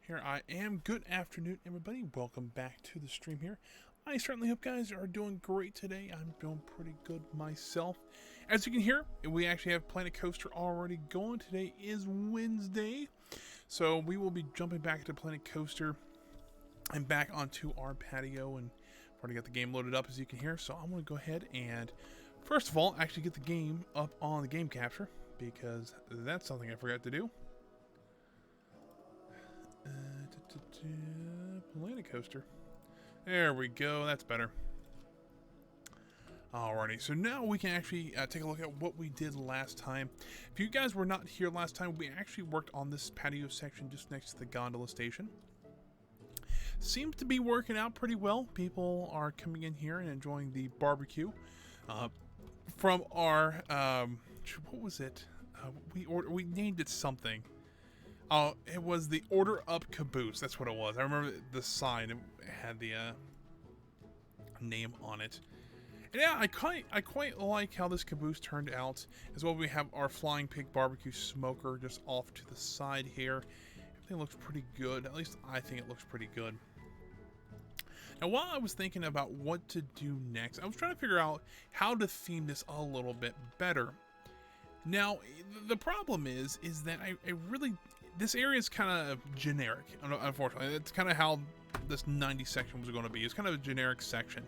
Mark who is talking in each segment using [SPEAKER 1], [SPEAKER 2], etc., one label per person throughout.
[SPEAKER 1] Here I am. Good afternoon, everybody. Welcome back to the stream here. I certainly hope guys are doing great today. I'm doing pretty good myself. As you can hear, we actually have Planet Coaster already going. Today is Wednesday, so we will be jumping back to Planet Coaster and back onto our patio, and I've already got the game loaded up, as you can hear. So I'm going to go ahead and, first of all, actually get the game up on the game capture, because that's something I forgot to do. Planet Coaster. There we go. That's better. Alrighty, so now we can actually take a look at what we did last time. If you guys were not here last time, we actually worked on this patio section just next to the gondola station. Seems to be working out pretty well. People are coming in here and enjoying the barbecue from our what was it? We named it something. Oh, it was the Order Up Caboose. That's what it was. I remember the sign. It had the name on it. And yeah, I quite like how this caboose turned out. As well, we have our Flying Pig Barbecue Smoker just off to the side here. Everything looks pretty good. At least I think it looks pretty good. Now, while I was thinking about what to do next, I was trying to figure out how to theme this a little bit better. Now, the problem is that I really... This area is kind of generic, unfortunately. It's kind of how this 90 section was going to be. It's kind of a generic section.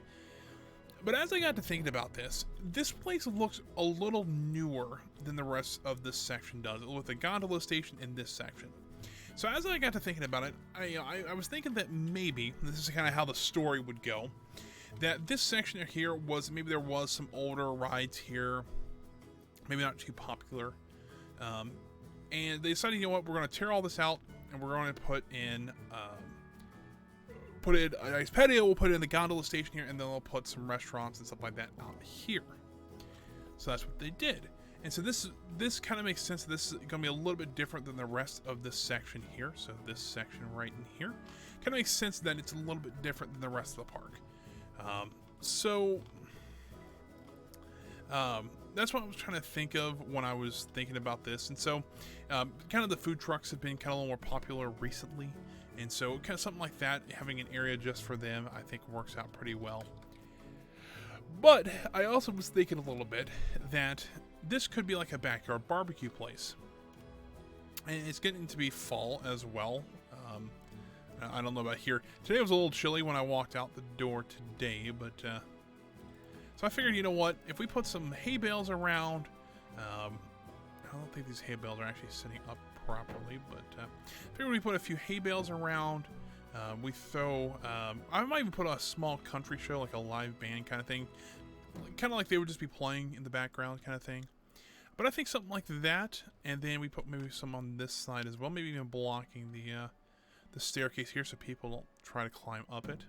[SPEAKER 1] But as I got to thinking about this place looks a little newer than the rest of this section does, with the gondola station in this section. So as I got to thinking about it, I was thinking that maybe, this is kind of how the story would go, that this section here was, maybe there was some older rides here, maybe not too popular, and they decided, you know what, we're going to tear all this out, and we're going to put in a nice patio. We'll put it in the gondola station here, and then they'll put some restaurants and stuff like that out here. So that's what they did. And so this kind of makes sense. This is going to be a little bit different than the rest of this section here. So this section right in here kind of makes sense that it's a little bit different than the rest of the park. That's what I was trying to think of when I was thinking about this. And so kind of the food trucks have been kind of a little more popular recently. And so kind of something like that, having an area just for them, I think works out pretty well. But I also was thinking a little bit that this could be like a backyard barbecue place. And it's getting to be fall as well. I don't know about here. Today was a little chilly when I walked out the door today, but... So I figured, you know what, if we put some hay bales around, I don't think these hay bales are actually sitting up properly, but I figured we put a few hay bales around, we throw, I might even put a small country show, like a live band kind of thing, kind of like they would just be playing in the background kind of thing. But I think something like that, and then we put maybe some on this side as well, maybe even blocking the staircase here so people don't try to climb up it.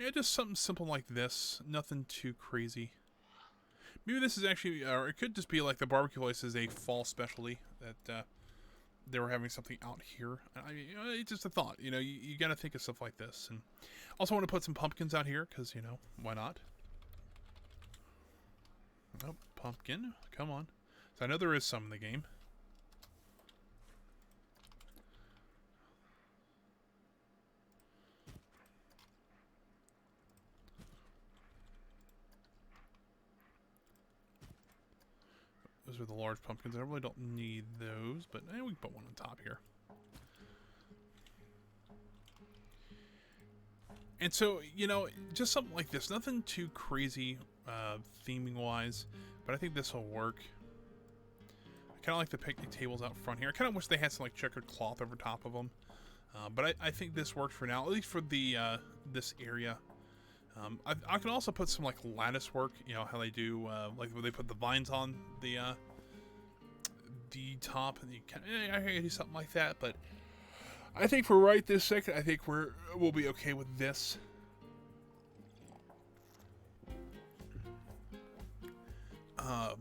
[SPEAKER 1] Yeah, just something simple like this. Nothing too crazy. Maybe this is actually, or it could just be like the barbecue place is a fall specialty that they were having something out here. You know, it's just a thought. You know, you got to think of stuff like this. And also want to put some pumpkins out here because, you know, why not? Oh, pumpkin, come on. So I know there is some in the game. Those are the large pumpkins. I really don't need those, but we can put one on top here. And so, you know, just something like this. Nothing too crazy theming-wise, but I think this will work. I kind of like the picnic tables out front here. I kind of wish they had some like checkered cloth over top of them. But I think this works for now, at least for the this area. I can also put some like lattice work, you know how they do, like where they put the vines on the top, and you I can do something like that. But I think for right this second, I think we'll be okay with this.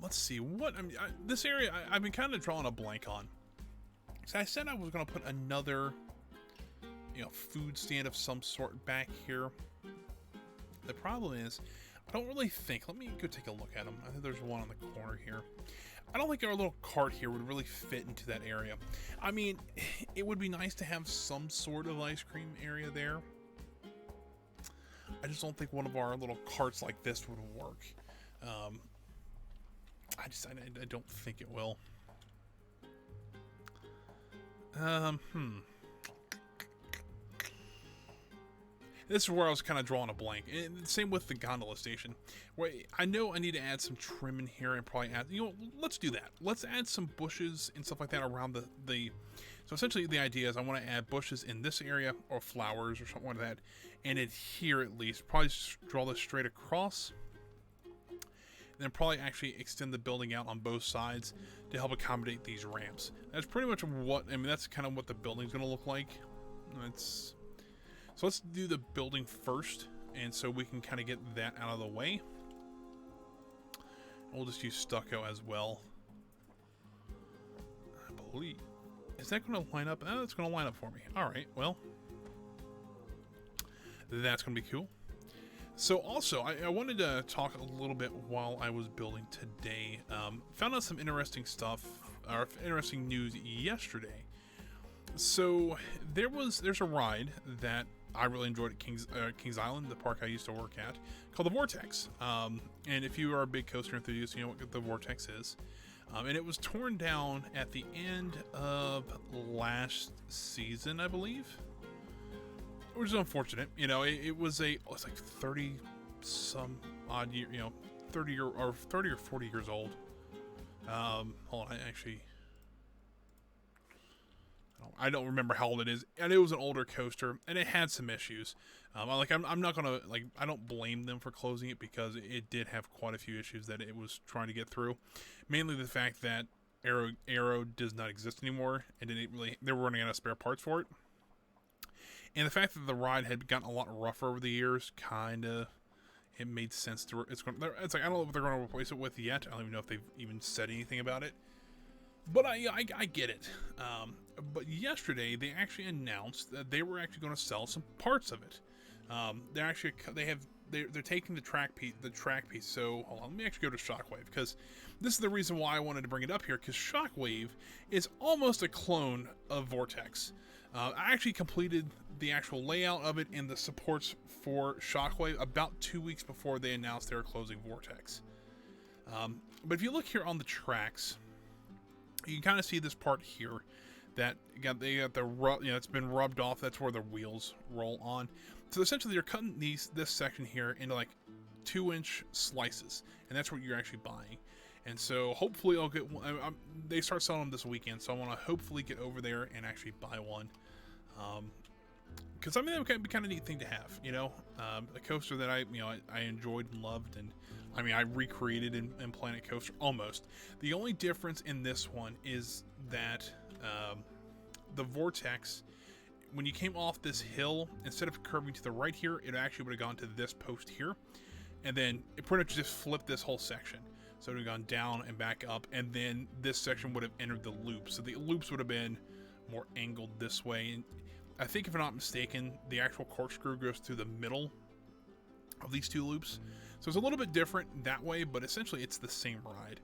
[SPEAKER 1] Let's see what this area I've been kind of drawing a blank on. So I said I was going to put another, you know, food stand of some sort back here. The problem is, I don't really think... Let me go take a look at them. I think there's one on the corner here. I don't think our little cart here would really fit into that area. I mean, it would be nice to have some sort of ice cream area there. I just don't think one of our little carts like this would work. I don't think it will. This is where I was kind of drawing a blank. And same with the gondola station. Where I know I need to add some trim in here and probably add, you know, let's do that. Let's add some bushes and stuff like that around the so essentially the idea is I want to add bushes in this area or flowers or something like that. And in here at least, probably just draw this straight across. And then probably actually extend the building out on both sides to help accommodate these ramps. That's pretty much what, I mean, that's kind of what the building's going to look like. So let's do the building first, and so we can kind of get that out of the way. We'll just use stucco as well. I believe. Is that going to line up? Oh, it's going to line up for me. Alright, well. That's going to be cool. So also, I wanted to talk a little bit while I was building today. Found out some interesting stuff, or interesting news yesterday. So there's a ride that I really enjoyed at Kings Island, the park I used to work at, called the Vortex. And if you are a big coaster enthusiast, you know what the Vortex is. And it was torn down at the end of last season, I believe, which is unfortunate. You know, it was like 30 some odd year, you know, 30 or 40 years old. Hold on, I don't remember how old it is, and it was an older coaster, and it had some issues. I'm not gonna, like, I don't blame them for closing it, because it did have quite a few issues that it was trying to get through. Mainly the fact that Aero does not exist anymore, and they were running out of spare parts for it. And the fact that the ride had gotten a lot rougher over the years, it made sense to, it's like, I don't know what they're going to replace it with yet. I don't even know if they've even said anything about it. But I get it. But yesterday they actually announced that they were actually going to sell some parts of it. They're taking the track piece. So hold on, let me actually go to Shockwave, because this is the reason why I wanted to bring it up here, because Shockwave is almost a clone of Vortex. I actually completed the actual layout of it and the supports for Shockwave about 2 weeks before they announced they were closing Vortex. But if you look here on the tracks, you can kind of see this part here that they got the it's been rubbed off. That's where the wheels roll on. So essentially, they're cutting this section here into like 2-inch slices, and that's what you're actually buying. And so hopefully I'll get one. They start selling them this weekend, so I want to hopefully get over there and actually buy one. Because I mean, that would be kind of neat thing to have, you know, a coaster that I enjoyed and loved, and I mean, I recreated in Planet Coaster almost. The only difference in this one is that the Vortex, when you came off this hill, instead of curving to the right here, it actually would have gone to this post here, and then it pretty much just flipped this whole section. So it would have gone down and back up, and then this section would have entered the loop. So the loops would have been more angled this way. And I think, if I'm not mistaken, the actual corkscrew goes through the middle of these two loops. So it's a little bit different that way, but essentially it's the same ride.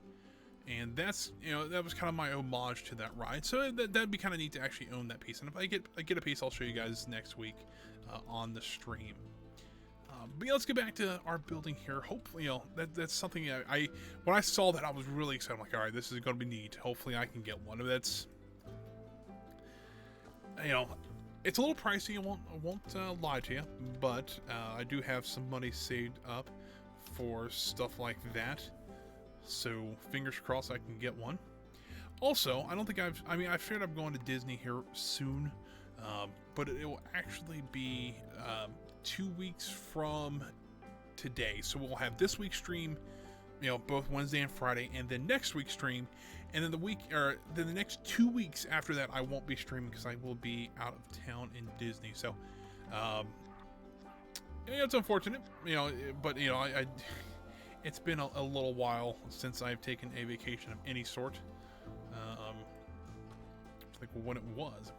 [SPEAKER 1] And that's, that was kind of my homage to that ride. So that'd be kind of neat to actually own that piece. And if I get a piece, I'll show you guys next week on the stream. But yeah, let's get back to our building here. Hopefully, that's something when I saw that, I was really excited. I'm like, all right, this is going to be neat. Hopefully I can get one. That's, it's a little pricey. I won't lie to you, but I do have some money saved up for stuff like that. So fingers crossed I can get one. Also, I don't think I figured I'm going to Disney here soon, but it will actually be 2 weeks from today. So we'll have this week's stream, both Wednesday and Friday, and then next week's stream, and then the next 2 weeks after that I won't be streaming because I will be out of town in Disney. So it's unfortunate, but it's been a little while since I've taken a vacation of any sort. Like when it was,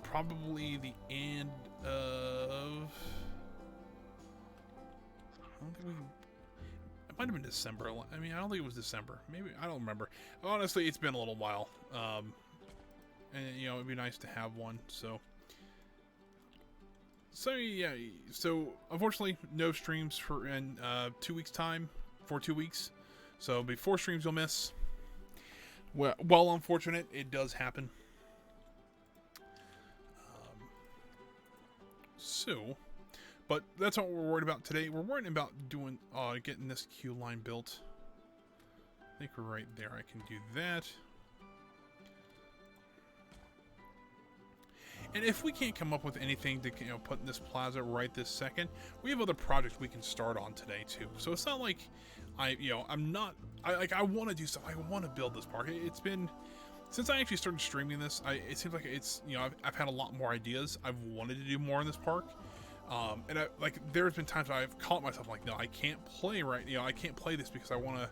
[SPEAKER 1] probably the end of, it Might have been December. I mean, I don't think it was December. Maybe, I don't remember. Honestly, it's been a little while. And, you know, it'd be nice to have one, so... So, yeah, so, unfortunately, no streams for in 2 weeks' time, for 2 weeks. So, it'll be 4 streams you'll miss. Well, unfortunate, it does happen. But that's not what we're worried about today. We're worried about doing, getting this queue line built. I think we're right there. I can do that. And if we can't come up with anything to, you know, put in this plaza right this second, we have other projects we can start on today too. So it's not like I want to do stuff. I want to build this park. It's been since I actually started streaming this. It seems like it's, you know, I've had a lot more ideas. I've wanted to do more in this park. And there's been times I've caught myself like, no, I can't play right. You know, I can't play this because I want to,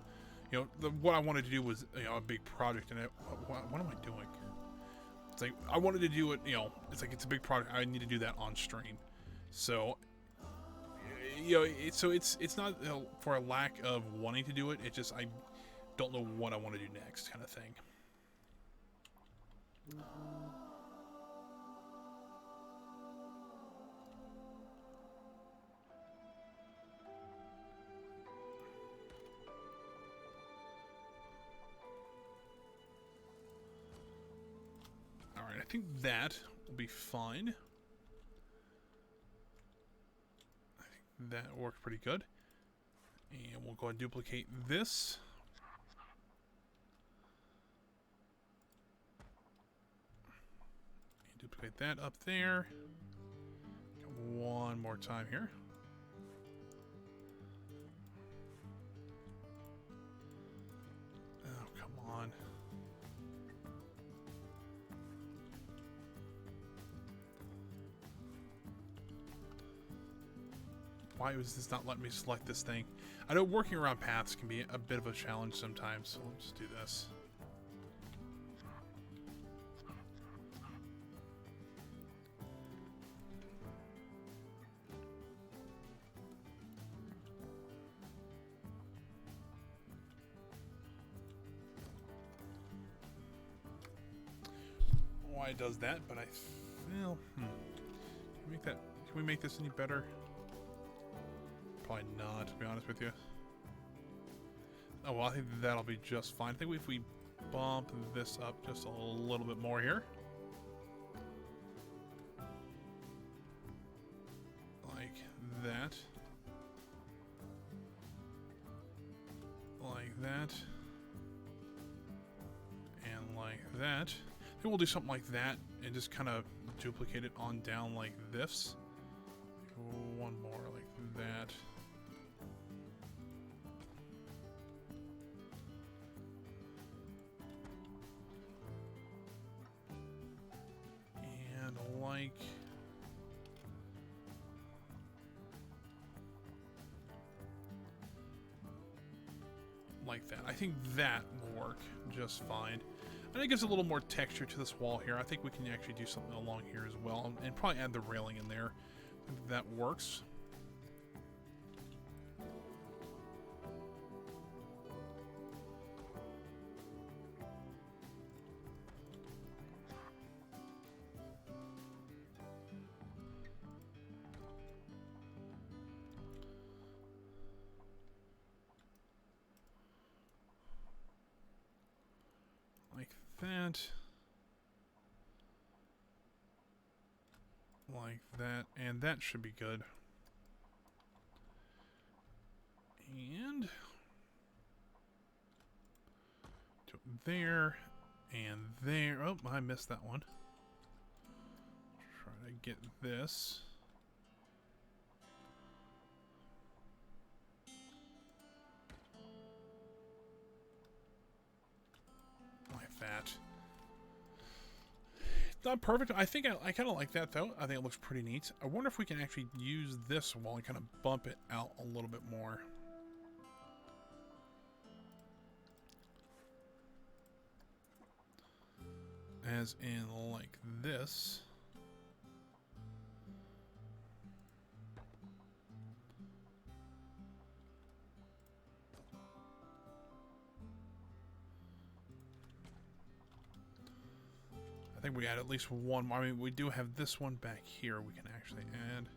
[SPEAKER 1] you know, what I wanted to do was, you know, a big project. And what am I doing? It's like, I wanted to do it, you know, it's like, it's a big project. I need to do that on stream. So, you know, it's not, you know, for a lack of wanting to do it. It's just, I don't know what I want to do next kind of thing. Alright, I think that will be fine. I think that worked pretty good. And we'll go ahead and duplicate this. And duplicate that up there. One more time here. Oh, come on. Why was this not letting me select this thing? I know working around paths can be a bit of a challenge sometimes, so let's just do this. Why it does that, but I feel, can we make this any better? Probably not, to be honest with you. Oh, well, I think that'll be just fine. I think if we bump this up just a little bit more here. Like that. Like that. And like that. I think we'll do something like that and just kind of duplicate it on down like this. One more like that. Like that. I think that will work just fine. And it gives a little more texture to this wall here. I think we can actually do something along here as well, and probably add the railing in there. I think that works. That, like that, and that should be good. And do it there and there. Oh, I missed that one. Try to get this. That. Not perfect. I think I kind of like that though. I think it looks pretty neat. I wonder if we can actually use this wall and kind of bump it out a little bit more. As in like this. think we add at least one more. I mean, we do have this one back here we can actually add.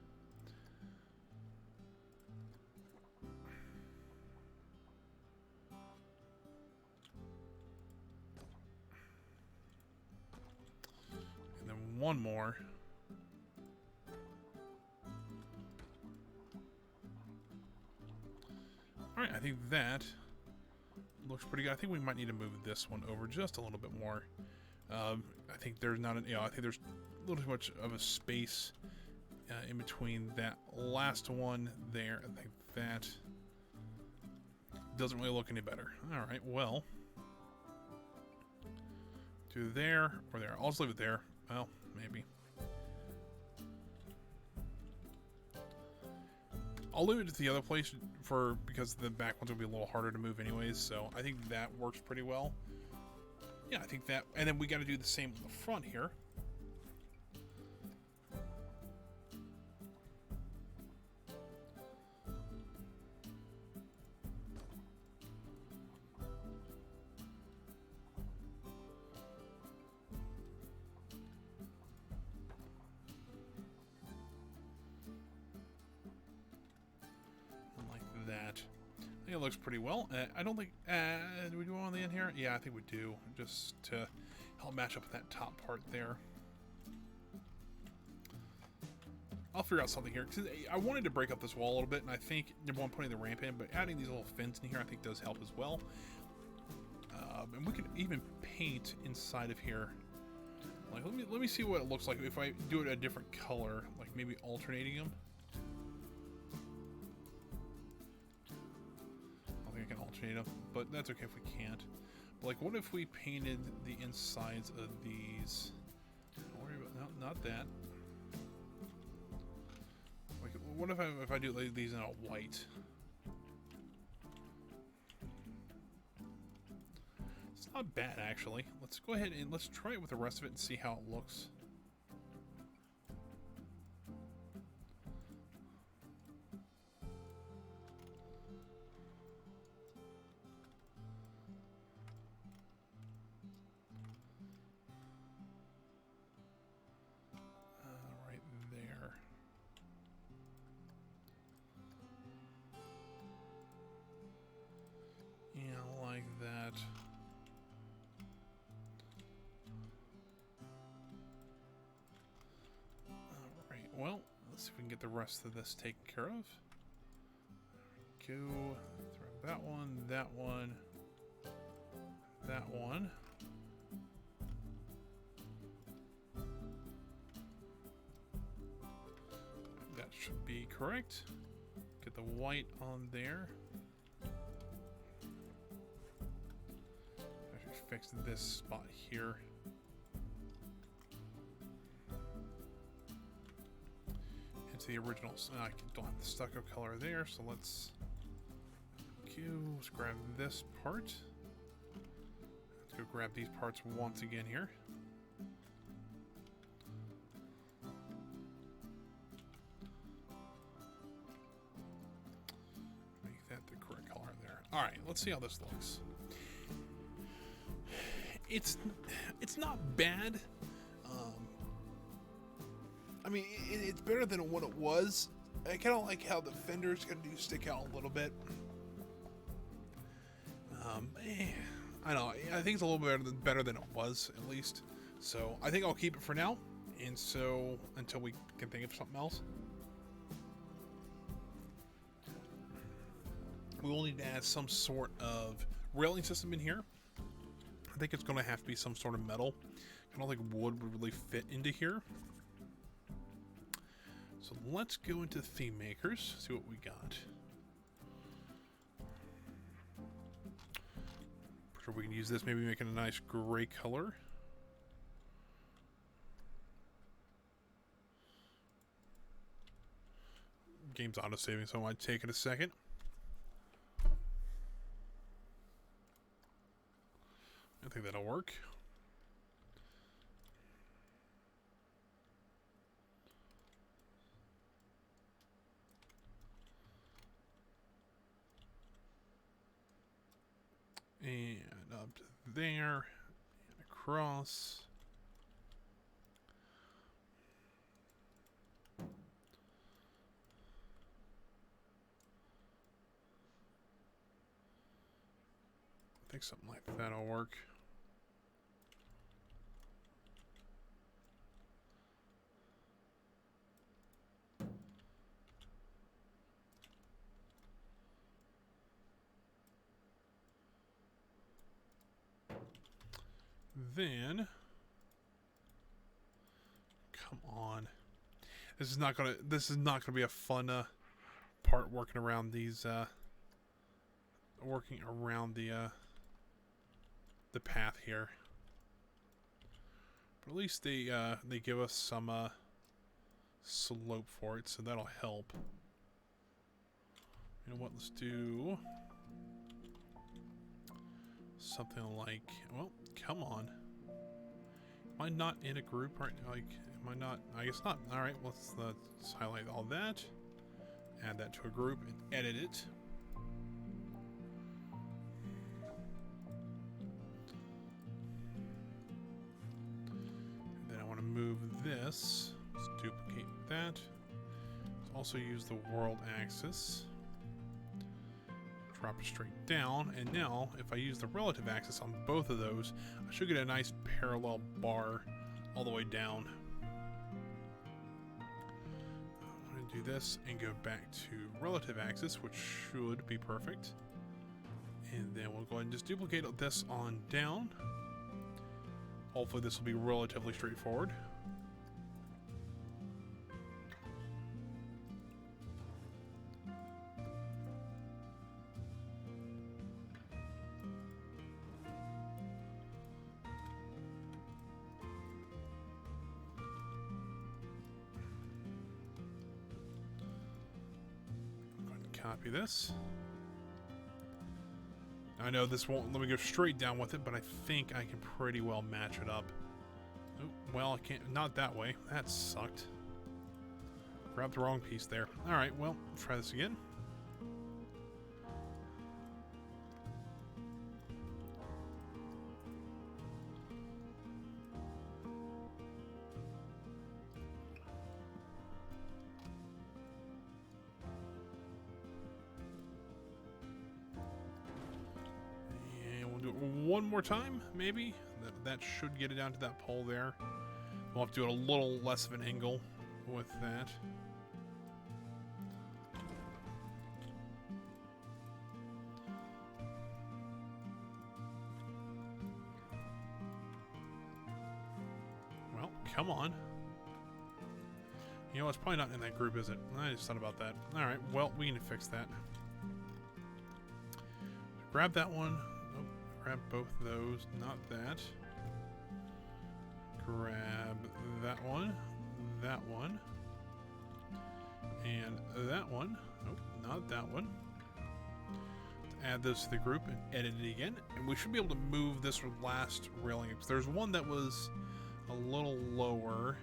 [SPEAKER 1] And then one more. Alright, I think that looks pretty good. I think we might need to move this one over just a little bit more. I think there's not an, I think there's a little too much of a space in between that last one there. I think that doesn't really look any better. Alright, well. Do there or there. I'll just leave it there. Well, maybe. I'll leave it at the other place because the back ones will be a little harder to move anyways, so I think that works pretty well. Yeah, I think that, and then we got to do the same on the front here. That. I think it looks pretty well. I don't think... do we do one on the end here? Yeah, I think we do. Just to help match up with that top part there. I'll figure out something here. Cause I wanted to break up this wall a little bit, and I think number one, putting the ramp in, but adding these little fins in here I think does help as well. And we can even paint inside of here. Like, let me see what it looks like if I do it a different color, like maybe alternating them. I can alternate them, but that's okay if we can't. But like, what if we painted the insides of these? Don't worry about not that. Like, what if I do like these in a white? It's not bad actually. Let's go ahead and let's try it with the rest of it and see how it looks. Well, let's see if we can get the rest of this taken care of. Go throw that one, that one, that one. That should be correct. Get the white on there. Actually fix this spot here. Into the original. I don't have the stucco color there, so let's grab this part. Let's go grab these parts once again here. Make that the correct color there. All right, let's see how this looks. It's not bad. I mean, it's better than what it was. I kind of like how the fenders kind of do stick out a little bit. I don't know. I think it's a little bit better than it was, at least. So I think I'll keep it for now. And so until we can think of something else. We will need to add some sort of railing system in here. I think it's going to have to be some sort of metal. I don't think wood would really fit into here. So let's go into theme makers, see what we got. Sure we can use this, maybe make it a nice gray color. Game's auto-saving, so I might take it a second. I think that'll work. And up to there, and across. think something like that'll work. Then, come on. This is not gonna be a fun part working around these working around the path here. But at least they give us some slope for it, so that'll help. You know what? Let's do something like, well, come on. Am I not in a group right now? Like, am I not? I guess not. All right, let's highlight all that, add that to a group, and edit it. And then I want to move this. Let's duplicate that. Let's also use the world axis. Drop it straight down, and now if I use the relative axis on both of those, I should get a nice parallel bar all the way down. I'm going to do this and go back to relative axis, which should be perfect. And then we'll go ahead and just duplicate this on down. Hopefully this will be relatively straightforward. Copy this. I know this won't let me go straight down with it, but I think I can pretty well match it up. Oh, well, I can't. Not that way. That sucked. Grabbed the wrong piece there. Alright, well, try this again. One more time, maybe? That should get it down to that pole there. We'll have to do it a little less of an angle with that. Well, come on. You know, it's probably not in that group, is it? I just thought about that. Alright, well, we need to fix that. Grab that one. Grab both those, not that. Grab that one, and that one. Nope, not that one. Add those to the group and edit it again. And we should be able to move this last railing. There's one that was a little lower.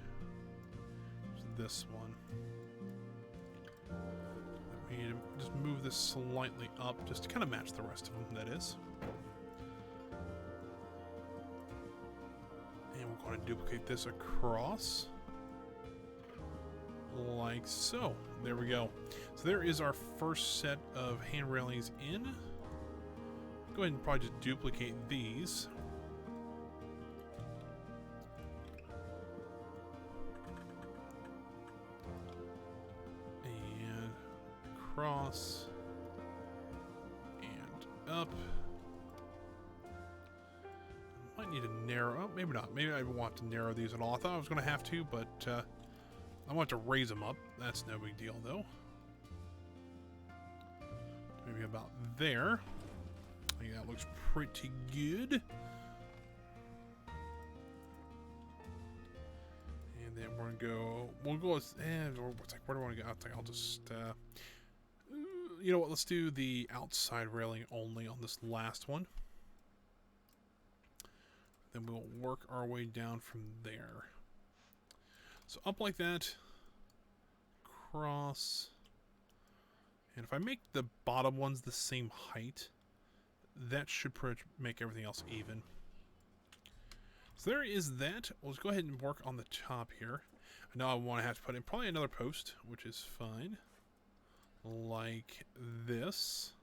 [SPEAKER 1] This one. We need to just move this slightly up just to kind of match the rest of them, that is. Want to duplicate this across like so. There we go. So there is our first set of hand railings in. Go ahead and probably just duplicate these. And across and up. Might need to narrow. Oh, maybe not. Maybe I want to narrow these at all. I thought I was going to have to, but I want to raise them up. That's no big deal, though. Maybe about there. I think that looks pretty good. And then we're going to go... We'll go with... where do I want to go? I think I'll just... you know what? Let's do the outside railing only on this last one. Then we'll work our way down from there. So up like that, cross, and if I make the bottom ones the same height, that should pretty much make everything else even. So there is that. Let's go ahead and work on the top here. I know I want to have to put in probably another post, which is fine. Like this.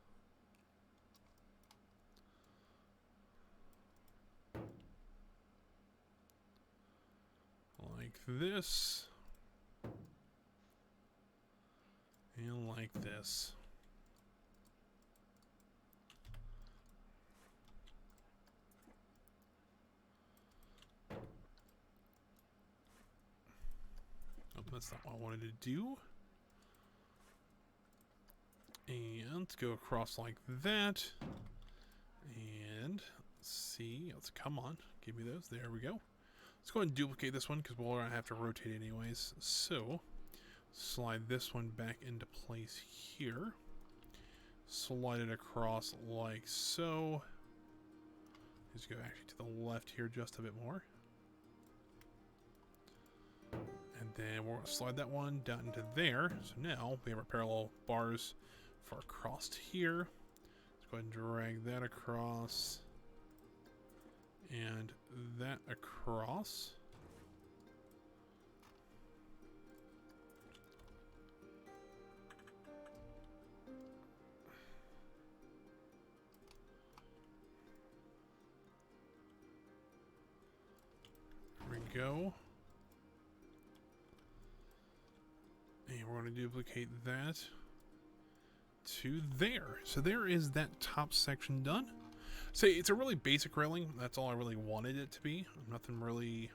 [SPEAKER 1] like this. And like this. Oh, that's not what I wanted to do. And go across like that. And let's see. Let's come on. Give me those. There we go. Let's go ahead and duplicate this one because we'll have to rotate it anyways. So slide this one back into place here. Slide it across like so. Let's go actually to the left here just a bit more. And then we'll slide that one down into there. So now we have our parallel bars for across here. Let's go ahead and drag that across. And that across. There we go. And we're going to duplicate that to there. So there is that top section done. So it's a really basic railing. That's all I really wanted it to be. Nothing really, you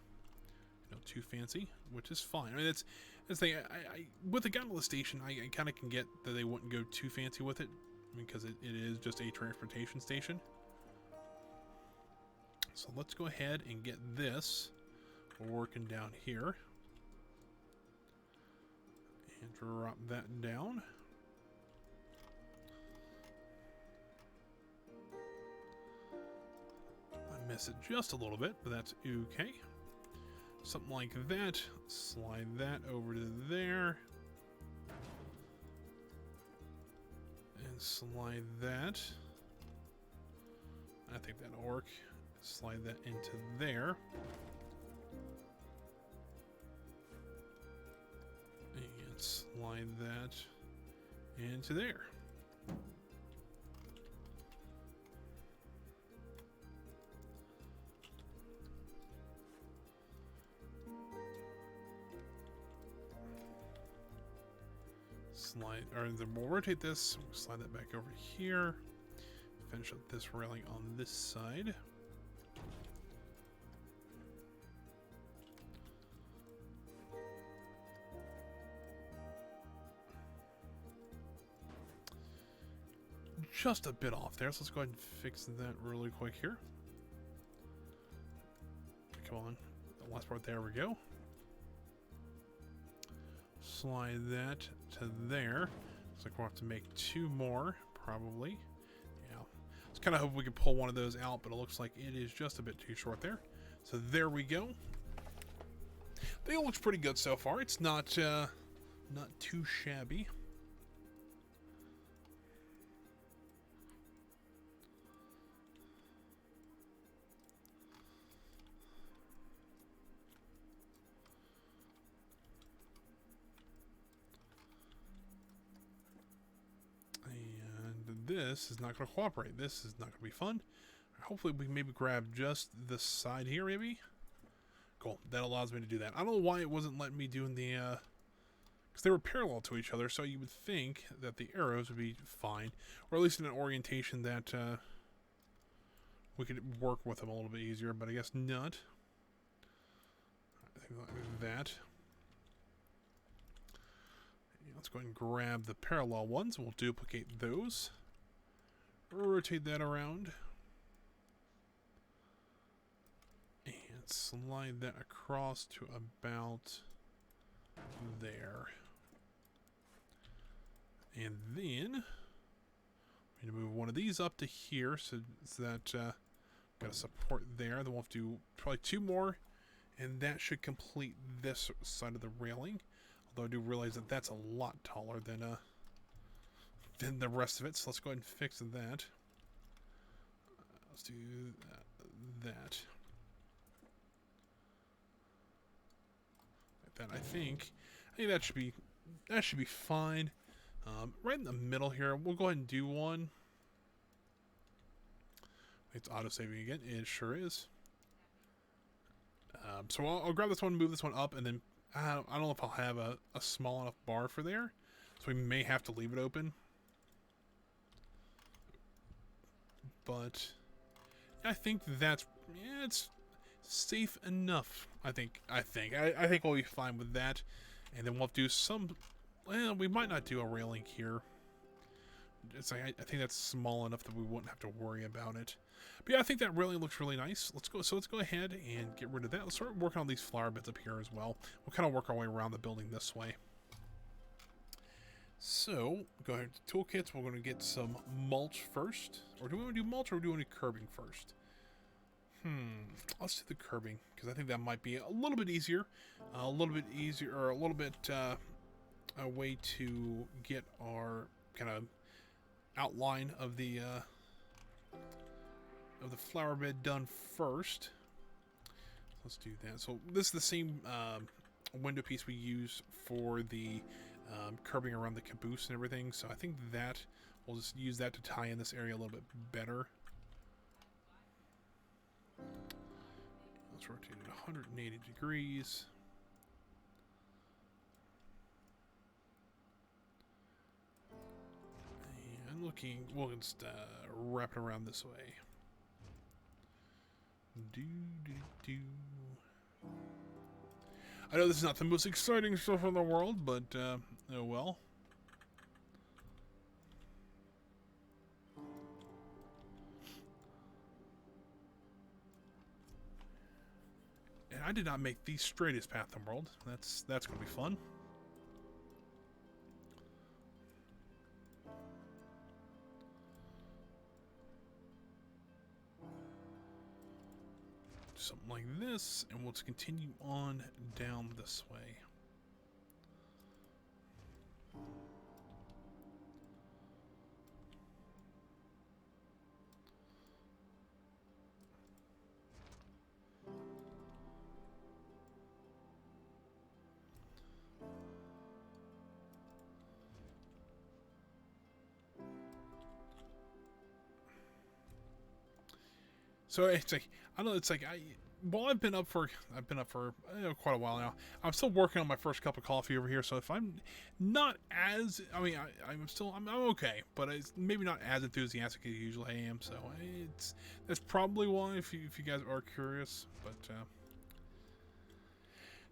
[SPEAKER 1] know, too fancy, which is fine. I mean, it's the thing. I with the gondola station, I kind of can get that they wouldn't go too fancy with it because it is just a transportation station. So let's go ahead and get this working down here. And drop that down. I miss it just a little bit, but that's okay. Something like that. Slide that over to there. And slide that. I think that'll work. Slide that into there. And slide that into there. Slide, or then we'll rotate this, we'll slide that back over here. Finish up this railing on this side. Just a bit off there, so let's go ahead and fix that really quick here. Come on, the last part, there we go. Slide that to there. Looks like we'll have to make two more, probably. Yeah, I was kind of hoping we could pull one of those out, but it looks like it is just a bit too short there. So there we go. I think it looks pretty good so far. It's not too shabby. This is not going to cooperate. This is not going to be fun. Hopefully we can maybe grab just the side here, maybe. Cool. That allows me to do that. I don't know why it wasn't letting me do the, because they were parallel to each other, so you would think that the arrows would be fine, or at least in an orientation that we could work with them a little bit easier, but I guess not. I think like that. Let's go ahead and grab the parallel ones. We'll duplicate those. Rotate that around. And slide that across to about there. And then we're going to move one of these up to here so that got a support there. Then we'll have to do probably two more, and that should complete this side of the railing. Although I do realize that that's a lot taller than the rest of it. So let's go ahead and fix that. Let's do that. Like that. I think that should be fine. Right in the middle here, we'll go ahead and do one. It's auto saving again. It sure is. So I'll grab this one, move this one up, and then I don't know if I'll have a small enough bar for there. So we may have to leave it open. But I think that's, yeah, it's safe enough. I think we'll be fine with that. And then we'll do some, well, we might not do a railing here. It's like, I think that's small enough that we wouldn't have to worry about it. But yeah, I think that railing looks really nice. Let's go ahead and get rid of that. Let's start working on these flower beds up here as well. We'll kind of work our way around the building this way. So, go ahead to toolkits. We're going to get some mulch first. Or do we want to do mulch, or do we want to do curbing first? Let's do the curbing, because I think that might be a little bit easier. A little bit easier, or a little bit a way to get our kind of outline of the flower bed done first. Let's do that. So this is the same window piece we use for the curbing around the caboose and everything. So I think that we'll just use that to tie in this area a little bit better. Let's rotate it 180 degrees. And looking, we'll just wrap it around this way. I know this is not the most exciting stuff in the world, but oh well. And I did not make the straightest path in the world. That's gonna be fun. Something like this, and we'll just continue on down this way. So it's like, I don't know, it's like well, I've been up for quite a while now. I'm still working on my first cup of coffee over here, so if I'm not as, I'm okay, but it's maybe not as enthusiastic as I usually am. So that's probably why, if you guys are curious. But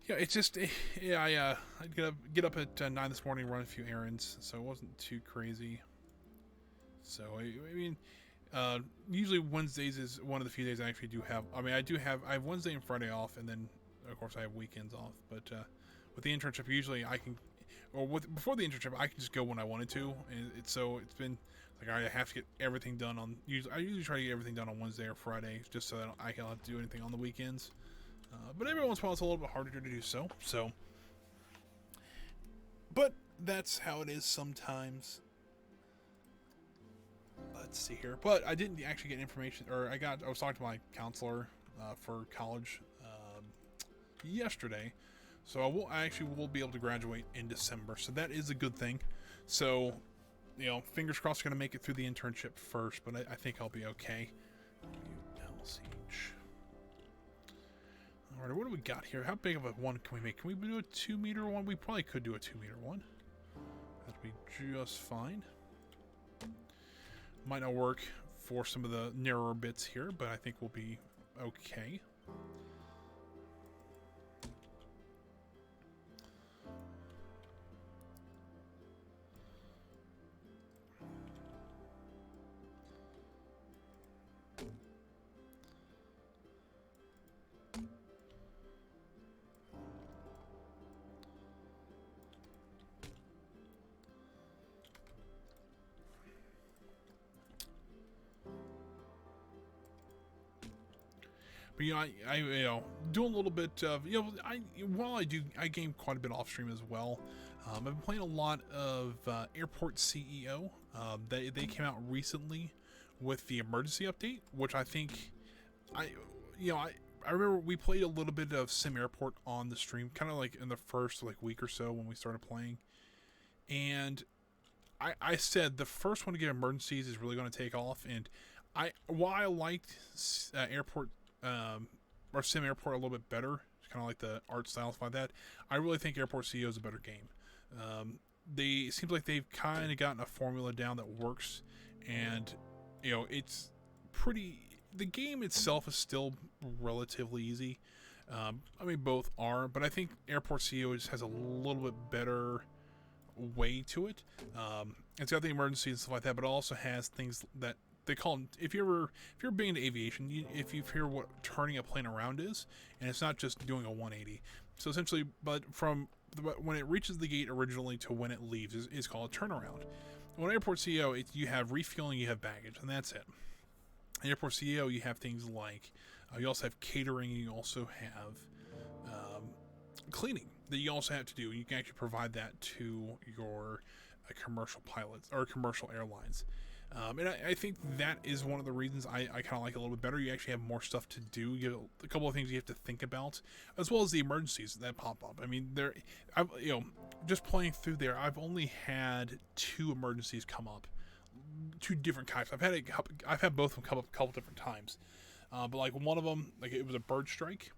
[SPEAKER 1] yeah, it's just I get up at 9 this morning, run a few errands, so it wasn't too crazy. So I mean. Usually Wednesdays is one of the few days I actually do have. I mean, I have Wednesday and Friday off, and then of course I have weekends off. But with the internship, usually I can, or before the internship, I can just go when I wanted to. And it's been like I have to get everything done on. I usually try to get everything done on Wednesday or Friday, just so that I can't have to do anything on the weekends. But every once in a while, it's a little bit harder to do so. But that's how it is sometimes. Let's see here, but I didn't actually get information, or I was talking to my counselor for college yesterday, so I actually will be able to graduate in December, so that is a good thing. So, you know, fingers crossed, going to make it through the internship first, but I think I'll be okay. All right, what do we got here? How big of a one can we make? Can we do a 2-meter one? We probably could do a 2-meter one. That'd be just fine. Might not work for some of the narrower bits here, but I think we'll be okay. But you know, I do a little bit of, while I game quite a bit off stream as well. I've been playing a lot of Airport CEO. They came out recently with the emergency update, which I think I remember we played a little bit of Sim Airport on the stream, kind of like in the first week or so when we started playing, and I said the first one to get emergencies is really going to take off. And while I liked Airport or Sim Airport a little bit better. It's kind of like the art styles like that. I really think Airport CEO is a better game. It seems like they've kind of gotten a formula down that works, and it's pretty. The game itself is still relatively easy. I mean, both are, but I think Airport CEO just has a little bit better way to it. It's got the emergency and stuff like that, but it also has things that they call them, if you're big into aviation, if you hear what turning a plane around is, and it's not just doing a 180. So essentially, but when it reaches the gate originally to when it leaves is called a turnaround. When Airport CEO, you have refueling, you have baggage, and that's it. In Airport CEO, you have things like you also have catering, and you also have cleaning that you also have to do. You can actually provide that to your commercial pilots or commercial airlines. And I think that is one of the reasons I kind of like it a little bit better. You actually have more stuff to do. You have a couple of things you have to think about, as well as the emergencies that pop up. I mean, just playing through there, I've only had 2 emergencies come up, 2 different types. I've had both of them come up a couple different times, but like one of them, like it was a bird strike.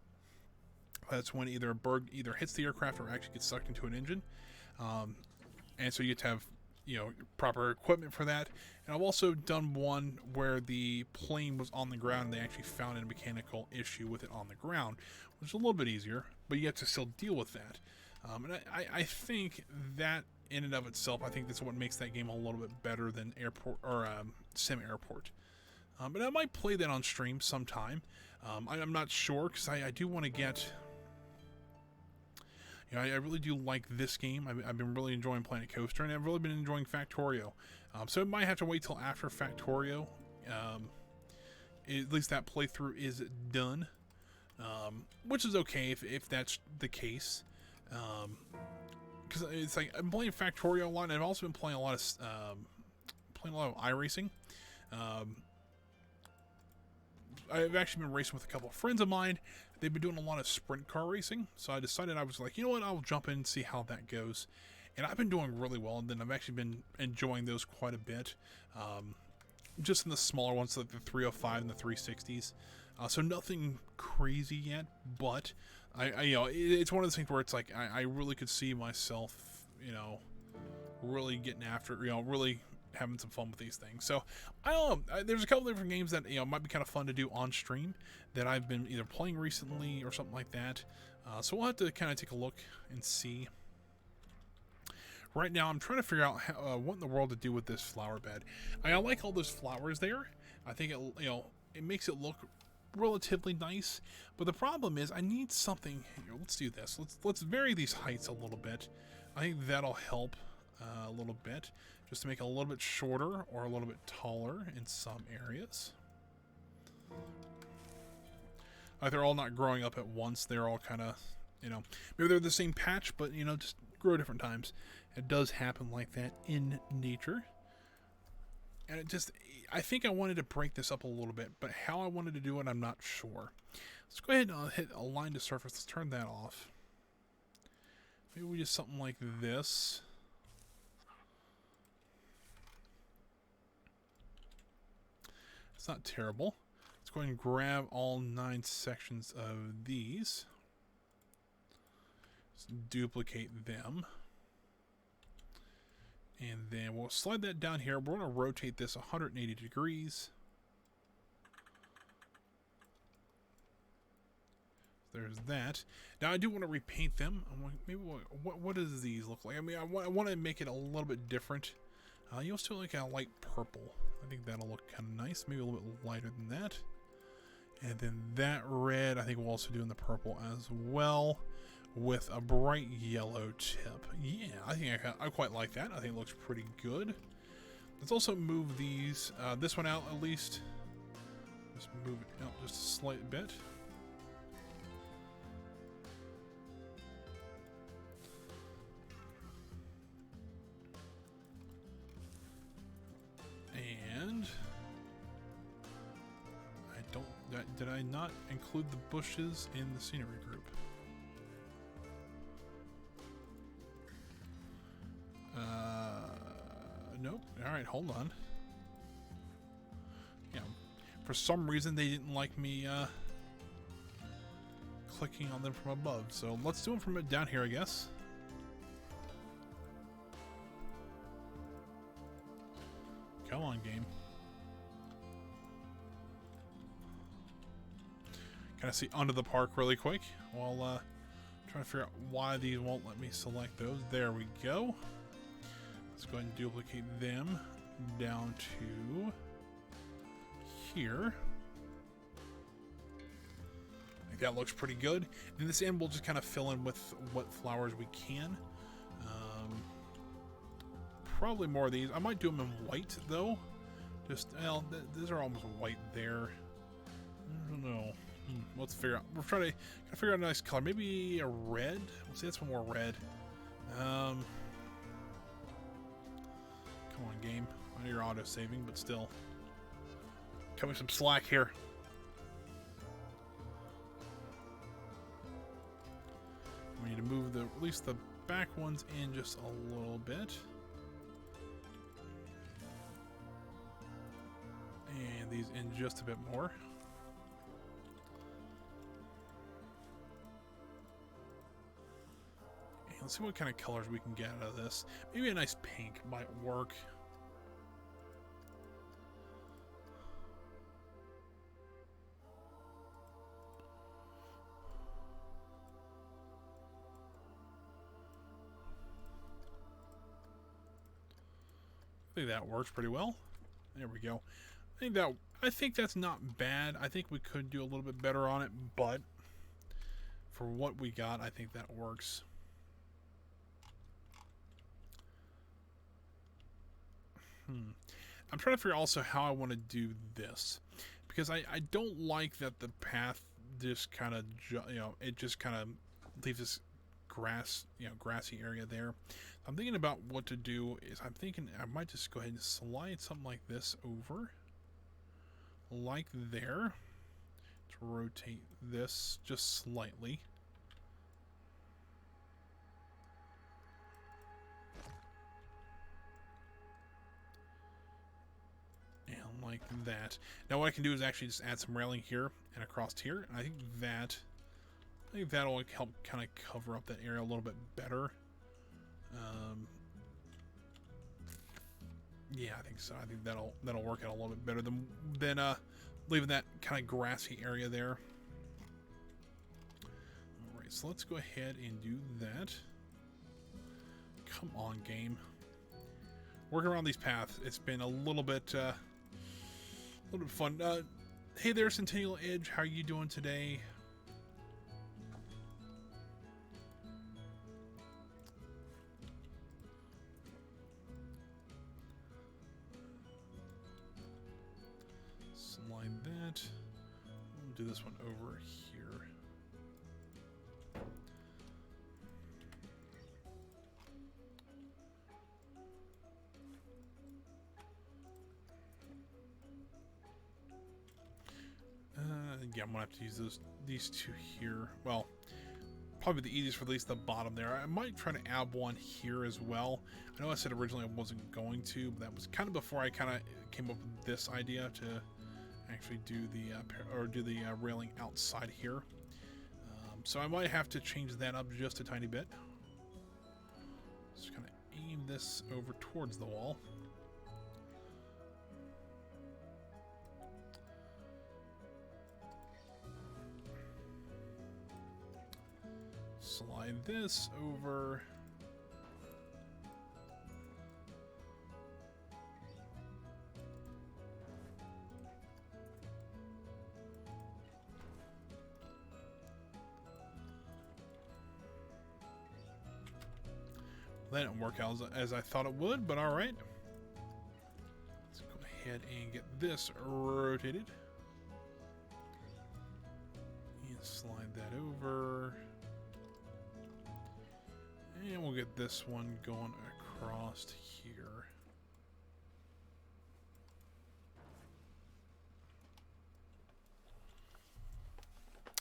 [SPEAKER 1] That's when either a bird either hits the aircraft or actually gets sucked into an engine, and so you have to have proper equipment for that. And I've also done one where the plane was on the ground and they actually found a mechanical issue with it on the ground, which is a little bit easier, but you have to still deal with that. And I think that in and of itself, I think that's what makes that game a little bit better than Airport or Sim Airport. But I might play that on stream sometime. I'm not sure because I do want to get. I really do like this game. I've been really enjoying Planet Coaster, and I've really been enjoying Factorio. So I might have to wait till after Factorio. At least that playthrough is done, which is okay if that's the case. Because it's like I'm playing Factorio a lot, and I've also been playing a lot of iRacing. I've actually been racing with a couple of friends of mine. They've been doing a lot of sprint car racing, so I decided I was like, you know what, I'll jump in and see how that goes. And I've been doing really well, and then I've actually been enjoying those quite a bit. Just in the smaller ones, like the 305 and the 360s. So nothing crazy yet, but it's one of those things where it's like I really could see myself, really getting after, really having some fun with these things. So I don't know. There's a couple different games that might be kind of fun to do on stream that I've been either playing recently or something like that. So we'll have to kind of take a look and see. Right now, I'm trying to figure out what in the world to do with this flower bed. I like all those flowers there. I think it makes it look relatively nice. But the problem is, I need something. Here, let's do this. Let's vary these heights a little bit. I think that'll help a little bit, just to make it a little bit shorter or a little bit taller in some areas. Like they're all not growing up at once. They're all kind of, maybe they're the same patch, but just grow different times. It does happen like that in nature. And I think I wanted to break this up a little bit, but how I wanted to do it, I'm not sure. Let's go ahead and hit align to surface. Let's turn that off. Maybe we just something like this. It's not terrible. Let's go ahead and grab all 9 sections of these. Let's duplicate them. And then we'll slide that down here. We're going to rotate this 180 degrees. There's that. Now I do want to repaint them. Maybe what does these look like? I mean, I want to make it a little bit different. You'll still like a light purple. I think that'll look kind of nice. Maybe a little bit lighter than that. And then that red, I think we'll also do in the purple as well, with a bright yellow tip. Yeah, I think I quite like that. I think it looks pretty good. Let's also move these, this one out at least. Just move it out just a slight bit. And did I not include the bushes in the scenery group? Nope. Alright, hold on. Yeah. For some reason they didn't like me clicking on them from above. So let's do them from down here, I guess. Come on, game. Can I see under the park really quick? While trying to figure out why these won't let me select those. There we go. Let's go ahead and duplicate them down to here. I think that looks pretty good. And this end we'll just kind of fill in with what flowers we can. Probably more of these. I might do them in white though. Just, well, these are almost white there. I don't know. Let's figure out. We're trying to figure out a nice color. Maybe a red. Let's see, that's one more red. Come on, game. I know you're auto saving, but still. Cut me some slack here. We need to move at least the back ones in just a little bit. And these in just a bit more. And let's see what kind of colors we can get out of this. Maybe a nice pink might work. I think that works pretty well. There we go. I think that's not bad. I think we could do a little bit better on it, but for what we got, I think that works. I'm trying to figure also how I want to do this, because I don't like that the path just kind of, it just kind of leaves this grassy area there. I'm thinking about what to do is I'm thinking I might just go ahead and slide something like this over. Like there, to rotate this just slightly. And like that. Now what I can do is actually just add some railing here and across here, and I think that'll help kind of cover up that area a little bit better. Yeah, I think so. I think that'll work out a little bit better than leaving that kind of grassy area there. All right, so let's go ahead and do that. Come on, game. Working around these paths, it's been a little bit fun. Hey there, Centennial Edge. How are you doing today? That. We'll do this one over here. Yeah, I'm gonna have to use these two here. Well, probably the easiest for at least the bottom there. I might try to add one here as well. I know I said originally I wasn't going to, but that was kind of before I kind of came up with this idea to actually do the railing outside here. So I might have to change that up just a tiny bit. Just kind of aim this over towards the wall. Slide this over. That didn't work out as I thought it would, but all right. Let's go ahead and get this rotated. And slide that over. And we'll get this one going across here.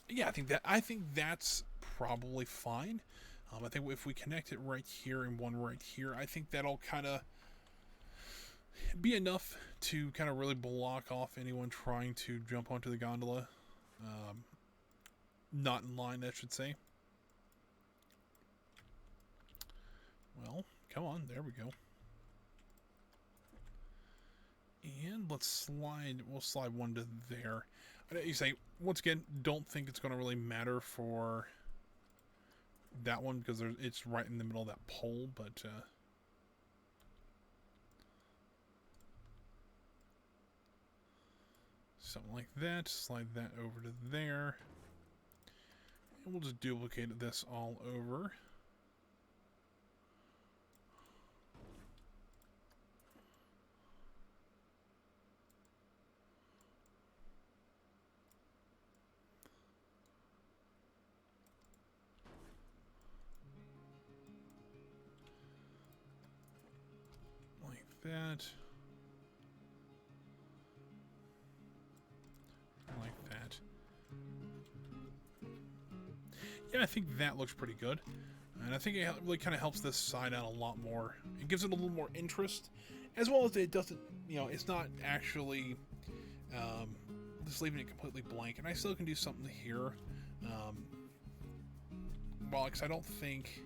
[SPEAKER 1] Yeah, I think that's probably fine. I think if we connect it right here and one right here, I think that'll kind of be enough to kind of really block off anyone trying to jump onto the gondola. not in line, I should say. Well, come on, there we go. And let's slide, we'll slide one to there. You say, once again, don't think it's going to really matter for that one because it's right in the middle of that pole, but something like that. Slide that over to there. And we'll just duplicate this all over. Like that. Like that. Yeah, I think that looks pretty good. And I think it really kind of helps this side out a lot more. It gives it a little more interest, as well as it doesn't, you know, it's not actually just leaving it completely blank. And I still can do something here. Well, because I don't think...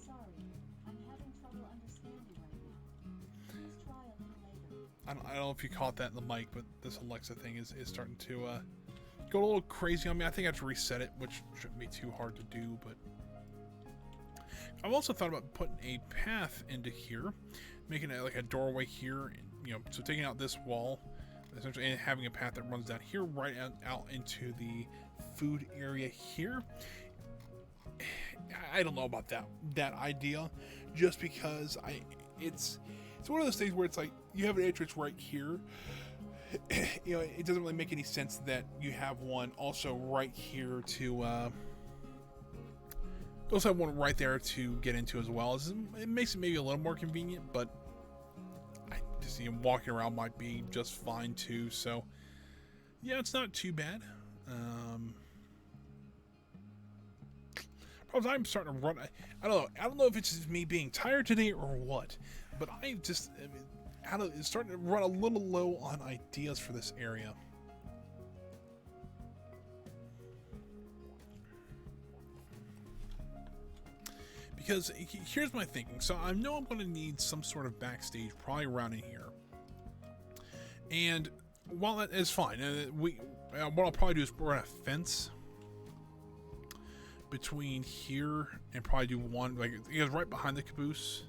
[SPEAKER 2] Sorry, I'm having trouble understanding right now. Please try a little later.
[SPEAKER 1] I don't know if you caught that in the mic, but this Alexa thing is starting to go a little crazy on me. I think I have to reset it, which shouldn't be too hard to do, but I've also thought about putting a path into here, making it like a doorway here, you know, so taking out this wall, essentially, and having a path that runs down here, right out into the food area here. I don't know about that idea, just because it's one of those things where it's like you have an entrance right here. You know, it doesn't really make any sense that you have one also right here to also have one right there to get into as well. It makes it maybe a little more convenient, but I just see him walking around might be just fine too. So yeah, it's not too bad. Problems I'm starting to run. I don't know if it's just me being tired today or what, but it's starting to run a little low on ideas for this area. Because here's my thinking. So I know I'm going to need some sort of backstage probably around in here. And while that is fine, what I'll probably do is run a fence between here and probably do one, like, it goes right behind the caboose.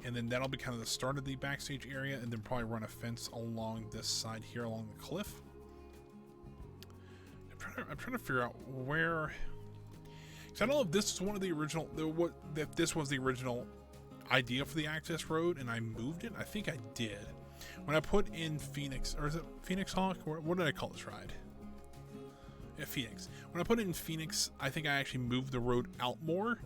[SPEAKER 1] And then that'll be kind of the start of the backstage area, and then probably run a fence along this side here, along the cliff. I'm trying to figure out where, because I don't know if this is one of the original, if this was the original idea for the access road, and I moved it. I think I did when I put in Phoenix, or is it Phoenix Hawk? What did I call this ride? Yeah, Phoenix. When I put it in Phoenix, I think I actually moved the road out more,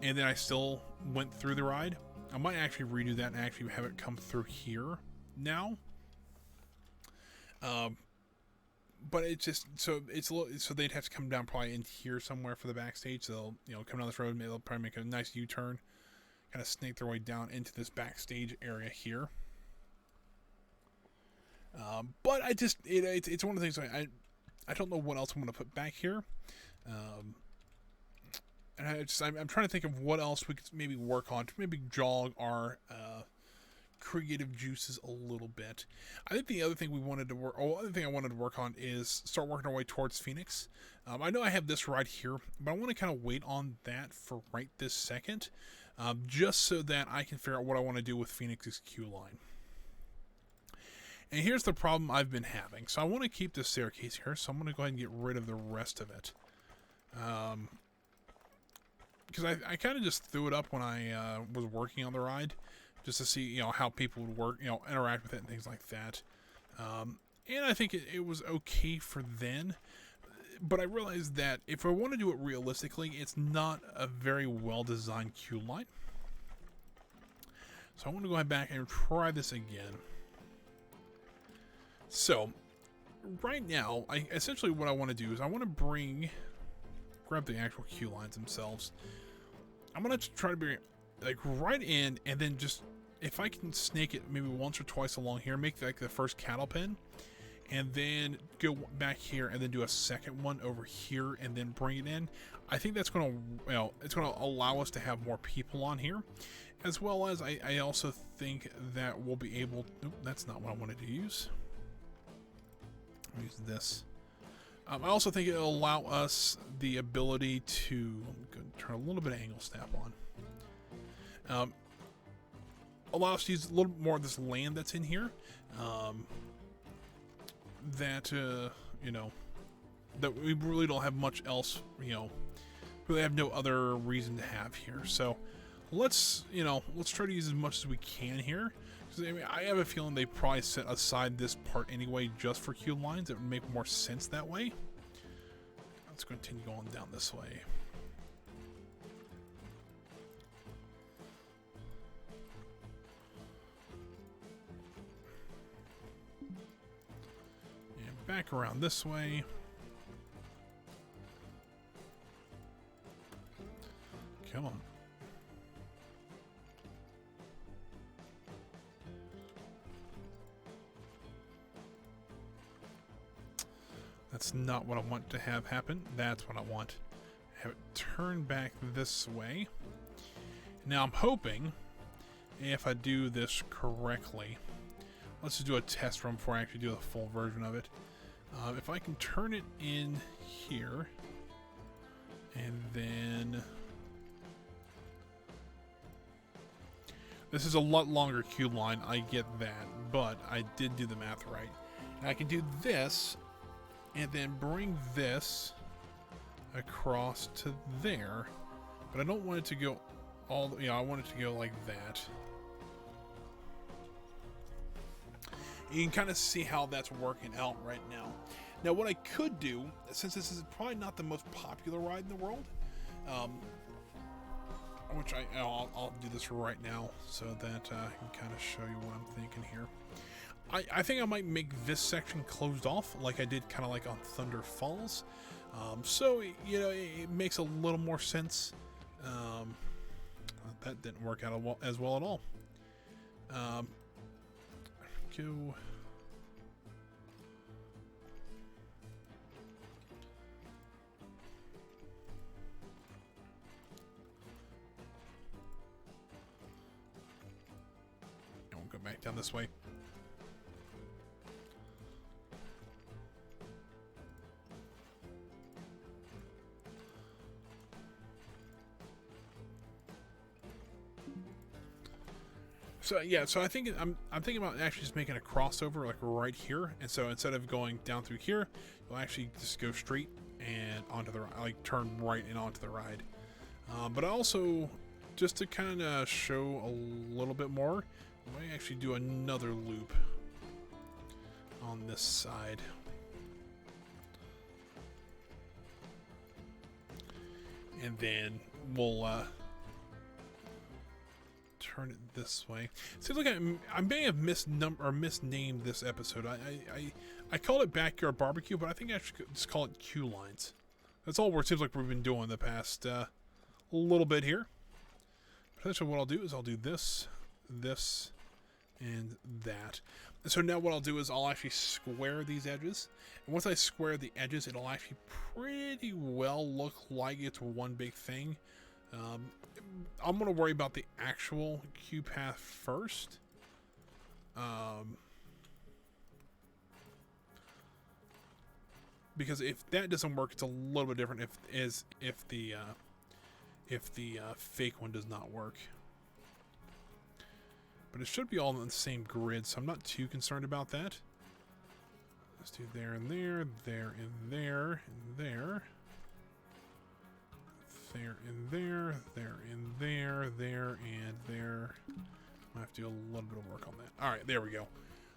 [SPEAKER 1] and then I still went through the ride. I might actually redo that and actually have it come through here now. But it's just so they'd have to come down probably in here somewhere for the backstage. So they'll, you know, come down this road, maybe they'll probably make a nice U-turn, kind of snake their way down into this backstage area here. But it's one of the things I don't know what else I'm going to put back here. And I'm trying to think of what else we could maybe work on to maybe jog our creative juices a little bit. I think the other thing I wanted to work on is start working our way towards Phoenix. I know I have this right here, but I want to kind of wait on that for right this second, just so that I can figure out what I want to do with Phoenix's queue line. And here's the problem I've been having. So I want to keep this staircase here, so I'm going to go ahead and get rid of the rest of it. Because I kind of just threw it up when I was working on the ride, just to see, you know, how people would work, you know, interact with it and things like that. And I think it was okay for then, but I realized that if I want to do it realistically, it's not a very well-designed queue line. So I want to go back and try this again. So right now, essentially what I want to do is I want to grab the actual queue lines themselves. I'm going to try to bring it like right in, and then just, if I can snake it maybe once or twice along here, make like the first cattle pen, and then go back here and then do a second one over here and then bring it in. I think that's going to, well, it's going to allow us to have more people on here, as well as I also think that we'll be able, nope, that's not what I wanted to use. I'll use this. I also think it'll allow us the ability to turn a little bit of angle snap on. Allow us to use a little more of this land that's in here. That you know, that we really don't have much else, you know, really have no other reason to have here. So let's, you know, let's try to use as much as we can here. Because I mean, I have a feeling they probably set aside this part anyway just for queue lines. It would make more sense that way. Let's continue going down this way. Back around this way. Come on. That's not what I want to have happen. That's what I want. Have it turn back this way. Now I'm hoping, if I do this correctly, let's just do a test run before I actually do the full version of it. If I can turn it in here, and then this is a lot longer queue line, I get that, but I did do the math right. And I can do this, and then bring this across to there, but I don't want it to go all the, I want it to go like that. You can kind of see how that's working out right now. Now, what I could do, since this is probably not the most popular ride in the world, which I'll do this right now so that I can kind of show you what I'm thinking here. I think I might make this section closed off like I did kind of like on Thunder Falls. So, you know, it makes a little more sense. That didn't work out as well at all. Go. And we'll go back down this way. So yeah, so I think I'm thinking about actually just making a crossover like right here, and so instead of going down through here, you'll actually just go straight and onto the like turn right and onto the ride. But also, just to kind of show a little bit more, I might actually do another loop on this side. And then we'll turn it this way. Seems like I may have misnamed this episode. I called it Backyard Barbecue, but I think I should just call it Queue Lines. That's all it seems like we've been doing the past little bit here. Potentially what I'll do is I'll do this, this, and that. And so now what I'll do is I'll actually square these edges. And once I square the edges, it'll actually pretty well look like it's one big thing. I'm going to worry about the actual queue path first. Because if that doesn't work, it's a little bit different if the fake one does not work. But it should be all in the same grid, so I'm not too concerned about that. Let's do there and there, there and there, and there. There and there, there and there, there and there. I have to do a little bit of work on that. All right, there we go.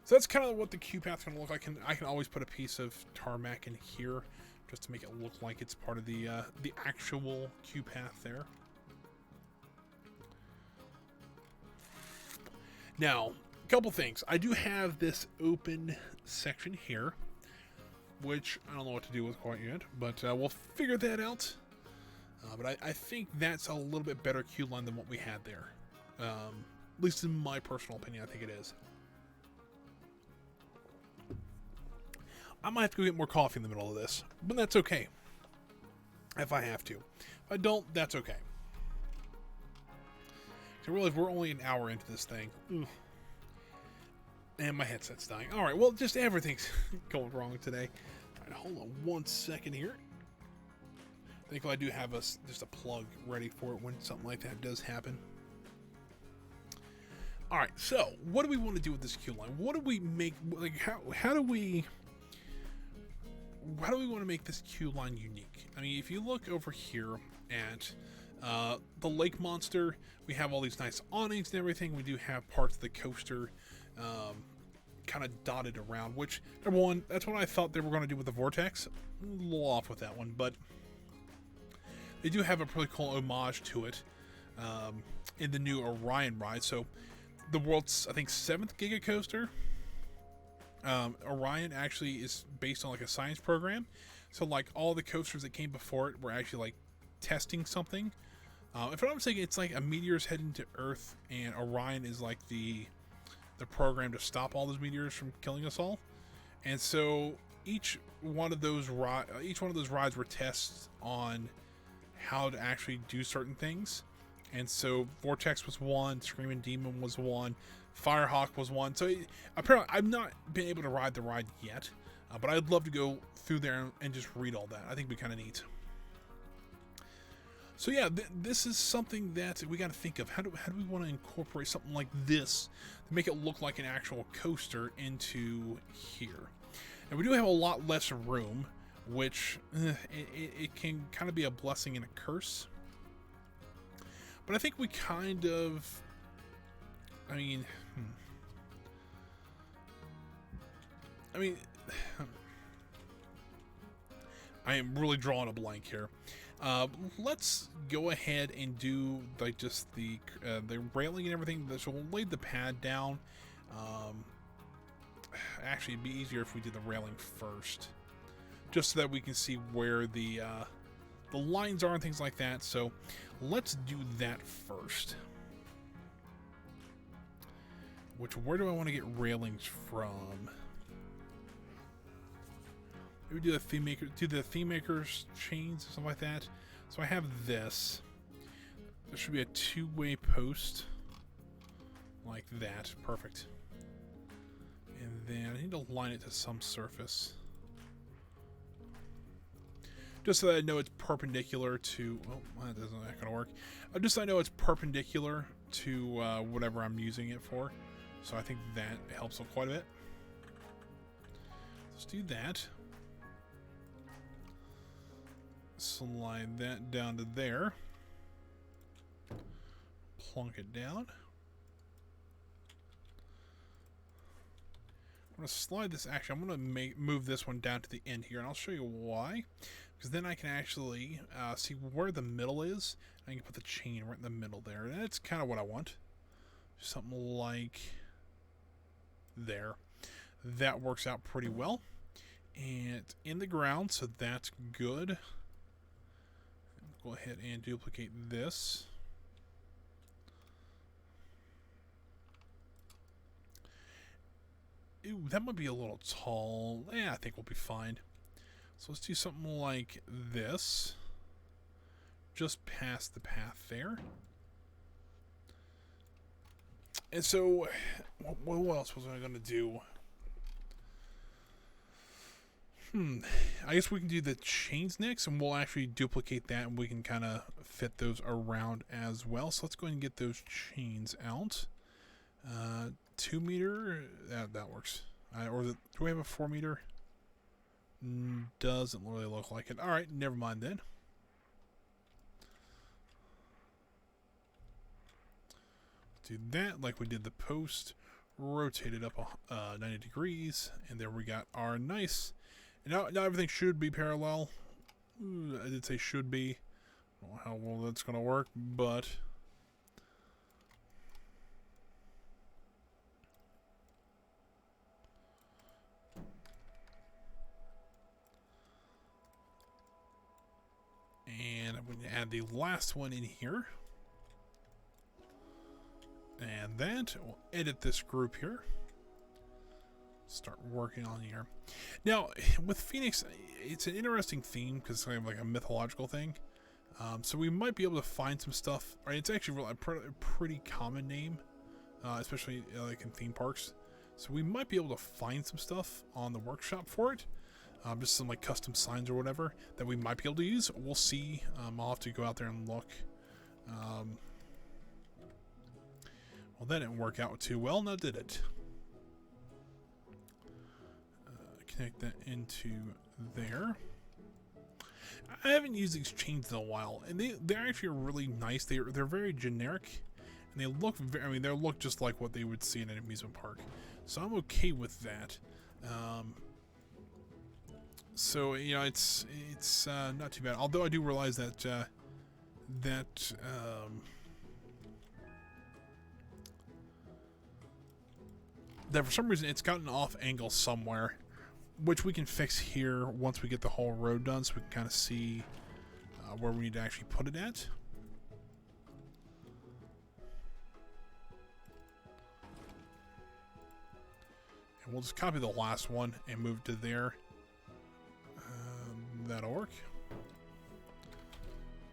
[SPEAKER 1] So that's kind of what the queue path's going to look like. I can always put a piece of tarmac in here just to make it look like it's part of the actual queue path there. Now, a couple things. I do have this open section here, which I don't know what to do with quite yet, but we'll figure that out. But I think that's a little bit better queue line than what we had there. At least in my personal opinion, I think it is. I might have to go get more coffee in the middle of this, but that's okay. If I have to. If I don't, that's okay. I realize we're only an hour into this thing. Ooh. And my headset's dying. Alright, well, just everything's going wrong today. Alright, hold on 1 second here. Thankfully, I do have just a plug ready for it when something like that does happen. Alright, so, what do we want to do with this queue line? What do we make, like, how do we want to make this queue line unique? I mean, if you look over here at the lake monster, we have all these nice awnings and everything. We do have parts of the coaster kind of dotted around, which, number one, that's what I thought they were going to do with the vortex. A little off with that one, but they do have a pretty cool homage to it in the new Orion ride. So the world's, I think, 7th Giga Coaster, Orion actually is based on like a science program. So like all the coasters that came before it were actually like testing something. If I'm not mistaken, it's like a meteor's heading to Earth, and Orion is like the program to stop all those meteors from killing us all. And so each one of those rides were tests on how to actually do certain things. And so Vortex was one, Screaming Demon was one, Firehawk was one. So apparently I've not been able to ride the ride yet, but I'd love to go through there and just read all that. I think it'd be kind of neat. So yeah, this is something that we got to think of. How do we want to incorporate something like this to make it look like an actual coaster into here? And we do have a lot less room, which it can kind of be a blessing and a curse. But I think we kind of, I mean, I am really drawing a blank here. Let's go ahead and do like just the railing and everything. So we'll lay the pad down. Actually, it'd be easier if we did the railing first, just so that we can see where the lines are and things like that. So let's do that first. Where do I want to get railings from? Maybe do the theme makers chains, something like that. So I have this. There should be a 2-way post like that. Perfect. And then I need to line it to some surface, just so that I know it's perpendicular to. Oh, that isn't gonna work. Just so I know it's perpendicular to whatever I'm using it for. So I think that helps quite a bit. Let's do that. Slide that down to there. Plunk it down. I'm going to slide this. Actually, I'm going to move this one down to the end here, and I'll show you why. Because then I can actually see where the middle is. I can put the chain right in the middle there, and that's kind of what I want. Something like there. That works out pretty well. And in the ground, so that's good. Go ahead and duplicate this. Ooh, that might be a little tall. Yeah, I think we'll be fine. So let's do something like this. Just past the path there. And so, what else was I going to do? I guess we can do the chains next, and we'll actually duplicate that, and we can kind of fit those around as well. So let's go ahead and get those chains out. 2 meter, that works. Do we have a 4 meter? Doesn't really look like it. All right, never mind then. Do that like we did the post. Rotate it up 90 degrees, and there we got our nice. Now everything should be parallel. Ooh, I did say should be. I don't know how well that's going to work, but and I'm going to add the last one in here. And that, we'll edit this group here. start working on here. Now, with Phoenix, it's an interesting theme because it's kind of like a mythological thing. So we might be able to find some stuff. Right, it's actually a pretty common name, especially like in theme parks. So we might be able to find some stuff on the workshop for it. Just some like custom signs or whatever that we might be able to use. We'll see. I'll have to go out there and look. Well, that didn't work out too well, now did it? Connect that into there. I haven't used these chains in a while, and they're actually really nice. They're very generic, and they look very, I mean, they look just like what they would see in an amusement park. So I'm okay with that. So you know, it's not too bad. Although I do realize that that for some reason it's gotten off angle somewhere, which we can fix here once we get the whole road done, so we can kind of see where we need to actually put it at. And we'll just copy the last one and move to there. That'll work.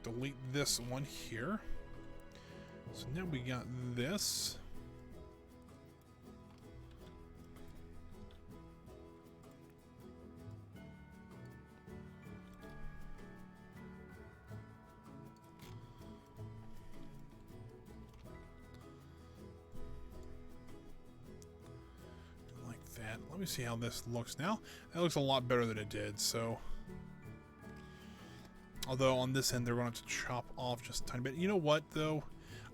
[SPEAKER 1] Delete this one here. So now we got this. Like that. Let me see how this looks now. That looks a lot better than it did, so... Although on this end, they're going to have to chop off just a tiny bit. You know what, though?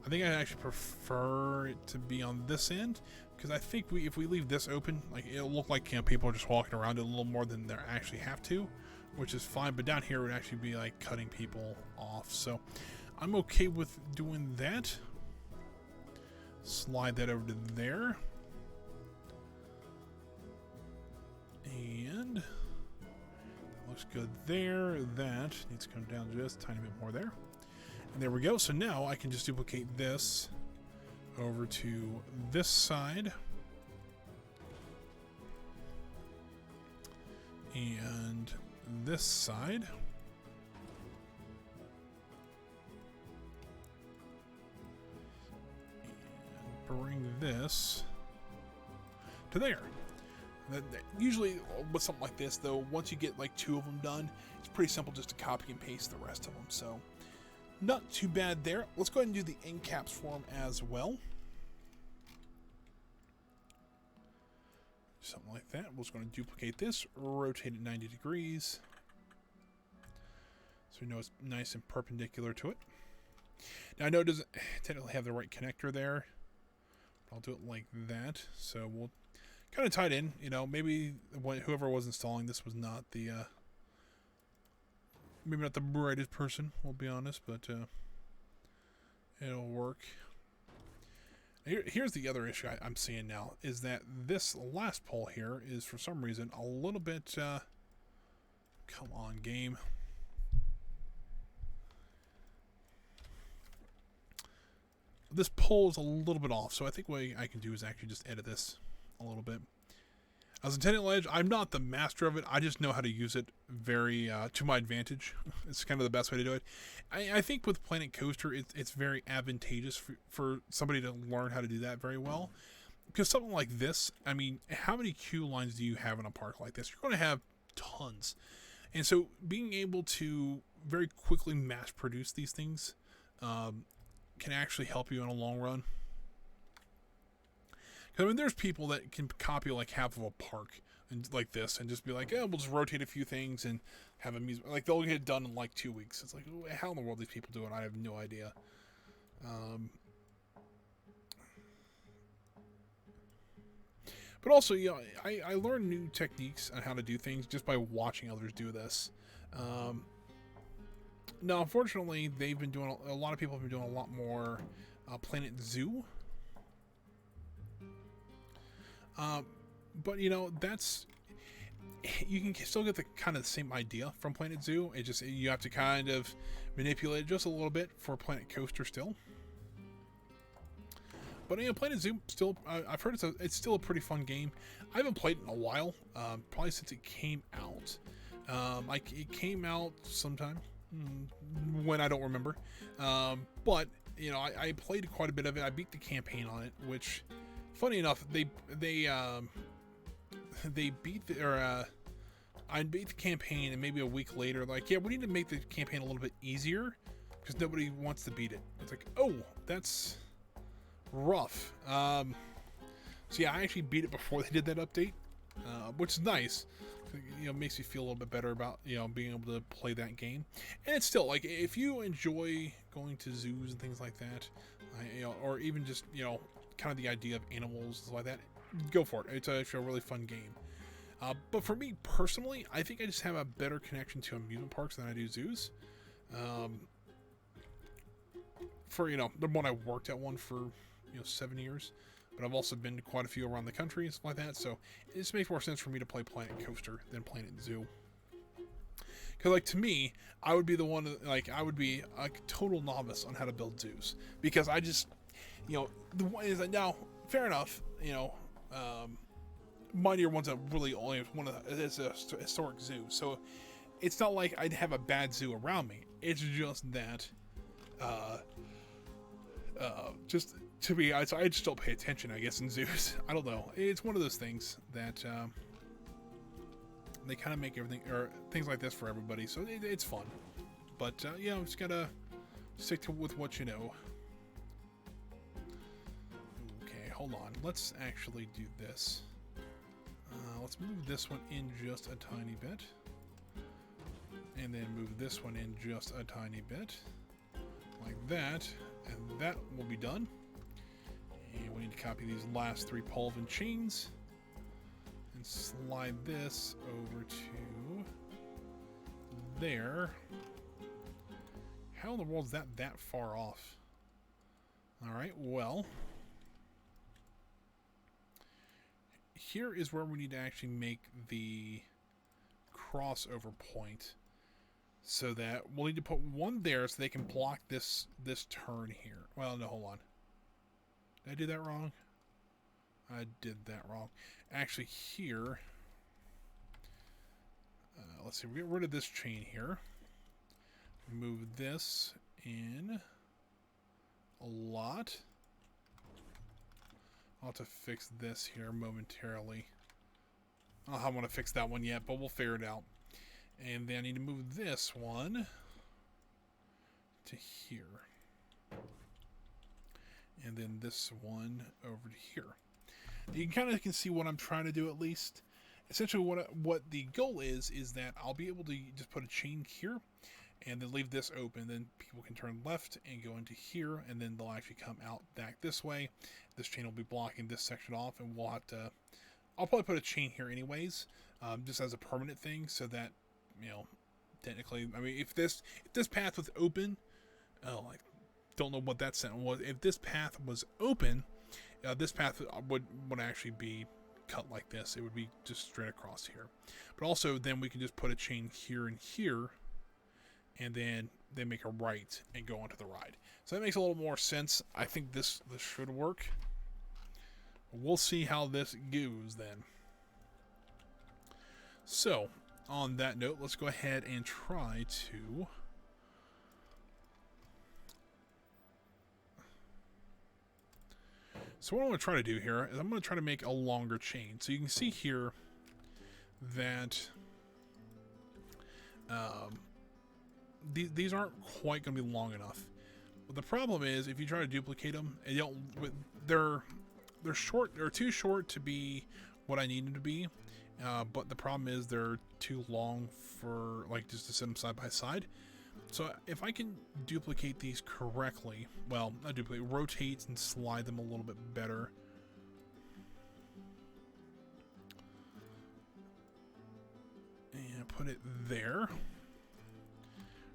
[SPEAKER 1] I think I actually prefer it to be on this end, because I think if we leave this open, like it'll look like people are just walking around it a little more than they actually have to, which is fine. But down here it would actually be like cutting people off. So I'm okay with doing that. Slide that over to there. And... looks good there. That needs to come down just a tiny bit more there. And there we go. So now I can just duplicate this over to this side. And this side. And bring this to there. Usually with something like this, though, once you get like 2 of them done, it's pretty simple just to copy and paste the rest of them. So not too bad there. Let's go ahead and do the end caps for them as well. Something like that. We're just going to duplicate this, rotate it 90 degrees. So we know it's nice and perpendicular to it. Now I know it doesn't technically have the right connector there. But I'll do it like that. So we'll kind of tied in, you know, maybe whoever was installing this was not the, maybe not the brightest person, we'll be honest, but it'll work. Here's the other issue I'm seeing now, is that this last pole here is, for some reason, a little bit, come on, game. This pole is a little bit off, so I think what I can do is actually just edit this a little bit. As a Tenant Ledge, I'm not the master of it. I just know how to use it very to my advantage. It's kind of the best way to do it. I think with Planet Coaster, it's very advantageous for somebody to learn how to do that very well. Because something like this, I mean, how many queue lines do you have in a park like this? You're going to have tons. And so being able to very quickly mass produce these things can actually help you in a long run. I mean, there's people that can copy like half of a park and like this and just be like, yeah, we'll just rotate a few things and have amusement. Like, they'll get it done in like 2 weeks. It's like, how in the world are these people doing? I have no idea. But also, you know, I learned new techniques on how to do things just by watching others do this. Now, unfortunately, they've been doing, a lot of people have been doing a lot more Planet Zoo. But you know, that's, you can still get the kind of the same idea from Planet Zoo. It just, you have to kind of manipulate it just a little bit for Planet Coaster still. But Planet Zoo, still, I've heard it's still a pretty fun game. I haven't played it in a while, probably since it came out. It came out sometime when I don't remember. But you know, I played quite a bit of it. I beat the campaign on it, which, funny enough, they beat the, I beat the campaign, and maybe a week later, like, yeah, we need to make the campaign a little bit easier because nobody wants to beat it. It's like, oh, that's rough. So yeah, I actually beat it before they did that update, which is nice. You know, makes me feel a little bit better about, you know, being able to play that game. And it's still, like, if you enjoy going to zoos and things like that, you know, or even just, you know, kind of the idea of animals and stuff like that, go for it. It's actually a really fun game. But for me personally, I think I just have a better connection to amusement parks than I do zoos. For, you know, the one I worked at one for, you know, 7 years, but I've also been to quite a few around the country and stuff like that, so it just makes more sense for me to play Planet Coaster than Planet Zoo. Because, like, to me, I would be the one, like, I would be a total novice on how to build zoos. Because I just, you know, the one is that now, fair enough, you know, Mightier one's a really only one of the, it's a historic zoo, so it's not like I'd have a bad zoo around me. It's just that, just to be, I just don't pay attention, I guess, in zoos. I don't know. It's one of those things that they kind of make everything or things like this for everybody, so it's fun. But you know, just gotta stick with what you know. Okay, hold on. Let's actually do this. Let's move this one in just a tiny bit. And then move this one in just a tiny bit. Like that. And that will be done. And we need to copy these last 3 Pulvin chains. And slide this over to there. How in the world is that far off? Alright, well. Here is where we need to actually make the crossover point, so that we'll need to put one there so they can block this turn here. Well, no, hold on. Did I do that wrong? I did that wrong. Actually, here, let's see. We get rid of this chain here. Move this in a lot. I'll have to fix this here momentarily. I don't want to fix that one yet, but we'll figure it out. And then I need to move this one to here. And then this one over to here. You kind of can see what I'm trying to do at least. Essentially what the goal is that I'll be able to just put a chain here and then leave this open. Then people can turn left and go into here, and then they'll actually come out back this way. This chain will be blocking this section off, and we'll have to, I'll probably put a chain here anyways, just as a permanent thing, so that, you know, technically, I mean, if this path was open, oh, I don't know what that sentence was. If this path was open, this path would actually be cut like this. It would be just straight across here. But also, then we can just put a chain here and here, and then they make a right and go onto the ride. So that makes a little more sense. I think this should work. We'll see how this goes then. So, on that note, let's go ahead and try to... So what I'm going to try to do here is I'm going to try to make a longer chain. So you can see here that these aren't quite going to be long enough. But the problem is, if you try to duplicate them, and you don't, they're short. They're too short to be what I need them to be. But the problem is they're too long for like just to sit them side by side. So if I can duplicate these correctly, well, not duplicate, rotate and slide them a little bit better. And put it there.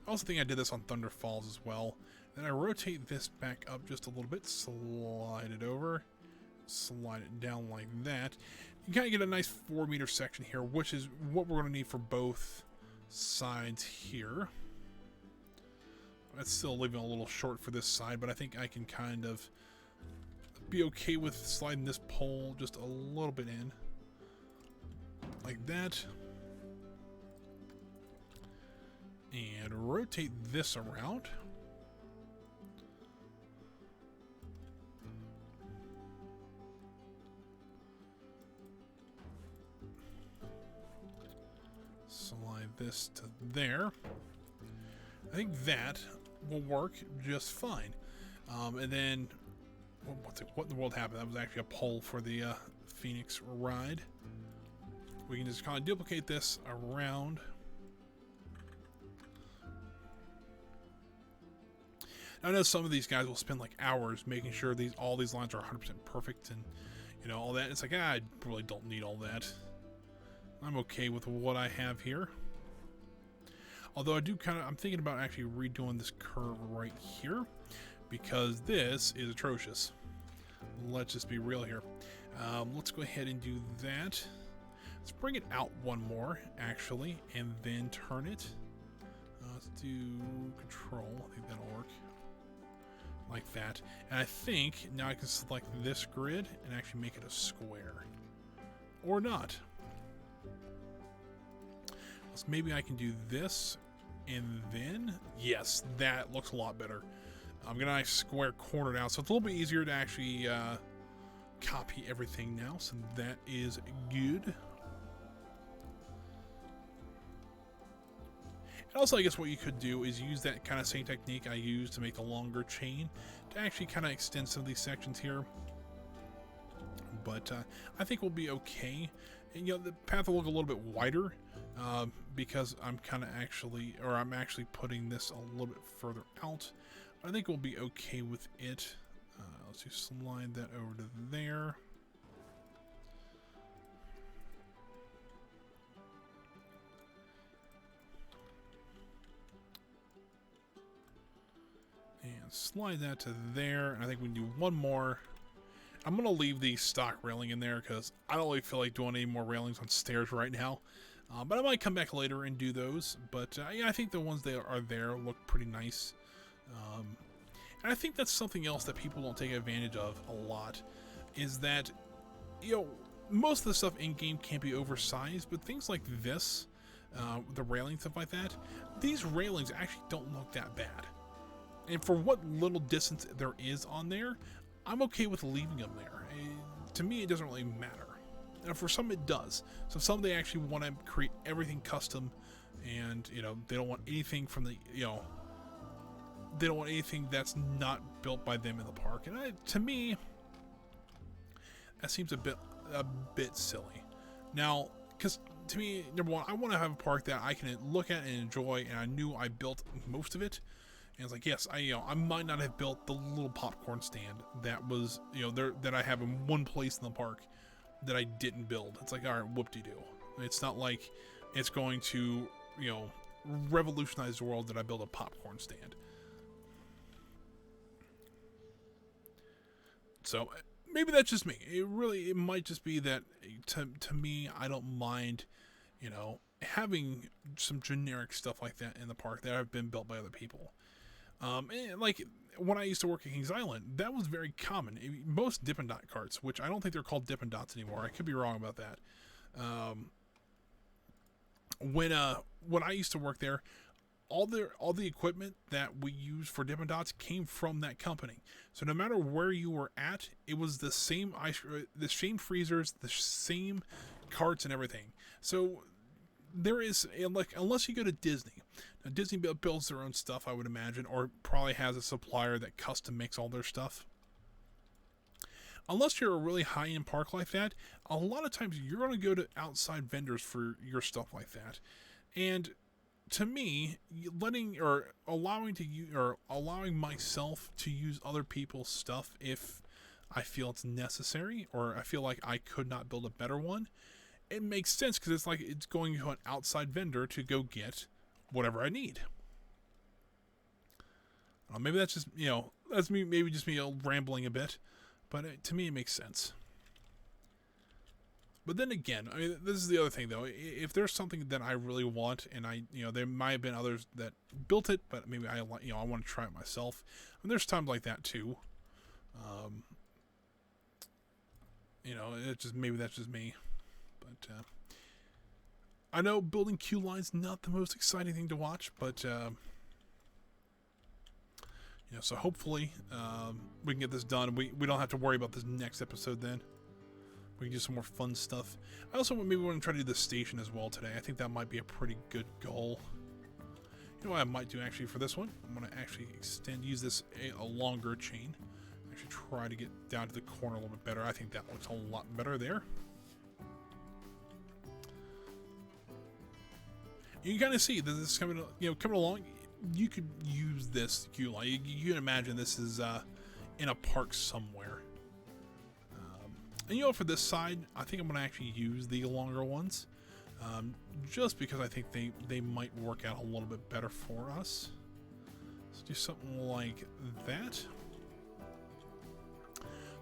[SPEAKER 1] I also think I did this on Thunder Falls as well. Then I rotate this back up just a little bit, slide it over, slide it down like that. You kind of get a nice 4-meter section here, which is what we're going to need for both sides here. That's still leaving a little short for this side, but I think I can kind of be okay with sliding this pole just a little bit in. Like that. And rotate this around. Slide this to there. I think that will work just fine. And then, what in the world happened? That was actually a poll for the Phoenix ride. We can just kind of duplicate this around. I know some of these guys will spend like hours making sure all these lines are 100% perfect and all that. It's like, I really don't need all that. I'm okay with what I have here. Although I'm thinking about actually redoing this curve right here because this is atrocious. Let's just be real here. Let's go ahead and do that. Let's bring it out one more, actually, and then turn it. Let's do control. I think that'll work. Like that. And I think now I can select this grid and actually make it a square. Or not. So maybe I can do this and then, yes, that looks a lot better. I'm gonna square cornered out, so it's a little bit easier to actually copy everything now, so that is good. And also, I guess what you could do is use that kind of same technique I used to make the longer chain to actually kind of extend some of these sections here. But I think we'll be okay. And the path will look a little bit wider because I'm actually putting this a little bit further out. I think we'll be okay with it. Let's just slide that over to there. And slide that to there. And I think we can do one more. I'm going to leave the stock railing in there because I don't really feel like doing any more railings on stairs right now. But I might come back later and do those. But yeah, I think the ones that are there look pretty nice. And I think that's something else that people don't take advantage of a lot. Is that, most of the stuff in-game can't be oversized. But things like this, the railing, stuff like that, these railings actually don't look that bad. And for what little distance there is on there, I'm okay with leaving them there. To me, it doesn't really matter. And for some, it does. So some, they actually want to create everything custom, and they don't want anything from the they don't want anything that's not built by them in the park. And to me, that seems a bit silly. Now, because to me, number one, I want to have a park that I can look at and enjoy, and I knew I built most of it. And it's like, yes, I might not have built the little popcorn stand that was, that I have in one place in the park that I didn't build. It's like, all right, whoop-de-doo. It's not like it's going to, revolutionize the world that I build a popcorn stand. So maybe that's just me. It might just be that to me, I don't mind, having some generic stuff like that in the park that have been built by other people. And like when I used to work at Kings Island, that was very common. Most Dippin' Dot carts, which I don't think they're called Dippin' Dots anymore. I could be wrong about that. When I used to work there, all the equipment that we used for Dippin' Dots came from that company. So no matter where you were at, it was the same freezers, the same carts and everything. So there is, like, unless you go to Disney. Now, Disney builds their own stuff, I would imagine, or probably has a supplier that custom makes all their stuff. Unless you're a really high-end park like that, a lot of times you're going to go to outside vendors for your stuff like that. And to me, allowing myself to use other people's stuff if I feel it's necessary, or I feel like I could not build a better one, it makes sense because it's like it's going to an outside vendor to go get whatever I need. Maybe that's just, that's me, maybe just me rambling a bit, but to me it makes sense. But then again, I mean, this is the other thing though. If there's something that I really want, and there might have been others that built it, but maybe I want to try it myself. And there's times like that too. you know, it's just maybe that's just me, but I know building queue lines not the most exciting thing to watch, but you know, so hopefully we can get this done. We don't have to worry about this next episode then. We can do some more fun stuff. I also maybe want to try to do the station as well today. I think that might be a pretty good goal. You know what I might do actually for this one? I'm going to actually use this a longer chain. Actually try to get down to the corner a little bit better. I think that looks a lot better there. You can kind of see that this is coming along. You could use this queue line. You can imagine this is in a park somewhere. And you know, for this side, I think I'm going to actually use the longer ones. Just because I think they might work out a little bit better for us. Let's do something like that.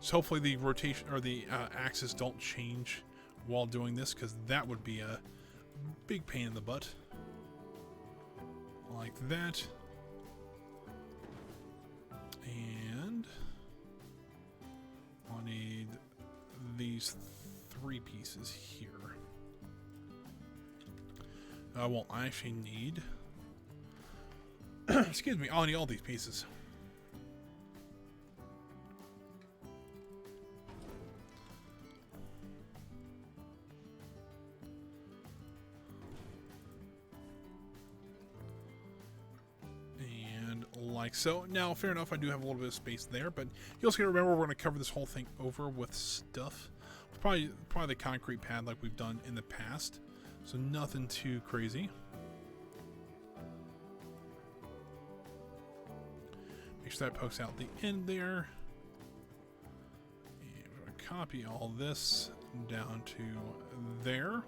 [SPEAKER 1] So hopefully the rotation or the axis don't change while doing this, because that would be a big pain in the butt. Like that. And I need these 3 pieces here. Well, I actually need excuse me, I'll need all these pieces. And like so. Now, fair enough, I do have a little bit of space there, but you also gotta remember we're gonna cover this whole thing over with stuff. Probably the concrete pad like we've done in the past. So nothing too crazy. Make sure that pokes out the end there. And we're going to copy all this down to there.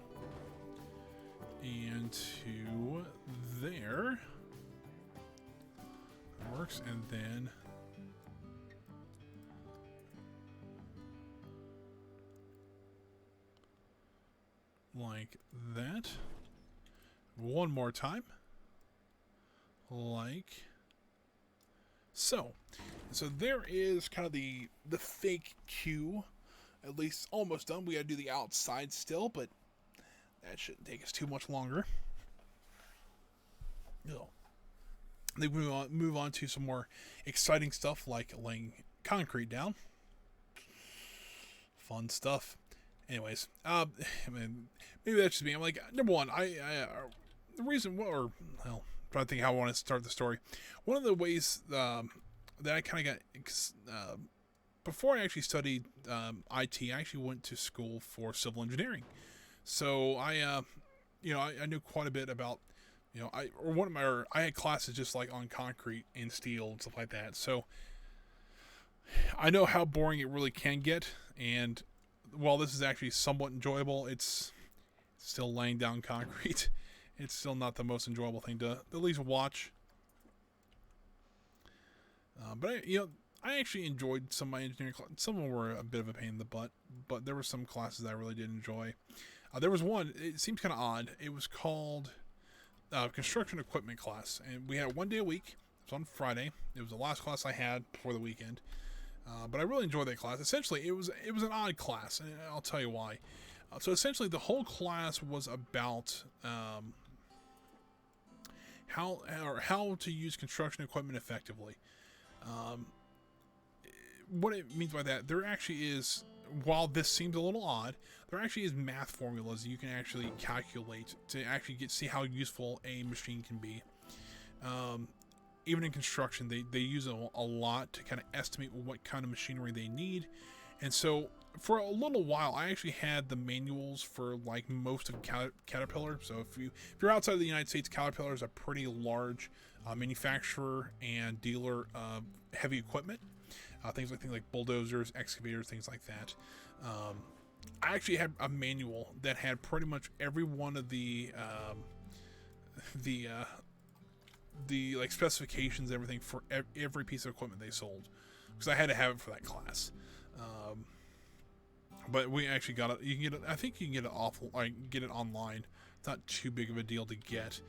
[SPEAKER 1] And to there. That works. And then like that. One more time. Like so. So there is kind of the fake queue, at least almost done. We gotta do the outside still, but that shouldn't take us too much longer. No. Then we move on to some more exciting stuff like laying concrete down. Fun stuff. Anyways, I mean, maybe that's just me. I'm like, number one, the reason, well, I'm trying to think how I want to start the story. One of the ways that I kind of got, before I actually studied IT, I actually went to school for civil engineering. So I knew quite a bit about, I had classes just like on concrete and steel and stuff like that. So I know how boring it really can get, and while this is actually somewhat enjoyable, it's still laying down concrete. It's still not the most enjoyable thing to at least watch. But I actually enjoyed some of my engineering classes. Some of them were a bit of a pain in the butt, but there were some classes I really did enjoy. There was one, it seems kind of odd. It was called construction equipment class, and we had it 1 day a week. It was on Friday. It was the last class I had before the weekend. But I really enjoyed that class. Essentially, it was an odd class, and I'll tell you why. So essentially, the whole class was about how to use construction equipment effectively. What it means by that, there actually is, while this seems a little odd, there actually is math formulas you can actually calculate to actually see how useful a machine can be. Even in construction, they use it a lot to kind of estimate what kind of machinery they need. And so for a little while, I actually had the manuals for like most of Caterpillar. So if you're outside of the United States, Caterpillar is a pretty large manufacturer and dealer of heavy equipment. Things like bulldozers, excavators, things like that. I actually had a manual that had pretty much every one of the like specifications, everything for every piece of equipment they sold, because I had to have it for that class. But we actually got it. You can get it. I think you can get it online. It's not too big of a deal to get.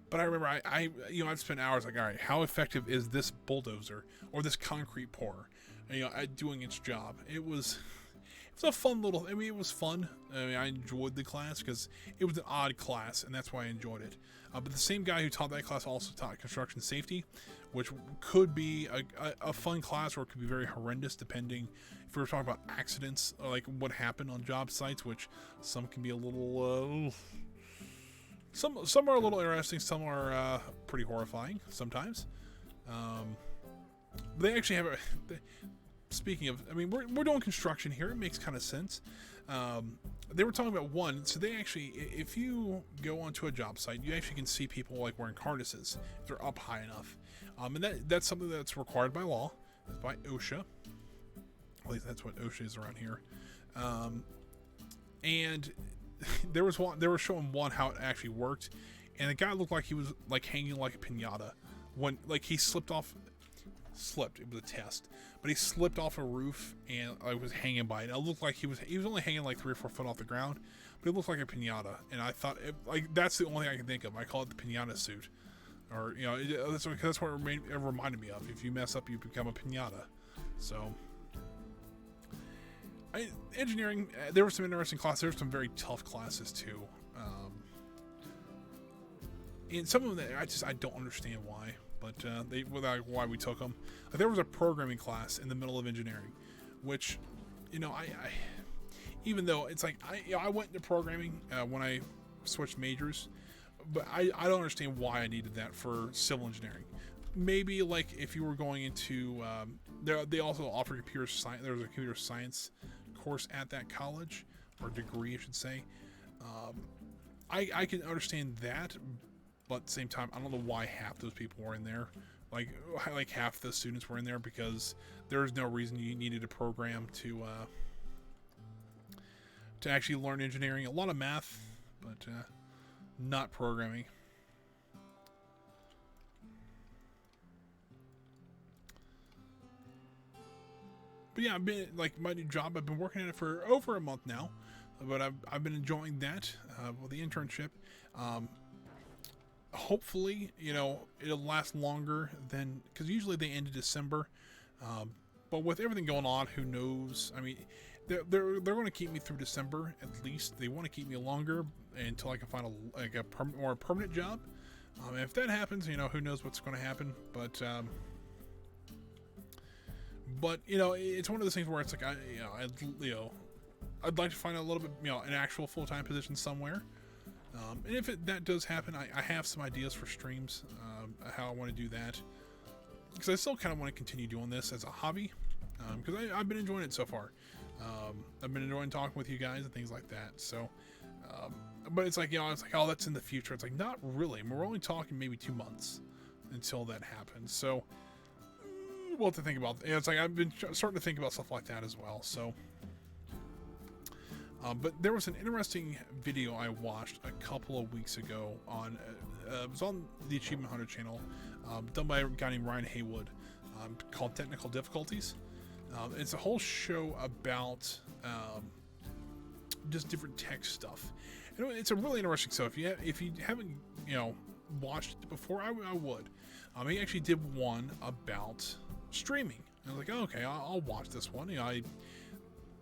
[SPEAKER 1] But I remember I've spent hours like, all right, how effective is this bulldozer or this concrete pourer, at doing its job? It was It's a fun little. I mean, it was fun. I mean, I enjoyed the class because it was an odd class, and that's why I enjoyed it. But the same guy who taught that class also taught construction safety, which could be a fun class, or it could be very horrendous, depending if we were talking about accidents, or like what happened on job sites, which some can be a little. Some are a little interesting. Some are pretty horrifying sometimes. They actually have a. Speaking of, I mean, we're doing construction here. It makes kind of sense. They were talking about one, so they actually, if you go onto a job site, you actually can see people like wearing harnesses if they're up high enough. And that's something that's required by law, it's by OSHA. At least that's what OSHA is around here. And they were showing one how it actually worked, and the guy looked like he was like hanging like a piñata when like he slipped. It was a test, but he slipped off a roof and I was hanging by it. It looked like he was only hanging like 3 or 4 foot off the ground, but it looked like a piñata. And I thought, like, that's the only thing I can think of. I call it the piñata suit, or that's what it reminded me of. If you mess up, you become a piñata. So, engineering. There were some interesting classes. There were some very tough classes too. And some of them I don't understand why. But why we took them. There was a programming class in the middle of engineering, which, I even though it's like I went into programming when I switched majors, but I don't understand why I needed that for civil engineering. Maybe like if you were going into they also offer computer science. There was a computer science course at that college, or degree, I should say. I can understand that. But at the same time, I don't know why half those people were in there. Like half the students were in there, because there's no reason you needed a program to actually learn engineering. A lot of math, but not programming. But yeah, I've been like my new job. I've been working at it for over a month now, but I've been enjoying that with the internship. Hopefully, it'll last longer than, because usually they end in December. But with everything going on, who knows? I mean, they're going to keep me through December at least. They want to keep me longer until I can find a more permanent job. If that happens, who knows what's going to happen? But it's one of those things where it's like I'd like to find a little bit, an actual full-time position somewhere. And if that does happen, I have some ideas for streams, how I want to do that. Because I still kind of want to continue doing this as a hobby, because I've been enjoying it so far. I've been enjoying talking with you guys and things like that. So, but it's like, it's like, oh, that's in the future. It's like, not really. We're only talking maybe 2 months until that happens. So, we'll have to think about. It's like I've been starting to think about stuff like that as well. So. But there was an interesting video I watched a couple of weeks ago on it was on the Achievement Hunter channel, done by a guy named Ryan Haywood, called Technical Difficulties. It's a whole show about just different tech stuff. And it's a really interesting show. If you haven't watched it before, I would. He actually did one about streaming. I was like, oh, okay, I'll watch this one.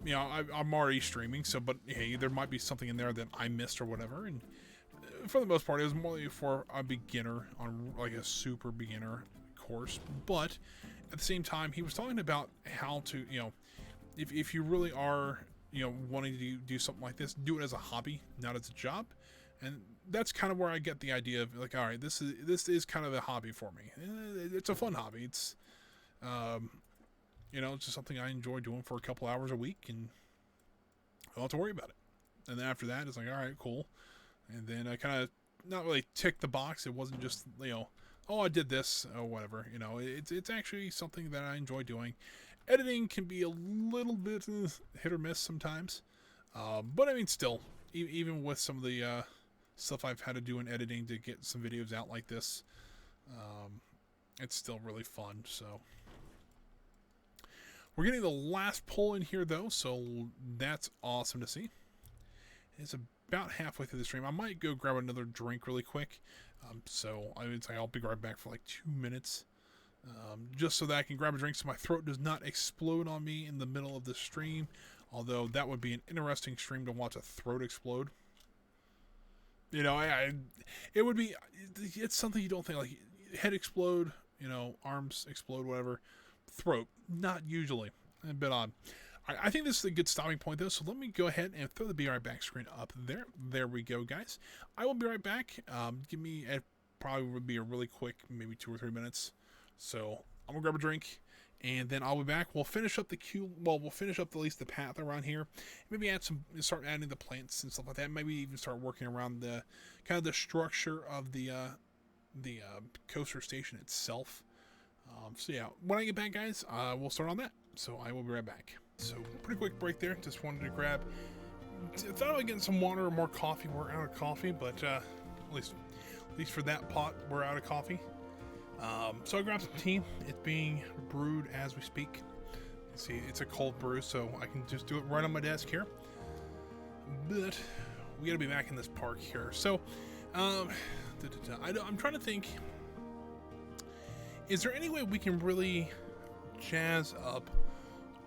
[SPEAKER 1] I'm already streaming, so, but hey, there might be something in there that I missed or whatever. And for the most part, it was more for a beginner, on like a super beginner course. But at the same time, he was talking about how to, if you really are, wanting to do something like this, do it as a hobby, not as a job. And that's kind of where I get the idea of like, all right, this is kind of a hobby for me. It's a fun hobby. It's, it's just something I enjoy doing for a couple hours a week, and I don't have to worry about it. And then after that, it's like, all right, cool. And then I kind of not really tick the box. It wasn't just, oh, I did this or whatever. It's actually something that I enjoy doing. Editing can be a little bit hit or miss sometimes. But I mean, still, even with some of the stuff I've had to do in editing to get some videos out like this, it's still really fun. So. We're getting the last pull in here, though, so that's awesome to see. It's about halfway through the stream. I might go grab another drink really quick. So I would say I'll be right back for like 2 minutes. Just so that I can grab a drink so my throat does not explode on me in the middle of the stream. Although that would be an interesting stream to watch a throat explode. You know, it would be, it's something you don't think, like, head explode, you know, arms explode, whatever. Throat, not usually. A bit odd. I think this is a good stopping point, though, so let me go ahead and throw the Be Right Back screen up there. There we go, guys. I will be right back. Give me, it probably would be a really quick, maybe 2 or 3 minutes. So, I'm going to grab a drink, and then I'll be back. We'll finish up the queue, well, we'll finish up at least the path around here. Maybe start adding the plants and stuff like that. Maybe even start working around the, kind of the structure of the coaster station itself. So yeah, when I get back, guys, we'll start on that. So I will be right back. So pretty quick break there. Just wanted to grab. Thought about getting some water or more coffee. We're out of coffee, but at least for that pot, we're out of coffee. So I grabbed some tea. It's being brewed as we speak. You see, it's a cold brew, so I can just do it right on my desk here. But we gotta be back in this park here. So I'm trying to think. Is there any way we can really jazz up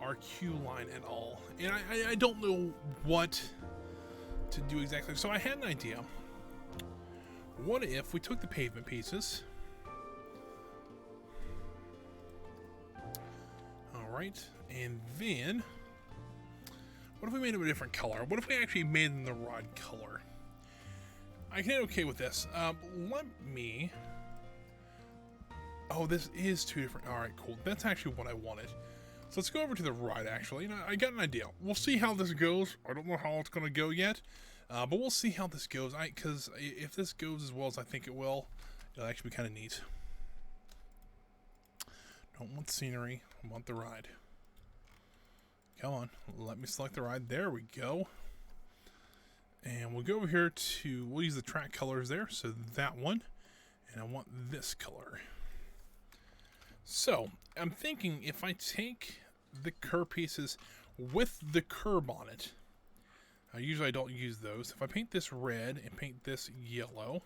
[SPEAKER 1] our queue line at all? And I don't know what to do exactly. So I had an idea. What if we took the pavement pieces? Alright. And then, what if we made them a different color? What if we actually made them the rod color? I can get okay with this. Let me... Oh, this is 2 different... Alright, cool. That's actually what I wanted. So let's go over to the ride, actually. You know, I got an idea. We'll see how this goes. I don't know how it's going to go yet. But we'll see how this goes. Because if this goes as well as I think it will, it'll actually be kind of neat. Don't want scenery. I want the ride. Come on. Let me select the ride. There we go. And we'll go over here to... We'll use the track colors there. So that one. And I want this color. So, I'm thinking if I take the curb pieces with the curb on it, usually I don't use those. If I paint this red and paint this yellow,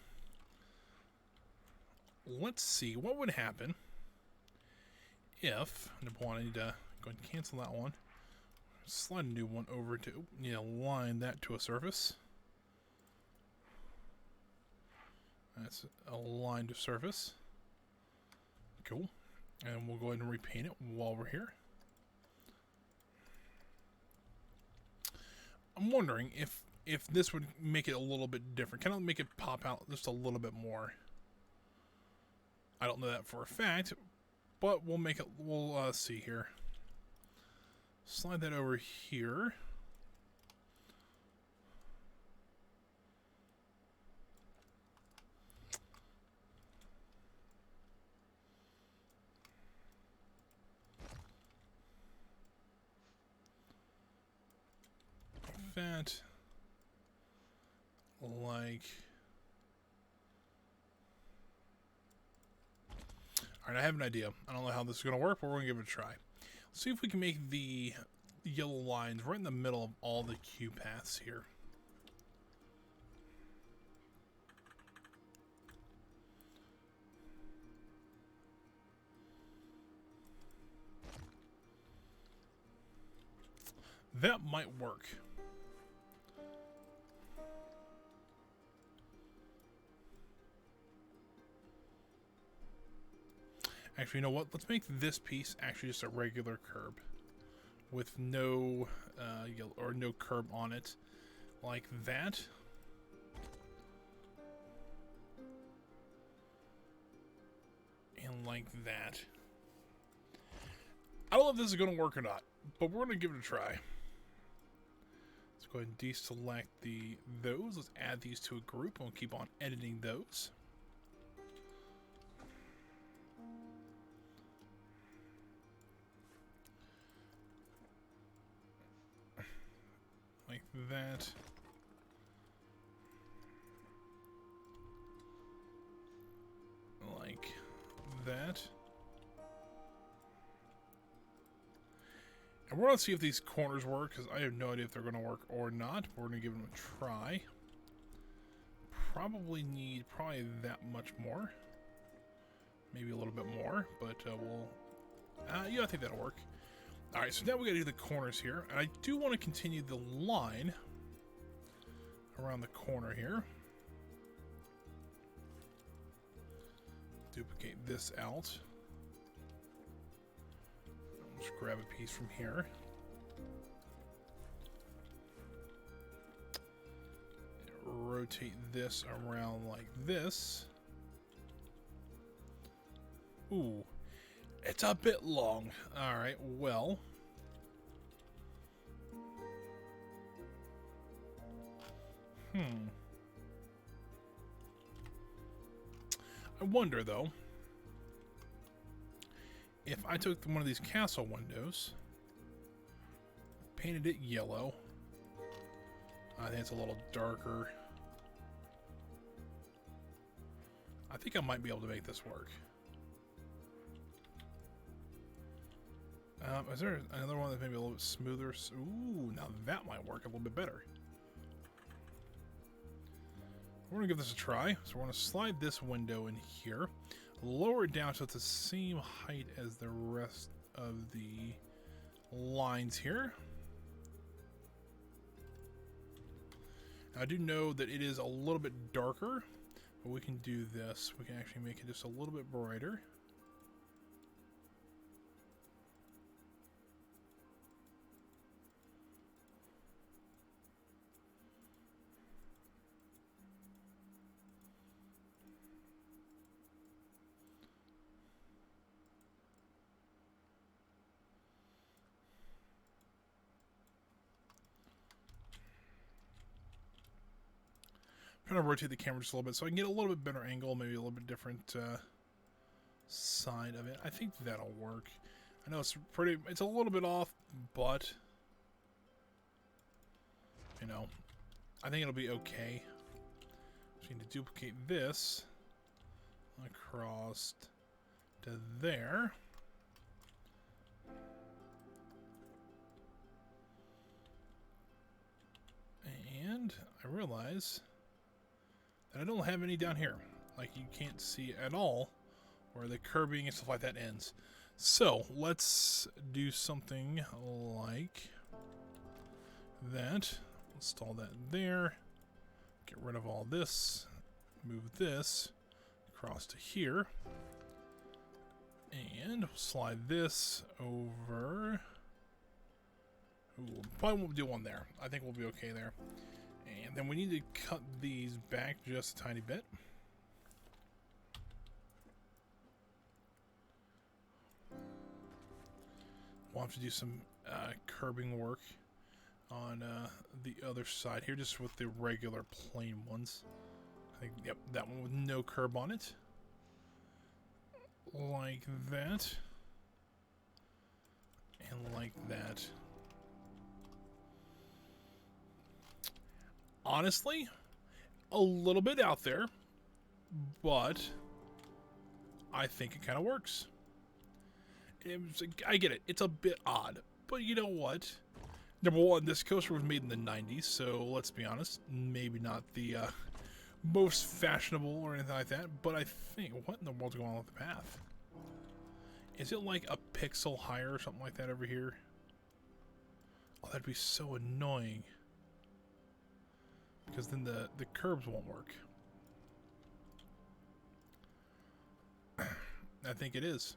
[SPEAKER 1] let's see what would happen if, number one, I need to go and cancel that one, slide a new one over to, you know, line that to a surface. That's aligned to surface. Cool. And we'll go ahead and repaint it while we're here. I'm wondering if this would make it a little bit different. Kind of make it pop out just a little bit more. I don't know that for a fact, but we'll make it. We'll see here. Slide that over here. That like alright, I have an idea. I don't know how this is gonna work, but we're gonna give it a try. Let's see if we can make the yellow lines right in the middle of all the queue paths here. That might work. Actually, you know what? Let's make this piece actually just a regular curb with no yellow or no curb on it, like that. And like that. I don't know if this is going to work or not, but we're going to give it a try. Let's go ahead and deselect those. Let's add these to a group. We'll keep on editing those. Like that. Like that. And we're going to see if these corners work, because I have no idea if they're going to work or not. We're going to give them a try. Probably need that much more. Maybe a little bit more, but we'll... yeah, I think that'll work. Alright, so now we gotta do the corners here. And I do want to continue the line around the corner here. Duplicate this out. Just grab a piece from here. Rotate this around like this. Ooh, it's a bit long. Alright, well. I wonder, though, if I took one of these castle windows, painted it yellow. I think it's a little darker. I think I might be able to make this work. Is there another one that's maybe a little bit smoother? Ooh, now that might work a little bit better. We're going to give this a try. So we're going to slide this window in here. Lower it down so it's the same height as the rest of the lines here. I do know that it is a little bit darker, but we can do this. We can actually make it just a little bit brighter. Trying to rotate the camera just a little bit so I can get a little bit better angle, maybe a little bit different side of it. I think that'll work. I know it's a little bit off, but you know, I think it'll be okay. Just need to duplicate this across to there. And I realize that I don't have any down here. Like, you can't see at all where the curbing and stuff like that ends. So let's do something like that. Install that there. Get rid of all this. Move this across to here. And slide this over. Ooh, probably won't do one there. I think we'll be okay there. And then we need to cut these back just a tiny bit. We'll have to do some curbing work on the other side here, just with the regular plain ones. I think, yep, that one with no curb on it. Like that. And like that. Honestly, a little bit out there, but I think it kind of works. I get it. It's a bit odd, but you know what? Number one, this coaster was made in the 90s, so let's be honest, maybe not the most fashionable or anything like that, but I think, what in the world's going on with the path? Is it like a pixel higher or something like that over here? Oh, that'd be so annoying. Because then the curbs won't work. I think it is.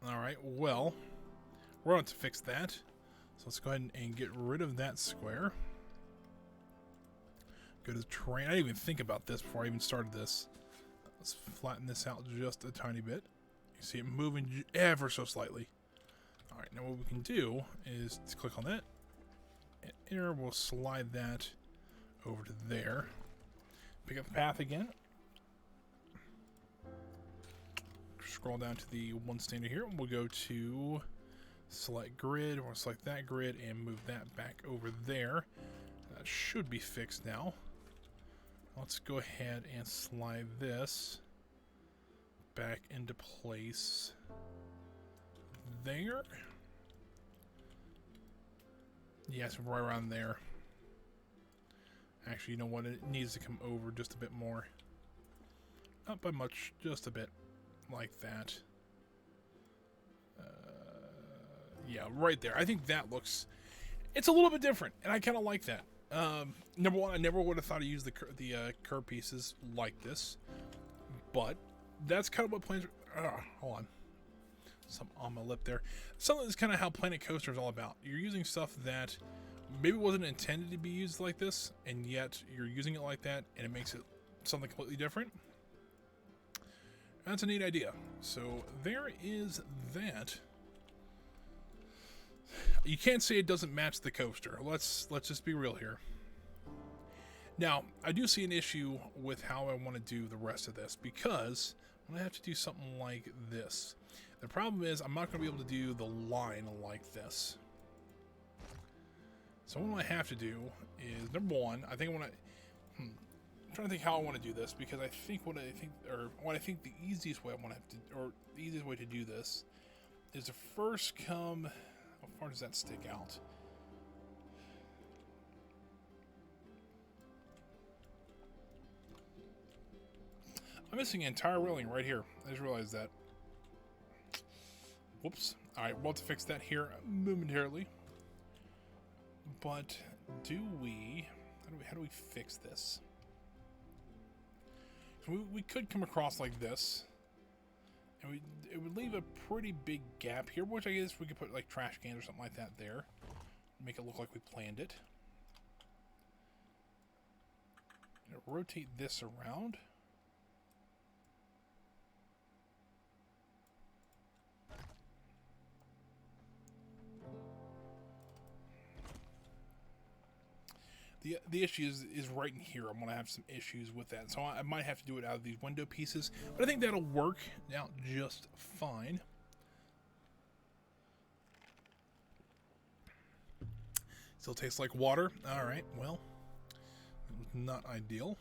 [SPEAKER 1] Alright, well, we're going to fix that. So let's go ahead and get rid of that square. Go to the terrain. I didn't even think about this before I even started this. Let's flatten this out just a tiny bit. You see it moving ever so slightly. Alright, now what we can do is click on that. And here we'll slide that over to there. Pick up the path again. Scroll down to the one standard here. We'll go to select grid. We'll select that grid and move that back over there. That should be fixed now. Let's go ahead and slide this back into place there. Yes, right around there. Actually, you know what? It needs to come over just a bit more. Not by much, just a bit. Like that. Yeah, right there. I think that looks... It's a little bit different, and I kind of like that. Number one, I never would have thought to use the curve pieces like this, but that's kind of what Planet... hold on. Something on my lip there. Something that's kind of how Planet Coaster is all about. You're using stuff that maybe wasn't intended to be used like this, and yet you're using it like that, and it makes it something completely different. That's a neat idea. So there is that. You can't say it doesn't match the coaster. Let's just be real here. Now, I do see an issue with how I want to do the rest of this, because I'm going to have to do something like this. The problem is I'm not going to be able to do the line like this. So what I have to do is, number one, I think I want to... I'm trying to think how I want to do this, because I think what I think the easiest way I want to have to, or the easiest way to do this is to first come... How far does that stick out? I'm missing an entire railing right here. I just realized that. Whoops. Alright, we'll have to fix that here momentarily. But do we... How do we fix this? So we could come across like this. And it would leave a pretty big gap here, which I guess we could put like trash cans or something like that there. Make it look like we planned it. Rotate this around. The issue is right in here. I'm going to have some issues with that. So I might have to do it out of these window pieces. But I think that'll work out just fine. Still tastes like water. Alright, well. It was not ideal.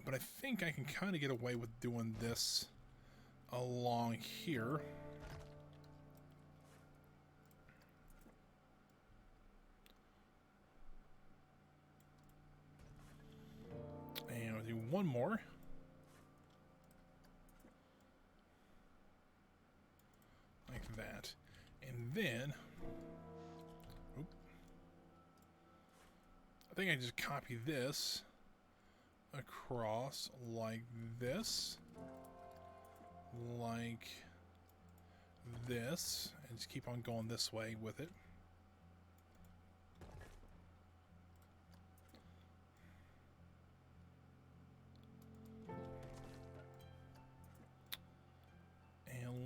[SPEAKER 1] But I think I can kind of get away with doing this along here. And I'll do one more. Like that. And then... Oop, I think I just copy this across like this. Like this. And just keep on going this way with it.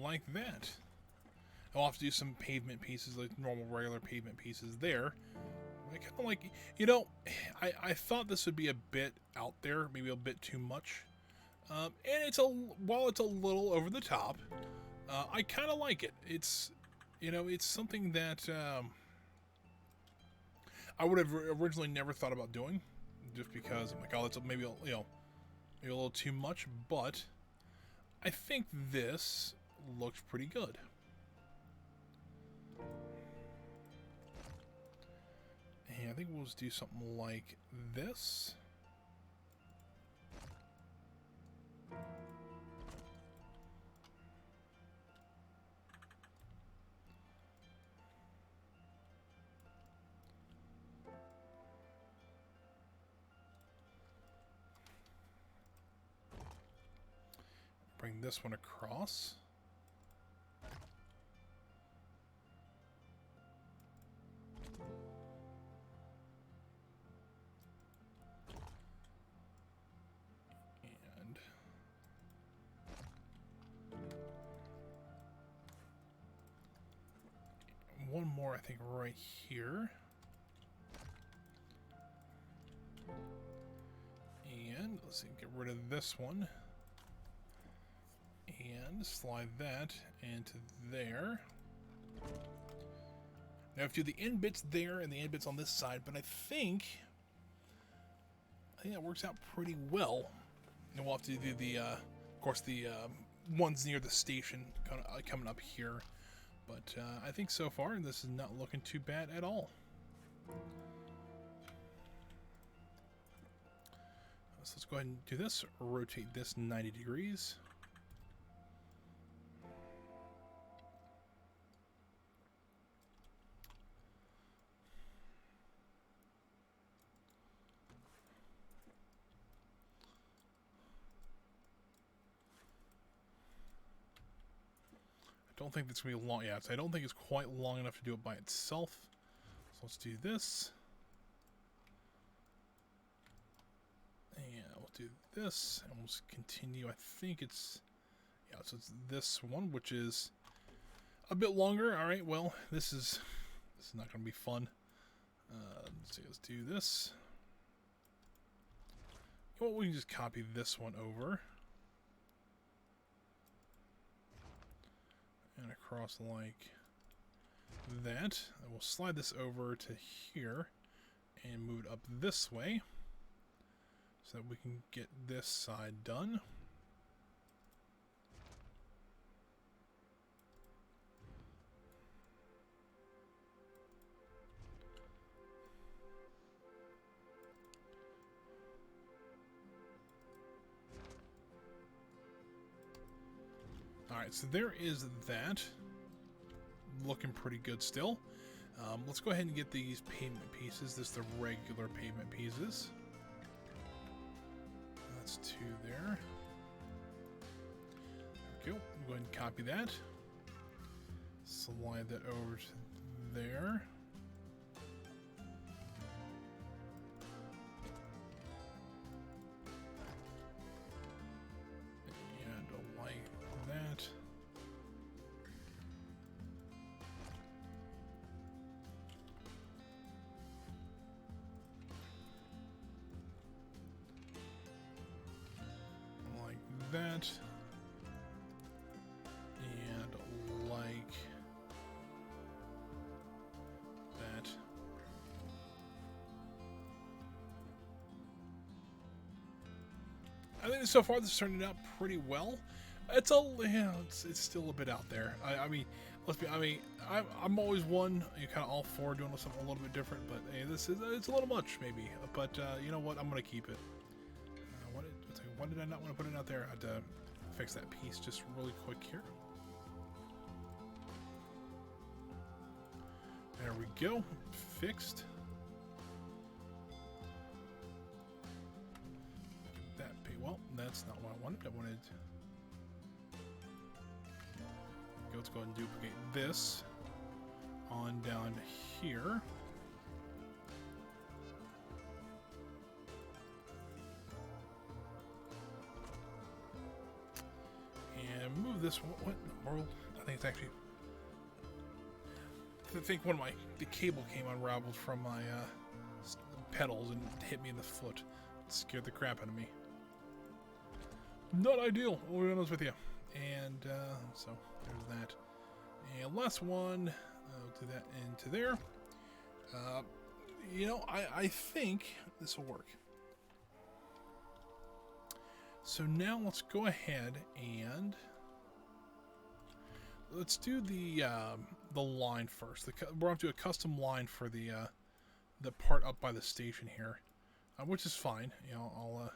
[SPEAKER 1] Like that. I'll have to do some pavement pieces, like normal regular pavement pieces there. I kind of like, you know, I thought this would be a bit out there, maybe a bit too much. And while it's a little over the top, I kind of like it. It's, you know, it's something that I would have originally never thought about doing, just because I'm like, oh, that's maybe, you know, maybe a little too much, but I think this looks pretty good. And I think we'll just do something like this. Bring this one across. One more, I think, right here. And let's see, get rid of this one. And slide that into there. Now I have to do the end bits there and the end bits on this side, but I think that works out pretty well. And we'll have to do the, of course, the ones near the station coming up here. But I think so far this is not looking too bad at all. So let's go ahead and do this. Rotate this 90 degrees. Don't think that's going to be long. Yeah, so I don't think it's quite long enough to do it by itself. So let's do this. And we'll do this. And we'll just continue. I think it's... Yeah, so it's this one, which is a bit longer. All right, well, this is not going to be fun. Let's see, let's do this. Well, we can just copy this one over. And across like that. And we'll slide this over to here and move it up this way so that we can get this side done. Alright, so there is that. Looking pretty good still. Let's go ahead and get these pavement pieces. This is the regular pavement pieces. That's 2 there. Okay, we'll go ahead and copy that. Slide that over to there. That and like that. I think so far this is turning out pretty well. It's it's still a bit out there. I mean, I'm always one kind of all for doing something a little bit different, but hey, it's a little much maybe. But you know what? I'm gonna keep it. Why did I not want to put it out there? I had to fix that piece just really quick here. There we go. Fixed. Well, that's not what I wanted. Let's go ahead and duplicate this on down here. Move this one. What in the world? I think it's actually... I think the cable came unraveled from my pedals and hit me in the foot. It scared the crap out of me. Not ideal, I'll be honest with you. And so there's that. And last one, I'll do that into there. You know, I think this will work. So now let's go ahead and let's do the line first. We're going to do a custom line for the part up by the station here, which is fine. You know,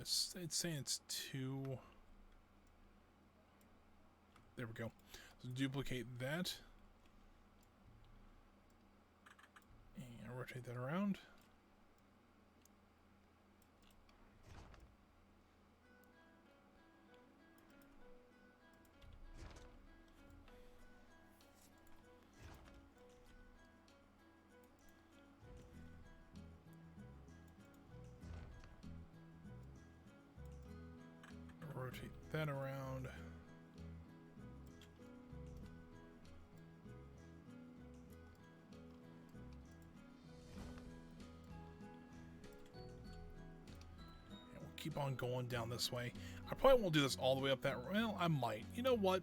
[SPEAKER 1] it's saying it's 2. There we go. So duplicate that and rotate that around. Rotate that around. And we'll keep on going down this way. I probably won't do this all the way up that. Well, I might. You know what?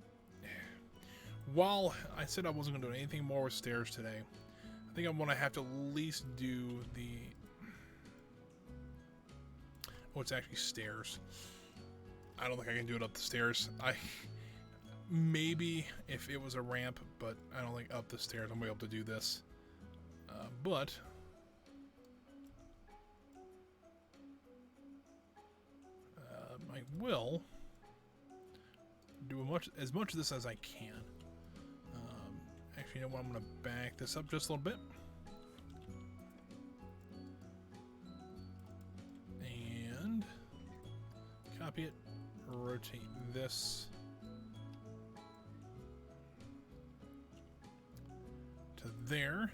[SPEAKER 1] While I said I wasn't going to do anything more with stairs today, I think I'm going to have to at least do the... Oh, it's actually stairs. I don't think I can do it up the stairs. Maybe if it was a ramp, but I don't think up the stairs I'm going to be able to do this. But I will do as much of this as I can. Actually, you know what? I'm going to back this up just a little bit. copy it, rotate this to there.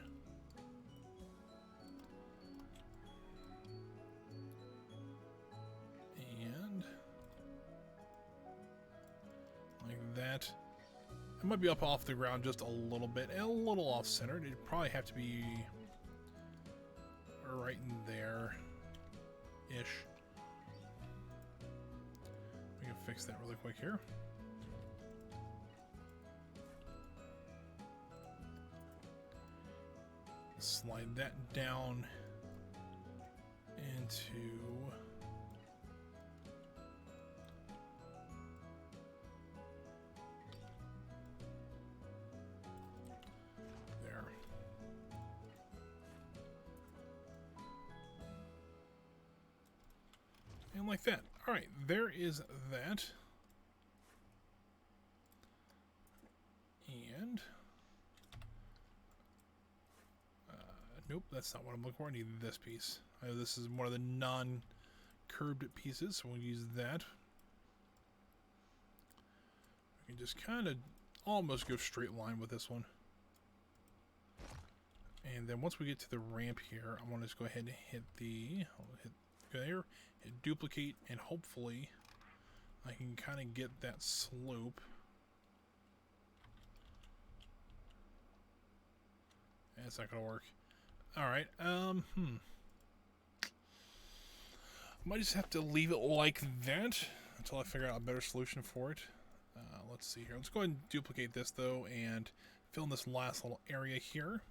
[SPEAKER 1] And like that. It might be up off the ground just a little bit, and a little off-centered. It'd probably have to be right in there-ish. We can fix that really quick here. Slide that down into there. And like that. All right, there is that. And nope, that's not what I'm looking for. I need this piece. I know this is one of the non-curved pieces, so we'll use that. We can just kind of almost go straight line with this one. And then once we get to the ramp here, I want to just go ahead and hit the, go there, hit duplicate, and hopefully I can kind of get that slope. That's not going to work. Alright, might just have to leave it like that until I figure out a better solution for it. Let's see here. Let's go ahead and duplicate this, though, and fill in this last little area here.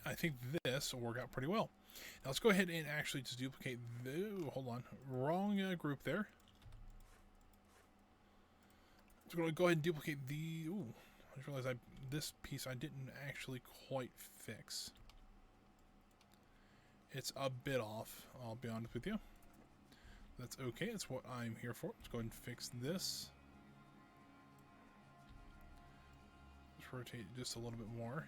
[SPEAKER 1] I think this will work out pretty well. Now, let's go ahead and actually just duplicate the... Hold on. Wrong group there. So I'm going to go ahead and duplicate the... Ooh, I just realized this piece I didn't actually quite fix. It's a bit off, I'll be honest with you. That's okay, that's what I'm here for. Let's go ahead and fix this. Let's rotate just a little bit more.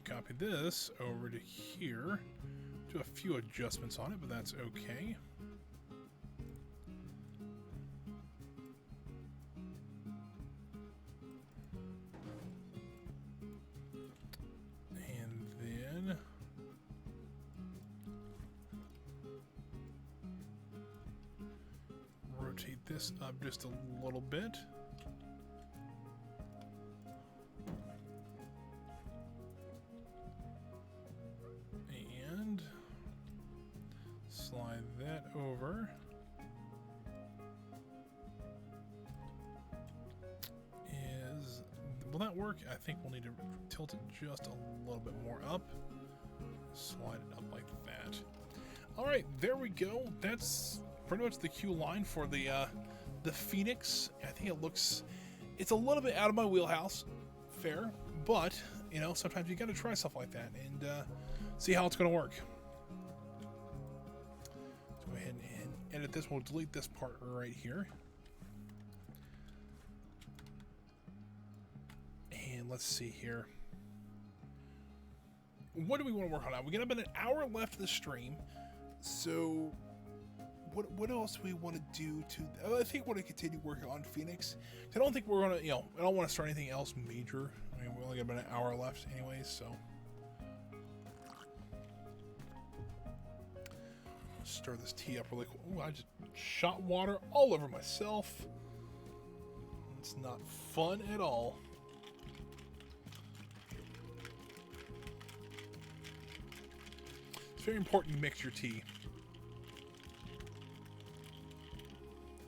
[SPEAKER 1] Copy this over to here. Do a few adjustments on it, but that's okay. And then rotate this up just a little bit. Slide that over. Will that work? I think we'll need to tilt it just a little bit more up. Slide it up like that. All right, there we go. That's pretty much the queue line for the Phoenix. I think it looks, it's a little bit out of my wheelhouse, fair, but you know, sometimes you got to try stuff like that and see how it's going to work. Go ahead and edit this. We'll delete this part right here. And let's see here. What do we want to work on now? We got about an hour left of the stream. So what else do we want to do to... I think we want to continue working on Phoenix. I don't think we're going to, you know, I don't want to start anything else major. I mean, we only got about an hour left anyways, so... Stir this tea up really quick. Ooh, I just shot water all over myself. It's not fun at all. It's very important to mix your tea.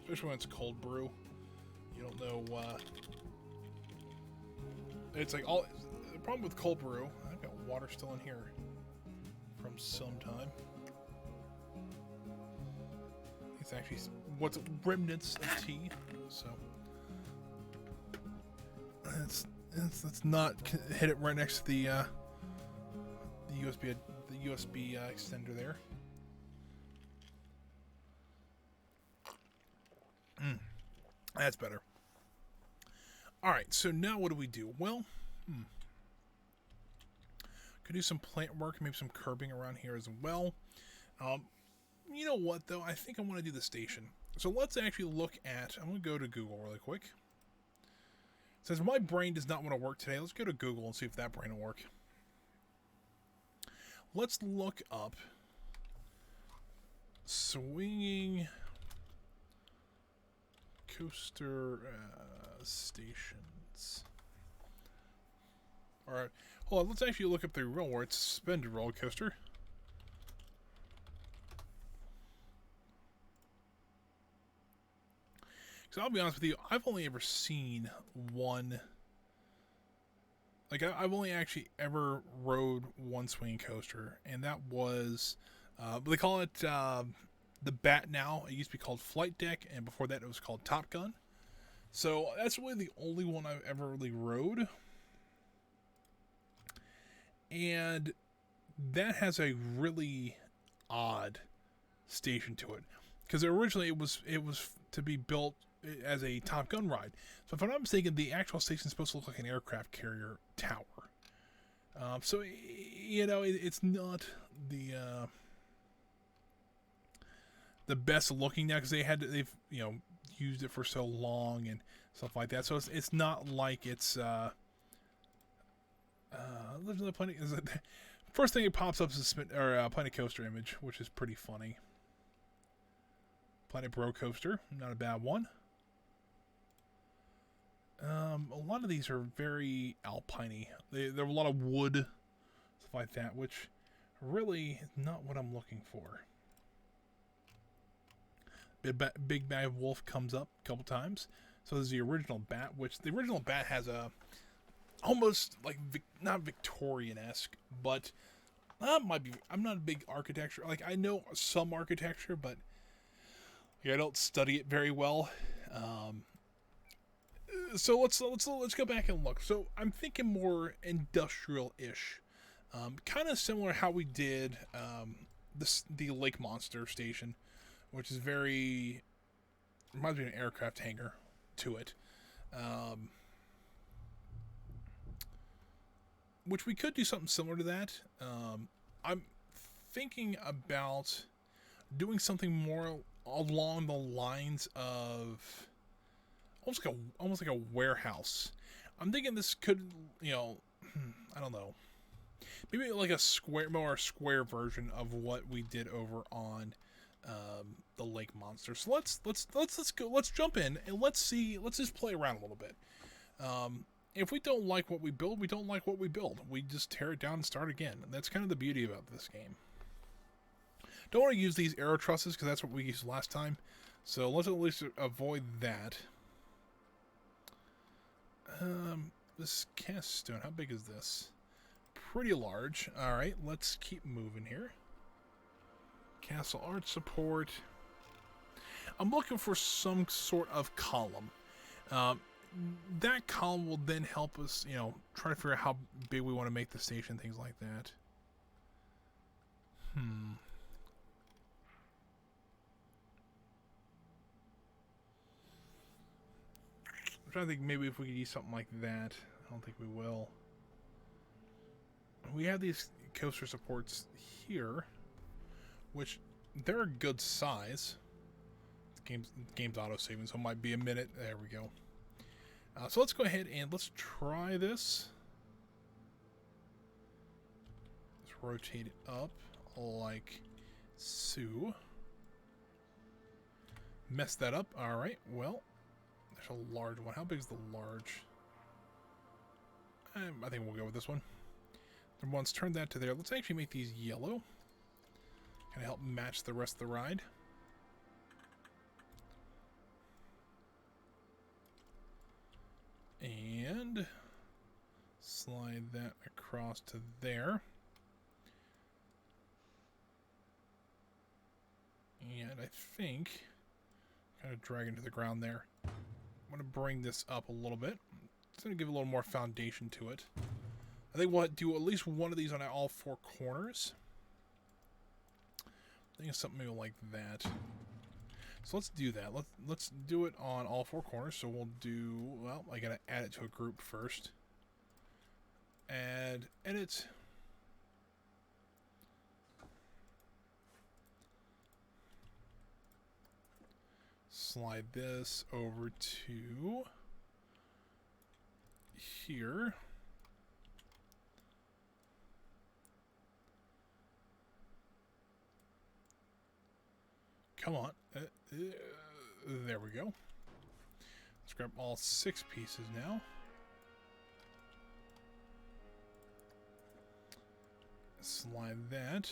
[SPEAKER 1] Especially when it's cold brew. You don't know, it's like all... The problem with cold brew... I've got water still in here from some time. It's actually what's remnants of tea. So let's not hit it right next to the USB extender there. That's better. All right, so now what do we do? Well, could do some plant work, maybe some curbing around here as well. You know what, though? I think I want to do the station. So let's actually look at... I'm going to go to Google really quick. Since my brain does not want to work today, let's go to Google and see if that brain will work. Let's look up swinging coaster stations. Alright, hold on, let's actually look up the real word. It's suspended roller coaster. Because I'll be honest with you, I've only ever seen one. Like, I've only actually ever rode one swinging coaster, and that was, they call it the Bat now. It used to be called Flight Deck, and before that it was called Top Gun. So that's really the only one I've ever really rode. And that has a really odd station to it. Because originally it was to be built as a Top Gun ride. So if I'm not mistaken, the actual station is supposed to look like an aircraft carrier tower. So, you know, it's not the best looking now, because they've you know, used it for so long and stuff like that. So it's not like it's first thing that pops up is a Planet Coaster image, which is pretty funny. Planet Bro Coaster, not a bad one. A lot of these are very alpine-y. There are a lot of wood, stuff like that, which really is not what I'm looking for. Big Bad Wolf comes up a couple times. So there's the original Bat, which the original Bat has a almost like not Victorian-esque, but might be. I'm not a big architecture. Like, I know some architecture, but I don't study it very well. So let's go back and look. So I'm thinking more industrial-ish, kind of similar how we did the Lake Monster station, which is very reminds me of an aircraft hangar to it, which we could do something similar to that. I'm thinking about doing something more along the lines of almost like a warehouse. I'm thinking this could, you know, I don't know, maybe like a more square version of what we did over on the Lake Monster. So let's jump in and let's just play around a little bit. If we don't like what we build, we don't like what we build. We just tear it down and start again. And that's kind of the beauty about this game. Don't want to use these arrow trusses because that's what we used last time. So let's at least avoid that. This cast stone, how big is this? Pretty large. Alright, let's keep moving here. Castle art support. I'm looking for some sort of column. That column will then help us, you know, try to figure out how big we want to make the station, things like that. I'm trying to think maybe if we could use something like that. I don't think we will. We have these coaster supports here, which they're a good size. The game's auto-saving, so it might be a minute. There we go. So let's go ahead and let's try this. Let's rotate it up like so. Mess that up. Alright, well, there's a large one. How big is the large? I think we'll go with this one. And once turn that to there, let's actually make these yellow. Kind of help match the rest of the ride. And slide that across to there. And I think kind of dragging to the ground there. I'm going to bring this up a little bit. It's going to give a little more foundation to it. I think we'll do at least one of these on all 4 corners. I think it's something maybe like that. So let's do that. Let's do it on all 4 corners. So we'll do, well, I gotta add it to a group first. Add, edit. Slide this over to here. Come on. There we go. Let's grab all 6 pieces now. Slide that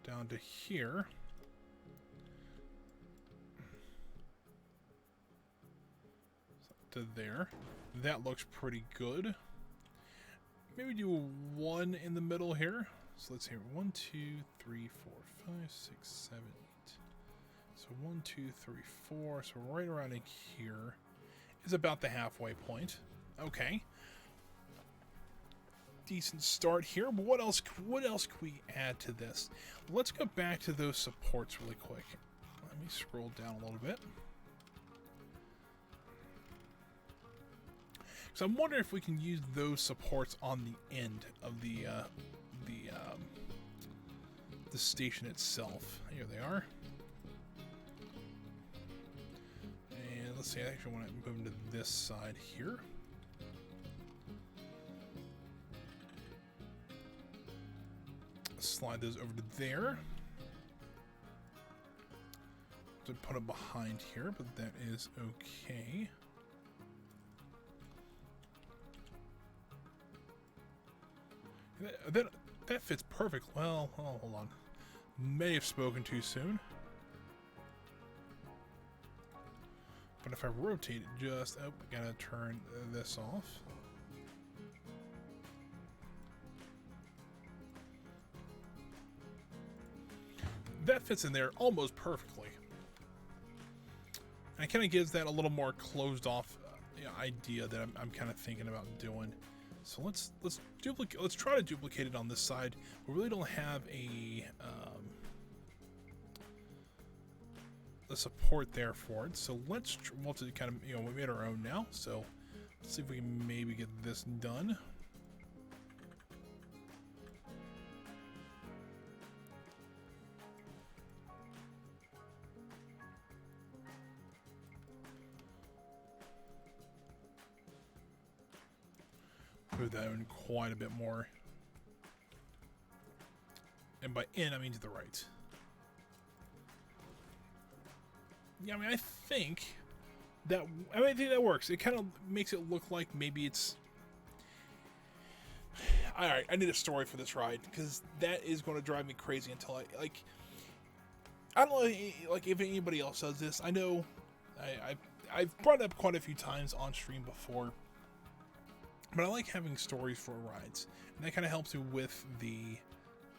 [SPEAKER 1] down to here. To there. That looks pretty good. Maybe do 1 in the middle here. So let's see. 1, 2, 3, 4, 5, 6, 7, 8. So 1, 2, 3, 4. So right around in here is about the halfway point. Okay. Decent start here. But what else can we add to this? Let's go back to those supports really quick. Let me scroll down a little bit. So I'm wondering if we can use those supports on the end of the station itself. Here they are. And let's see, I actually want to move them to this side here. Slide those over to there. To put them behind here, but that is okay. That fits perfect. Well, hold on. May have spoken too soon. But if I rotate it just... Oh, I gotta turn this off. That fits in there almost perfectly. And it kind of gives that a little more closed off idea that I'm kind of thinking about doing. So let's duplicate. Let's try to duplicate it on this side. We really don't have a support there for it. So let's kind of we made our own now. So let's see if we can maybe get this done. Move that in quite a bit more. And by in, I mean to the right. Yeah, I mean, I think that works. It kind of makes it look like maybe it's... Alright, I need a story for this ride, because that is going to drive me crazy until I don't know, like, if anybody else does this. I know I've brought it up quite a few times on stream before. But I like having stories for rides, and that kind of helps you with the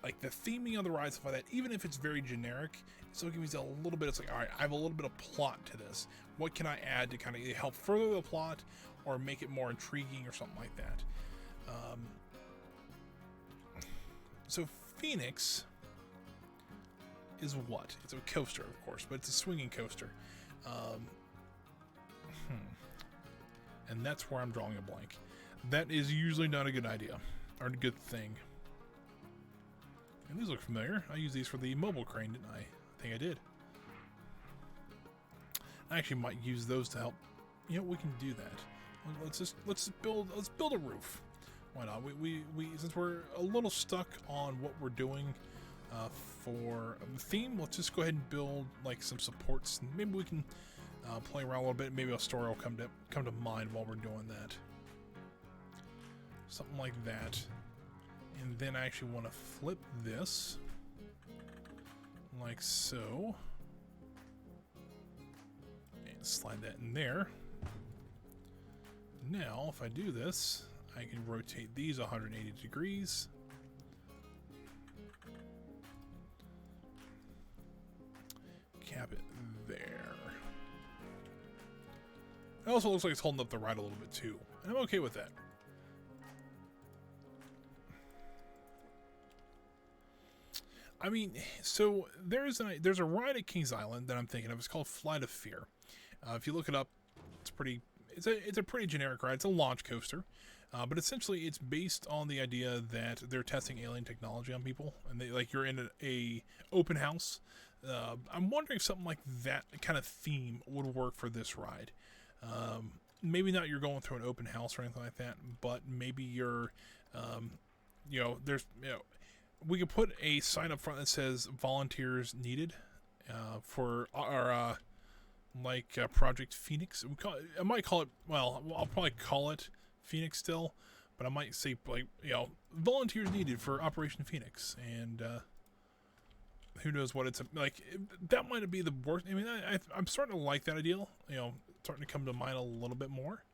[SPEAKER 1] theming of the ride, stuff like that. Even if it's very generic, it still gives you a little bit. It's like, all right, I have a little bit of plot to this. What can I add to kind of help further the plot or make it more intriguing or something like that? So Phoenix is what? It's a coaster, of course, but it's a swinging coaster. And that's where I'm drawing a blank. That is usually not a good idea, or a good thing. And these look familiar. I used these for the mobile crane, didn't I? I think I did. I actually might use those to help. You know, we can do that. Let's build a roof. Why not? We since we're a little stuck on what we're doing for the theme, let's just go ahead and build like some supports. Maybe we can play around a little bit. Maybe a story will come to mind while we're doing that. Something like that. And then I actually want to flip this like so. And slide that in there. Now, if I do this, I can rotate these 180 degrees. Cap it there. It also looks like it's holding up the ride a little bit too, and I'm okay with that. I mean, so there's a ride at Kings Island that I'm thinking of. It's called Flight of Fear. If you look it up, it's a pretty generic ride. It's a launch coaster, but essentially it's based on the idea that they're testing alien technology on people, and you're in a open house. I'm wondering if something like that kind of theme would work for this ride. Maybe not you're going through an open house or anything like that, but maybe you're, we could put a sign up front that says volunteers needed for our Project Phoenix. I might call it, well, I'll probably call it Phoenix still, but I might say volunteers needed for Operation Phoenix, and who knows what it's like. That might be the worst. I mean, I'm starting to like that idea. Starting to come to mind a little bit more.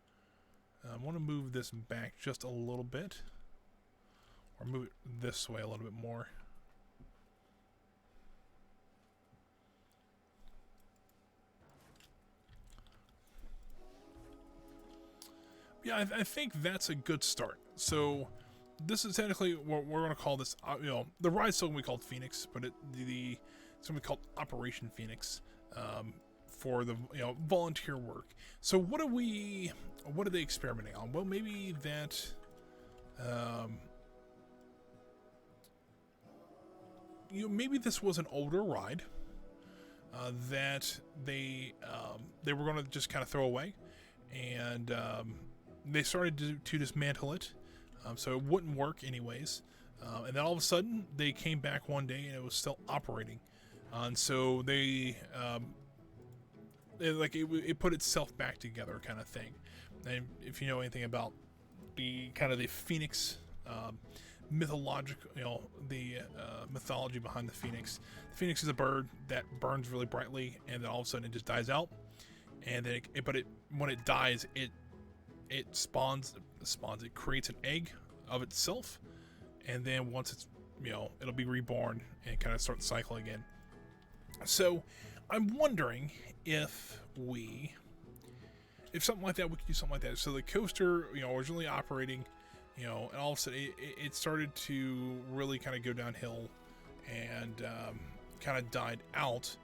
[SPEAKER 1] I want to move this back just a little bit, or move it this way a little bit more. Yeah, I think that's a good start. So this is technically what we're going to call this. The ride's still going to be called Phoenix, but it's going to be called Operation Phoenix for the volunteer work. So what are they experimenting on? Well, maybe that. Maybe this was an older ride that they were going to just kind of throw away, and they started to dismantle it, so it wouldn't work anyways. And then all of a sudden, they came back one day and it was still operating, and so they it put itself back together, kind of thing. And if you know anything about the Phoenix mythological, the mythology behind the Phoenix. The Phoenix is a bird that burns really brightly, and then all of a sudden it just dies out. And then, when it dies, it spawns. It creates an egg of itself, and then once it's it'll be reborn and kind of start the cycle again. So, I'm wondering if something like that, we could do something like that. So the coaster, originally operating. And all of a sudden it started to really kind of go downhill and kind of died out.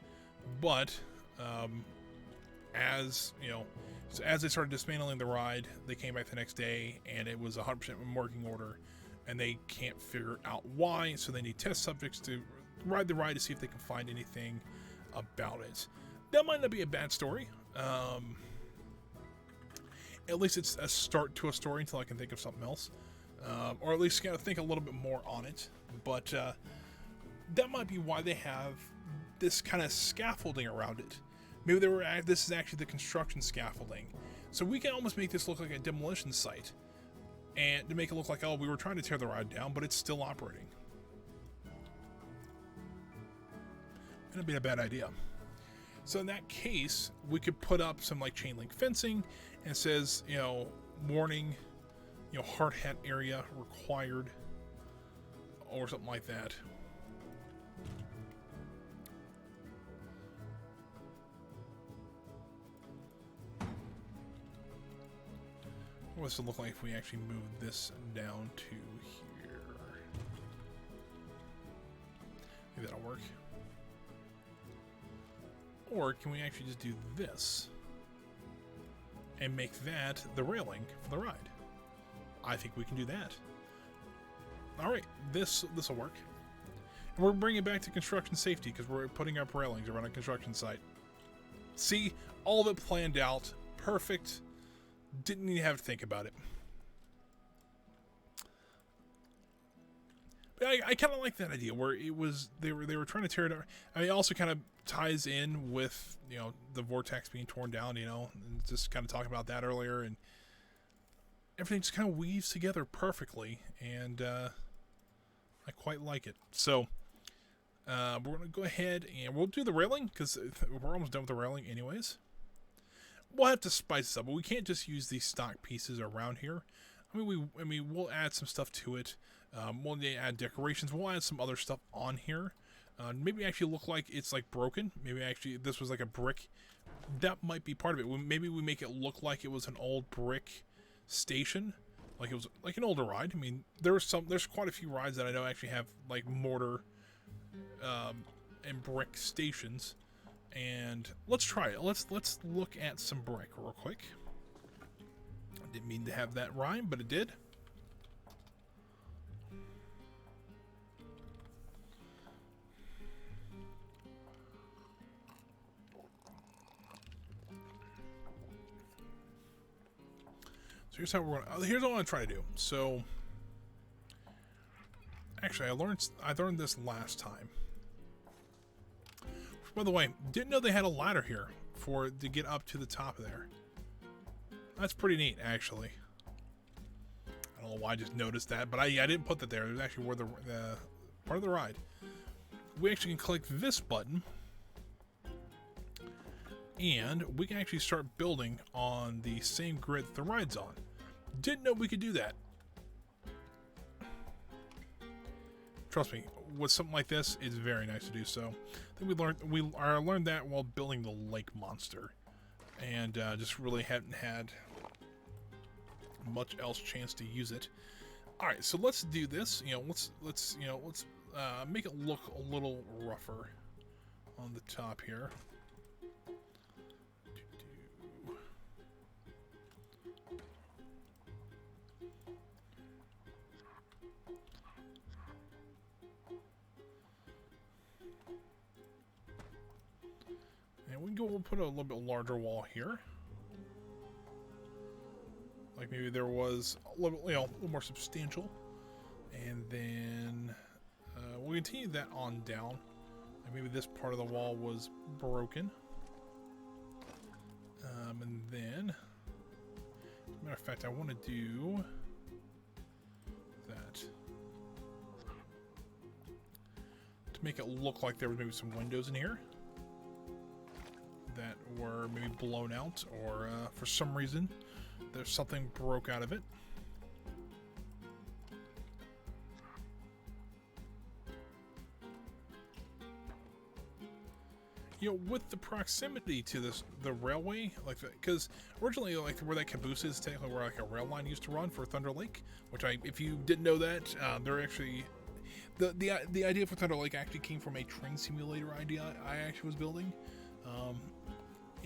[SPEAKER 1] But as they started dismantling the ride, they came back the next day and it was 100% in working order, and they can't figure out why. So they need test subjects to ride the ride to see if they can find anything about it. That might not be a bad story. At least it's a start to a story until I can think of something else. Or at least kind of think a little bit more on it. But that might be why they have this kind of scaffolding around it. Maybe this is actually the construction scaffolding. So we can almost make this look like a demolition site. And to make it look like, we were trying to tear the ride down, but it's still operating. That'd be a bad idea. So in that case, we could put up some chain link fencing, and it says, warning, hard hat area required, or something like that. What does it look like if we actually move this down to here? Maybe that'll work. Or can we actually just do this and make that the railing for the ride? I think we can do that. All right, this will work. And we're bringing it back to construction safety because we're putting up railings around a construction site. See, all of it planned out, perfect. Didn't even have to think about it. But I kind of like that idea where they were trying to tear it down. I mean, it also kind of ties in with the vortex being torn down, and just kind of talking about that earlier, and everything just kind of weaves together perfectly, and I quite like it. So we're going to go ahead and we'll do the railing because we're almost done with the railing anyways. We'll have to spice this up, but we can't just use these stock pieces around here. I mean, we'll add some stuff to it. We'll add decorations. We'll add some other stuff on here. Maybe actually look like it's broken. Maybe actually this was a brick that might be part of it. Maybe we make it look like it was an old brick station, like it was like an older ride. I mean, there's quite a few rides that I know actually have like mortar and brick stations. And let's try it. Let's look at some brick real quick. I didn't mean to have that rhyme, but it did. So here's how we're gonna. Here's what I'm gonna try to do. So, actually, I learned this last time. By the way, didn't know they had a ladder here to get up to the top of there. That's pretty neat, actually. I don't know why I just noticed that, but I didn't put that there. It was actually where the part of the ride. We actually can click this button, and we can actually start building on the same grid that the ride's on. Didn't know we could do that. Trust me, with something like this, it's very nice to do so. I think I learned that while building the lake monster, and just really hadn't had much else chance to use it. All right, so let's do this. Let's make it look a little rougher on the top here. We'll put a little bit larger wall here. Like maybe there was a little, a little more substantial. And then we'll continue that on down. And maybe this part of the wall was broken. And then, as a matter of fact, I want to do that. To make it look like there was maybe some windows in here that were maybe blown out, or for some reason there's something broke out of it. With the proximity to the railway, like because originally like where that caboose is technically where like a rail line used to run for Thunder Lake, which if you didn't know that, they're actually the idea for Thunder Lake actually came from a train simulator idea I actually was building.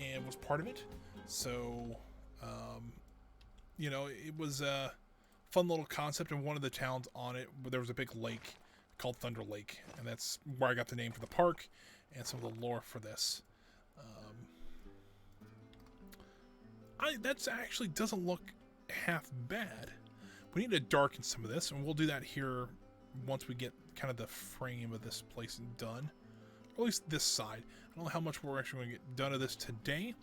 [SPEAKER 1] And was part of it. So, it was a fun little concept, and one of the towns on it, there was a big lake called Thunder Lake, and that's where I got the name for the park and some of the lore for this. That actually doesn't look half bad. We need to darken some of this, and we'll do that here once we get kind of the frame of this place done. Or at least this side. I don't know how much we're actually going to get done of this today,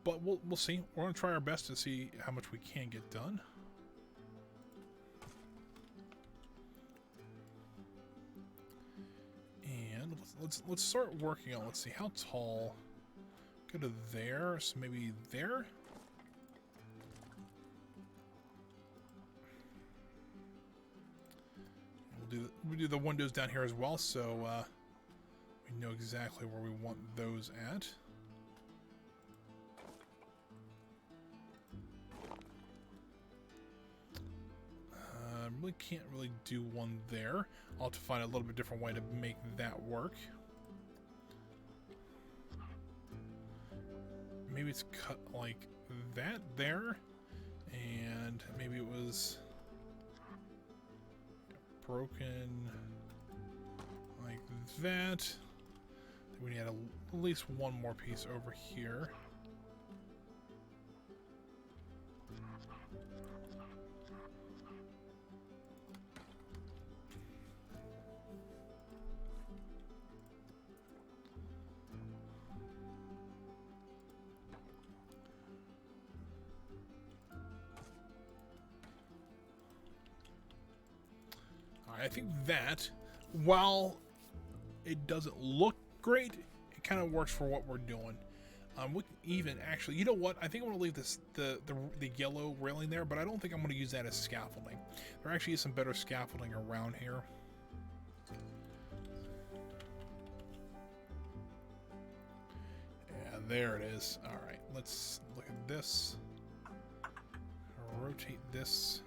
[SPEAKER 1] but we'll see. We're going to try our best to see how much we can get done. And let's start working on. Let's see how tall. Go to there, so maybe there. We'll do the windows down here as well, so we know exactly where we want those at. Really can't really do one there. I'll have to find a little bit different way to make that work. Maybe it's cut like that there, and maybe it was broken like that. We need at least one more piece over here. I think that, while it doesn't look great, it kind of works for what we're doing. We can even actually, you know what? I think I'm going to leave this the yellow railing there, but I don't think I'm going to use that as scaffolding. There actually is some better scaffolding around here. Yeah, There it is. All right, let's look at this. Rotate this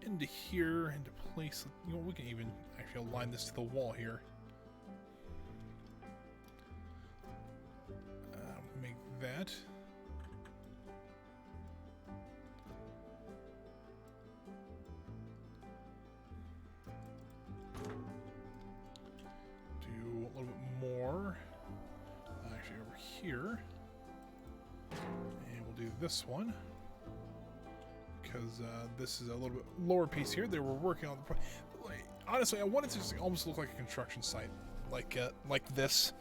[SPEAKER 1] into here, into place. You know, we can even actually align this to the wall here. Make that. Do a little bit more. Actually, over here. And we'll do this one. Because this is a little bit lower piece here. They were working on the. Honestly, I wanted to just almost look like a construction site, like this.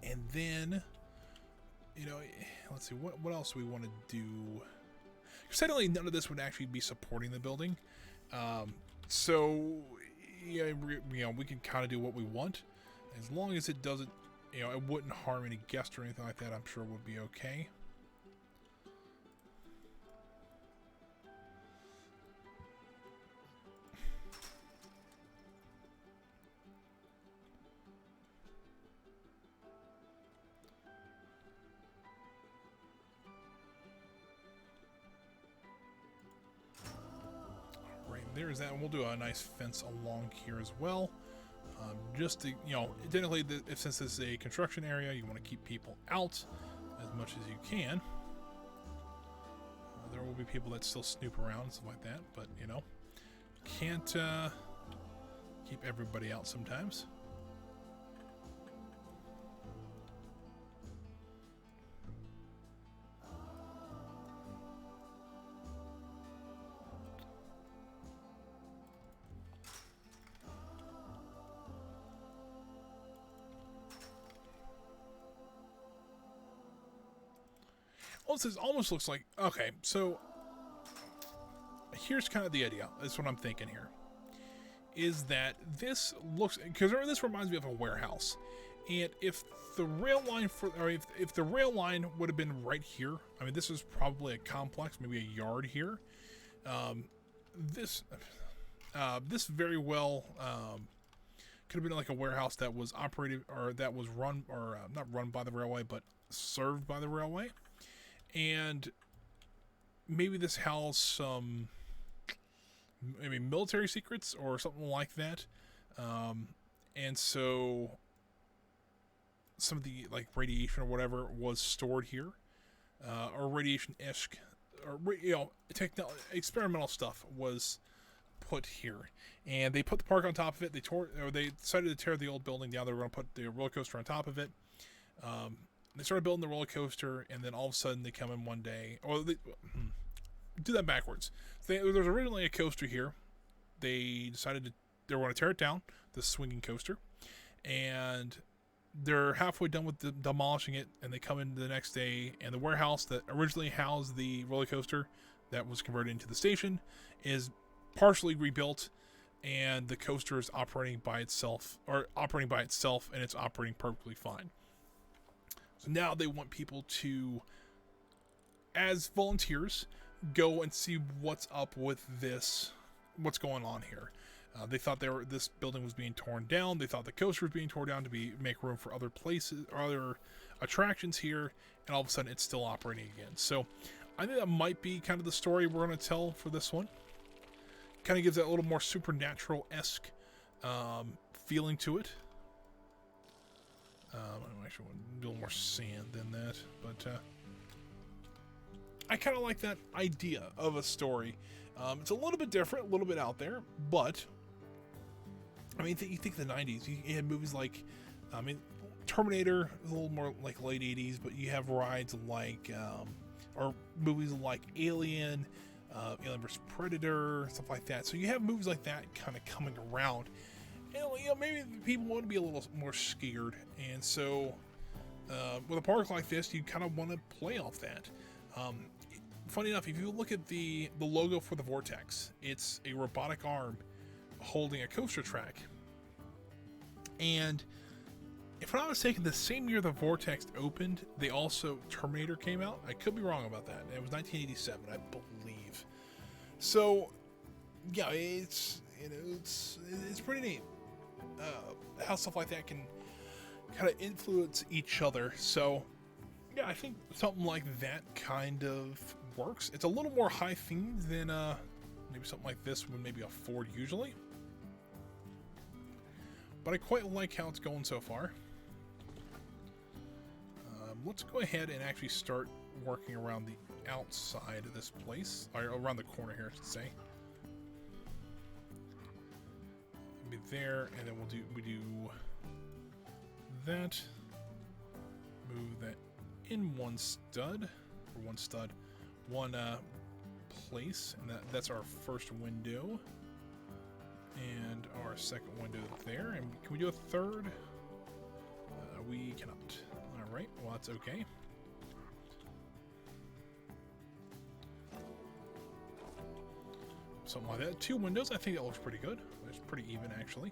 [SPEAKER 1] And then, you know, let's see what else do we want to do. Certainly, none of this would actually be supporting the building. So, yeah, you know, we can kind of do what we want, as long as it doesn't, you know, it wouldn't harm any guests or anything like that. I'm sure would be okay. There's that, and we'll do a nice fence along here as well. Just to, you know, technically, since this is a construction area, you want to keep people out as much as you can. There will be people that still snoop around and stuff like that, but, you know, can't keep everybody out sometimes. This almost looks like, okay, so here's kind of the idea. That's what I'm thinking here. Is that this looks, because this reminds me of a warehouse. And if the rail line if the rail line would have been right here, I mean, this is probably a complex, maybe a yard here. This very well could have been like a warehouse that was operated, or that was run, or not run by the railway, but served by the railway. And maybe this housed some maybe military secrets or something like that. And so some of the like radiation or whatever was stored here, or radiation-esque, or, you know, experimental stuff was put here. And they put the park on top of it. They decided to tear the old building down. They were going to put the roller coaster on top of it. They started building the roller coaster, and then all of a sudden they come in one day. Or they do that backwards. There was originally a coaster here. They decided they were going to tear it down, the swinging coaster, and they're halfway done with demolishing it. And they come in the next day, and the warehouse that originally housed the roller coaster that was converted into the station is partially rebuilt, and the coaster is operating by itself, and it's operating perfectly fine. So now they want people to, as volunteers, go and see what's up with this, what's going on here. They thought this building was being torn down. They thought the coaster was being torn down to make room for other places, or other attractions here, and all of a sudden it's still operating again. So I think that might be kind of the story we're going to tell for this one. Kind of gives that a little more supernatural-esque feeling to it. I actually want a little more sand than that, but I kind of like that idea of a story. It's a little bit different, a little bit out there, but I mean, you think the 90s, you had movies like, I mean, Terminator is a little more like late 80s, but you have rides like, or movies like Alien, Alien vs. Predator, stuff like that. So you have movies like that kind of coming around. And, you know, maybe people want to be a little more scared. And so, with a park like this, you kind of want to play off that. Funny enough, if you look at the logo for the Vortex, it's a robotic arm holding a coaster track. And if I'm not mistaken, the same year the Vortex opened, Terminator came out. I could be wrong about that. It was 1987, I believe. So, yeah, it's pretty neat how stuff like that can kind of influence each other. So yeah, I think something like that kind of works. It's a little more high themed than maybe something like this would maybe afford usually. But I quite like how it's going so far. Let's go ahead and actually start working around the outside of this place, or around the corner here, I should say. Be there, and then we do that. Move that in one place, and that's our first window, and our second window there. And can we do a third? We cannot. All right, well that's okay. Something like that. 2 windows. I think that looks pretty good. It's pretty even actually.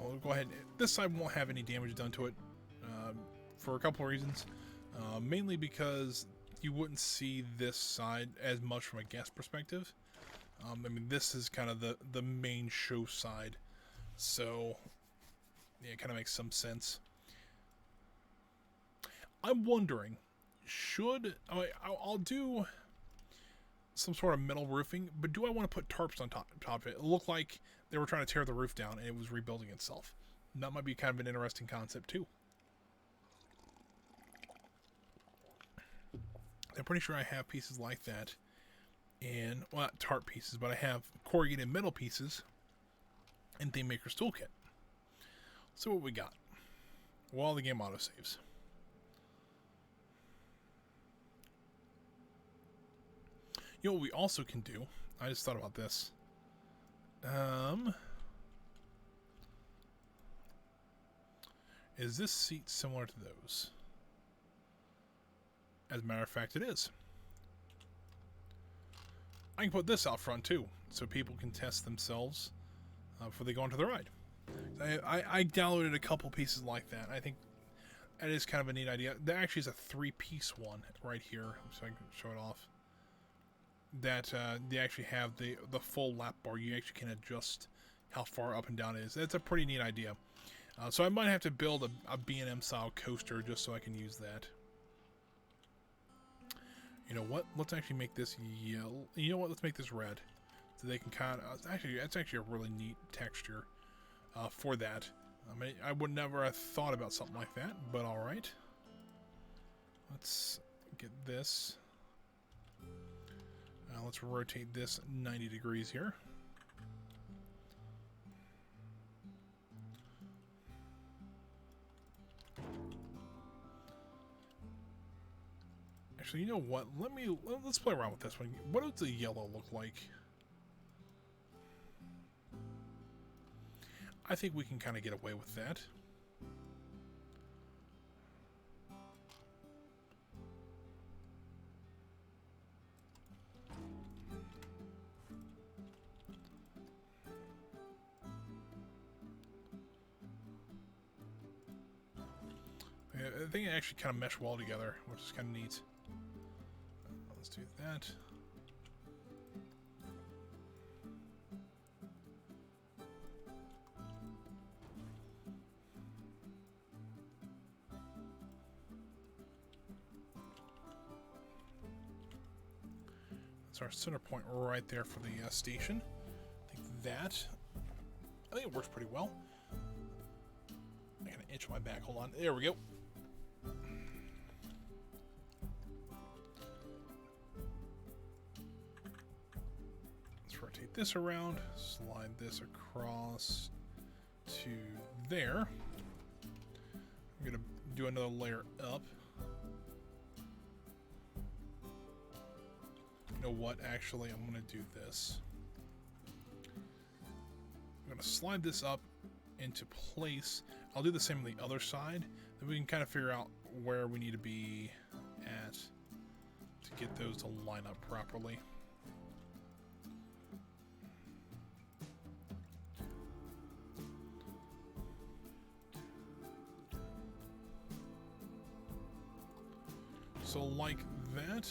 [SPEAKER 1] We'll go ahead. This side won't have any damage done to it for a couple of reasons. Mainly because you wouldn't see this side as much from a guest perspective. I mean, this is kind of the main show side, so yeah, it kind of makes some sense. I'm wondering, I'll do some sort of metal roofing, but do I want to put tarps on top of it? It looked like they were trying to tear the roof down and it was rebuilding itself. That might be kind of an interesting concept too. I'm pretty sure I have pieces like that. And, well, not tarp pieces, but I have corrugated metal pieces in Theme Maker's Toolkit. So what we got? Well, the game autosaves. You know what we also can do? I just thought about this. Is this seat similar to those? As a matter of fact, it is. I can put this out front too, so people can test themselves before they go onto the ride. I downloaded a couple pieces like that. I think that is kind of a neat idea. There actually is a 3-piece one right here, so I can show it off. That they actually have the full lap bar. You actually can adjust how far up and down it is. That's a pretty neat idea. So I might have to build a B&M style coaster just so I can use that. You know what? Let's actually make this yellow. You know what? Let's make this red. So they can kind of... that's actually a really neat texture for that. I mean, I would never have thought about something like that, but alright. Let's get this. Let's rotate this 90 degrees here. Actually, you know what? Let's play around with this one. What does the yellow look like? I think we can kind of get away with that. I think it actually kind of mesh well together, which is kind of neat. Let's do that. That's our center point right there for the station. I think it works pretty well. I gotta itch my back. Hold on. There we go. Let's rotate this around. Slide this across to there. I'm gonna do another layer up. You know what? Actually, I'm gonna do this. I'm gonna slide this up into place. I'll do the same on the other side. Then we can kind of figure out where we need to be at to get those to line up properly. So like that.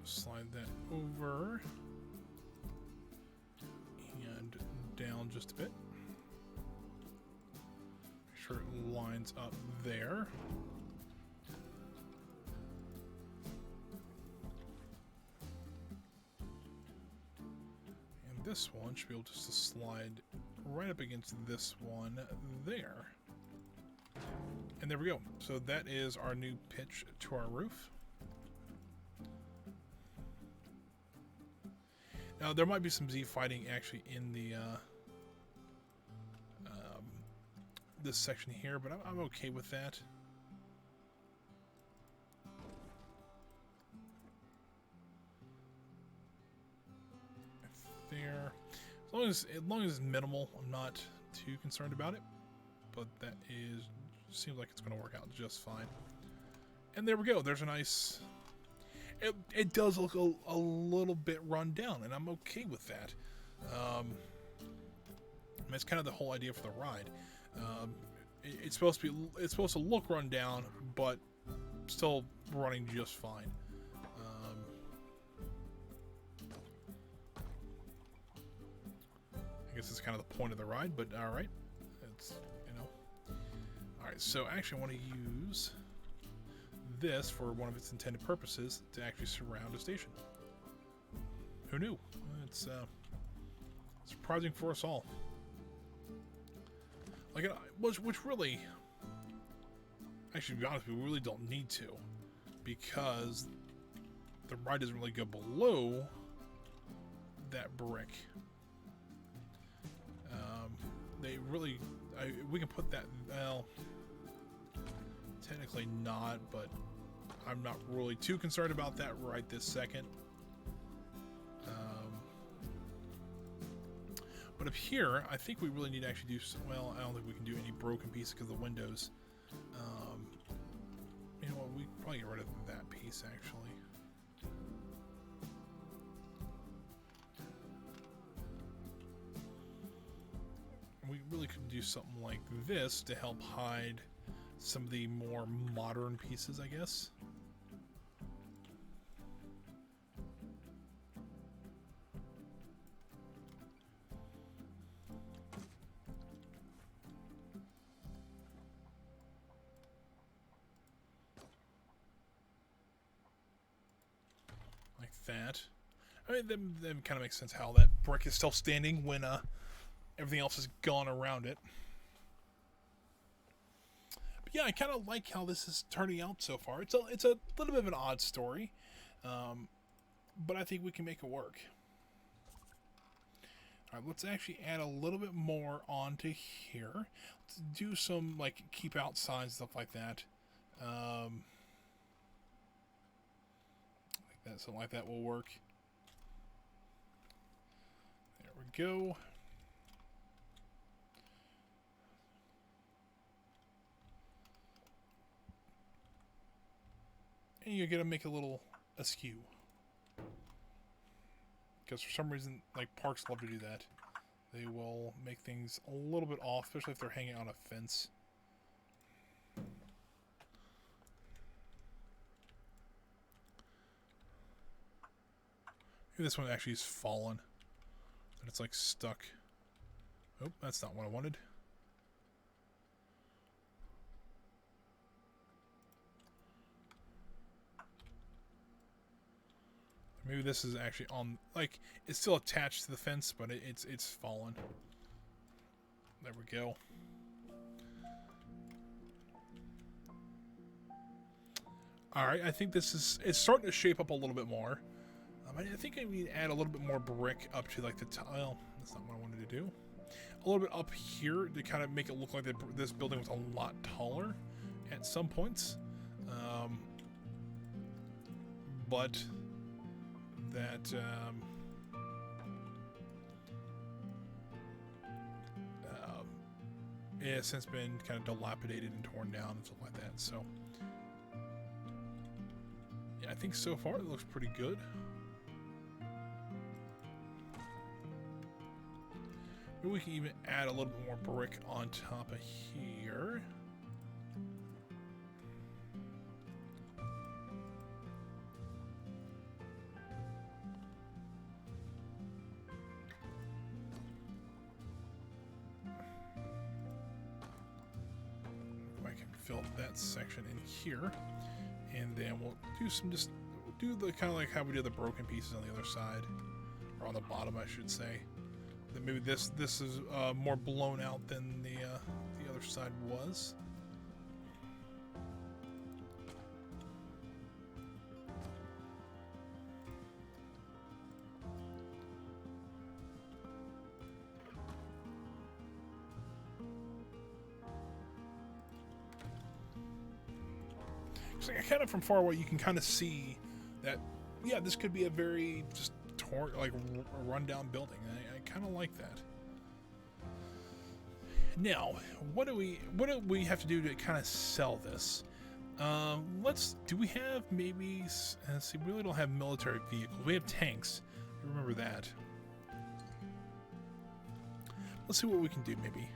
[SPEAKER 1] Slide that over. down just a bit. Make sure it lines up there. And this one should be able just to slide right up against this one there. And there we go. So that is our new pitch to our roof. Now there might be some Z fighting actually in the this section here, but I'm okay with that. There, as long as it's minimal, I'm not too concerned about it. But that seems like it's going to work out just fine. And there we go. There's a nice. It does look a little bit run down, and I'm okay with that. It's kind of the whole idea for the ride. It's supposed to look run down, but still running just fine. I guess it's kind of the point of the ride, but all right, it's all right. So actually, I want to use this for one of its intended purposes to actually surround a station. Who knew? It's surprising for us all. Like, which really, actually, to be honest, we really don't need to, because the ride doesn't really go below that brick. They really, we can put that, well, technically not, but I'm not really too concerned about that right this second. But up here, I think we really need to actually do some, well, I don't think we can do any broken pieces because of the windows. You know what, we can probably get rid of that piece actually. We really could do something like this to help hide some of the more modern pieces, I guess. Like that. I mean, that kind of makes sense how that brick is still standing when everything else is gone around it. But yeah, I kind of like how this is turning out so far. It's a little bit of an odd story, but I think we can make it work. All right, let's actually add a little bit more onto here. Let's do some like keep out signs, stuff like that. Something like that will work. There we go. And you're gonna make it a little askew, because for some reason, like, parks love to do that. They will make things a little bit off, especially if they're hanging on a fence. Maybe this one actually is fallen, and it's like stuck. Oh, that's not what I wanted. Maybe this is actually on, like, it's still attached to the fence, but it's fallen. There we go. Alright, I think it's starting to shape up a little bit more. I think I need to add a little bit more brick up to, like, the tile. That's not what I wanted to do. A little bit up here to kind of make it look like this building was a lot taller at some points. But that it has since been kind of dilapidated and torn down and stuff like that. So yeah, I think so far it looks pretty good. Maybe we can even add a little bit more brick on top of here. fill that section in here, and then we'll do some do the kind of like how we did the broken pieces on the other side, or on the bottom, I should say. Then maybe this is more blown out than the other side was. So kind of from far away, you can kind of see that, yeah, this could be a very just like a rundown building. I kind of like that. Now, what do we have to do to kind of sell this? Do we have maybe? Let's see. We really don't have military vehicles. We have tanks. Remember that. Let's see what we can do. Maybe.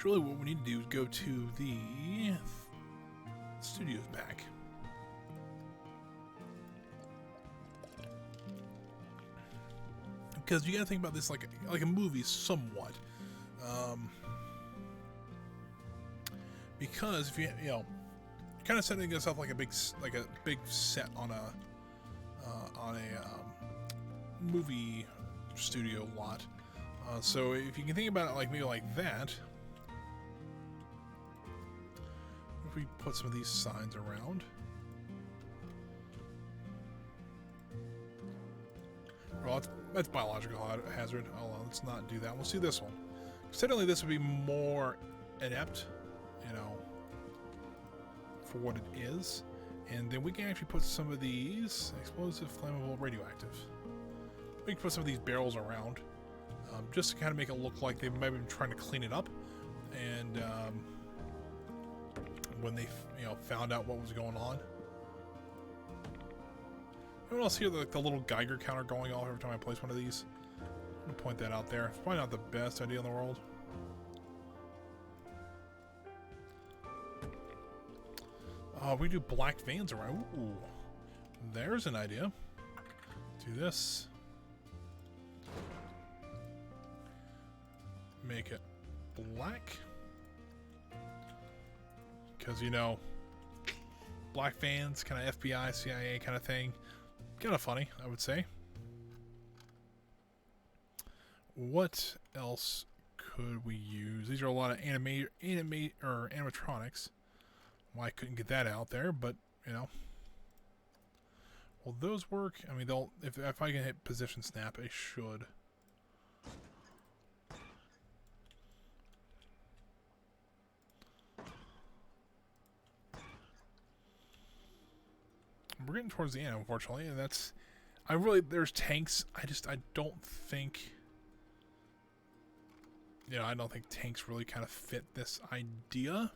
[SPEAKER 1] Really what we need to do is go to the studios back. Because you gotta think about this like a movie somewhat. Because if you know, kind of setting yourself like a big set on a movie studio lot. So if you can think about it like maybe like that. We put some of these signs around. Well, that's biological hazard. Oh, well, let's not do that. We'll see this one. Certainly, this would be more inept, you know, for what it is. And then we can actually put some of these explosive, flammable, radioactive. We can put some of these barrels around, just to kind of make it look like they might have been trying to clean it up, and when they, you know, found out what was going on. Anyone else hear the little Geiger counter going off every time I place one of these? I'm gonna point that out there. It's probably not the best idea in the world. We do black vans around. Ooh, there's an idea. Do this. Make it black. Because, you know, black vans, kind of FBI, CIA kind of thing. Kind of funny, I would say. What else could we use? These are a lot of animatronics. Well, I couldn't get that out there, but, you know. Will those work? I mean, they'll if I can hit position snap, I should. We're getting towards the end, unfortunately, and that's... there's tanks. I don't think... You know, I don't think tanks really kind of fit this idea.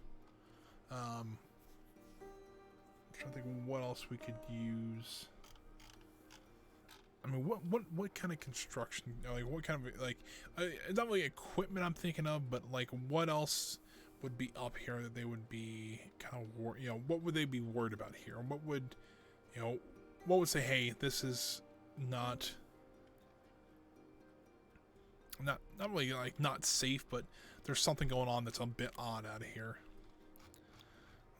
[SPEAKER 1] I'm trying to think what else we could use. I mean, what kind of construction? Like, what kind of, like... it's not really equipment I'm thinking of, but, like, what else would be up here that they would be kind of... You know, what would they be worried about here? What would... You know, what would say, hey, this is not really like not safe, but there's something going on that's a bit odd out of here.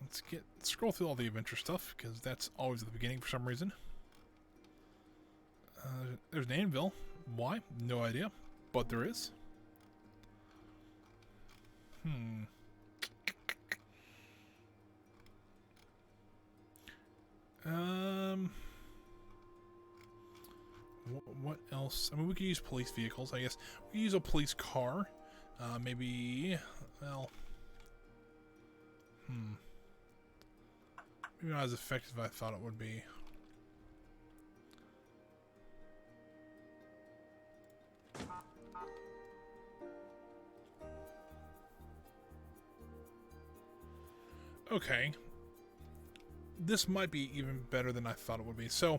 [SPEAKER 1] Let's scroll through all the adventure stuff, because that's always at the beginning for some reason. There's an anvil. Why? No idea, but there is. What else? I mean, we could use police vehicles, I guess. We could use a police car. Maybe, well... Maybe not as effective as I thought it would be. Okay. This might be even better than I thought it would be. So,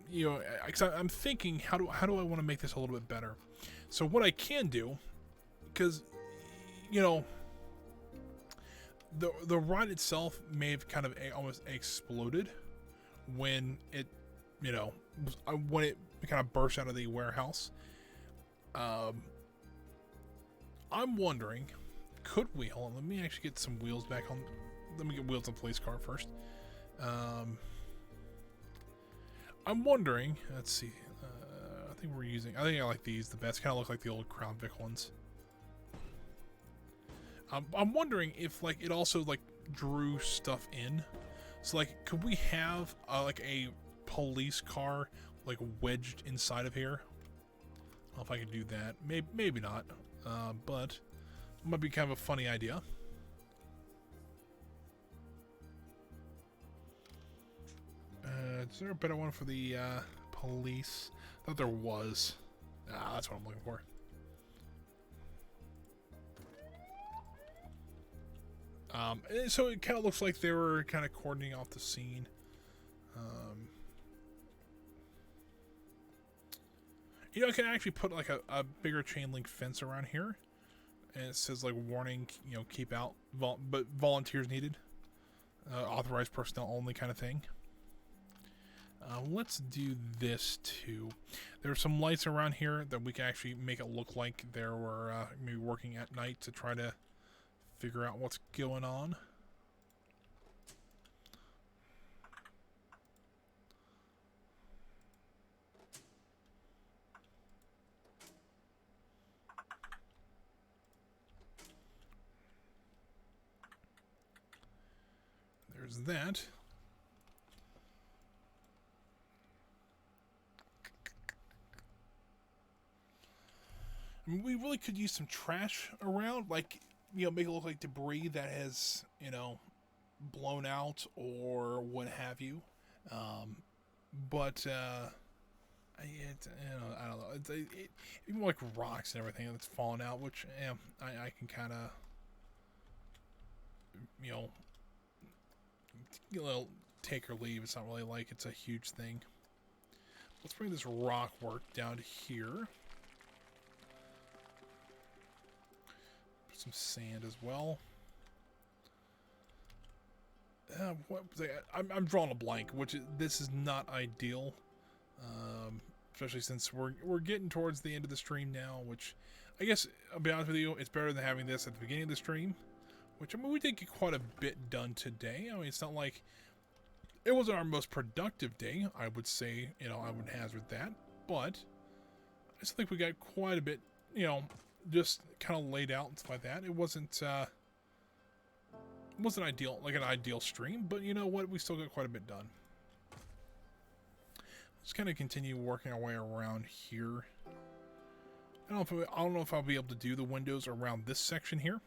[SPEAKER 1] you know, I'm thinking, how do I want to make this a little bit better? So what I can do, because, you know, the ride itself may have kind of almost exploded when it, you know, when it kind of burst out of the warehouse. I'm wondering, could we, hold on, let me actually get some wheels back on, let me get wheels on police car first. I'm wondering, let's see, I think I like these the best, kind of look like the old Crown Vic ones. I'm wondering if, like, it also, like, drew stuff in. So, like, could we have, like, a police car, like, wedged inside of here? I don't know if I could do that. Maybe not. But it might be kind of a funny idea. Is there a better one for the police? I thought there was. That's what I'm looking for. So it kind of looks like they were kind of cordoning off the scene. You know, I can actually put like a bigger chain link fence around here, and it says like warning, you know, keep out, but volunteers needed, authorized personnel only kind of thing. Let's do this too. There are some lights around here that we can actually make it look like they were maybe working at night to try to figure out what's going on. There's that. I mean, we really could use some trash around, like, you know, make it look like debris that has, you know, blown out or what have you. But you know, I don't know. It even like rocks and everything that's fallen out, which I can kind of, you know, a little take or leave. It's not really like it's a huge thing. Let's bring this rock work down to here. Put some sand as well. What was I'm drawing a blank, which this is not ideal, especially since we're getting towards the end of the stream now. Which I guess I'll be honest with you, it's better than having this at the beginning of the stream. Which, I mean, we did get quite a bit done today. I mean, it's not like it wasn't our most productive day, I would say. You know, I would hazard that, but I still think we got quite a bit, you know, just kind of laid out and stuff like that. It wasn't ideal, like an ideal stream, but you know what? We still got quite a bit done. Let's kind of continue working our way around here. I don't know if I'll be able to do the windows around this section here,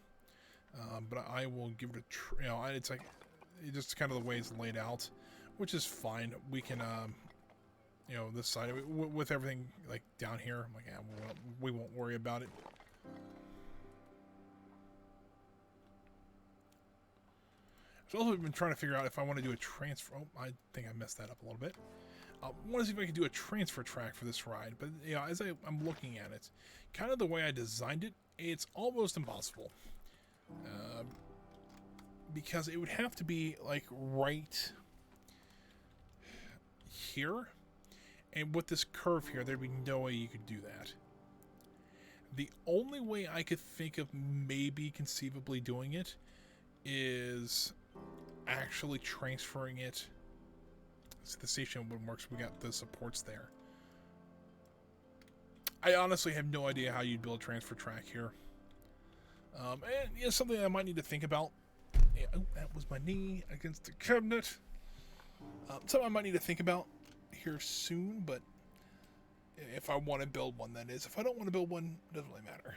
[SPEAKER 1] but I will give it a you know, it's like just kind of the way it's laid out, which is fine. We can you know, this side with everything like down here, I'm like, yeah, we won't worry about it. So also, I've been trying to figure out if I want to do a transfer. Oh, I think I messed that up a little bit. I want to see if I can do a transfer track for this ride, but you know, as I'm looking at it, kind of the way I designed it, it's almost impossible. Because it would have to be like right here, and with this curve here, there'd be no way you could do that. The only way I could think of maybe conceivably doing it is actually transferring it. So the station wouldn't work, so we got the supports there. I honestly have no idea how you'd build a transfer track here. And yeah, something I might need to think about. Yeah, oh, that was my knee against the cabinet. Something I might need to think about here soon, but if I want to build one, that is. If I don't want to build one, it doesn't really matter.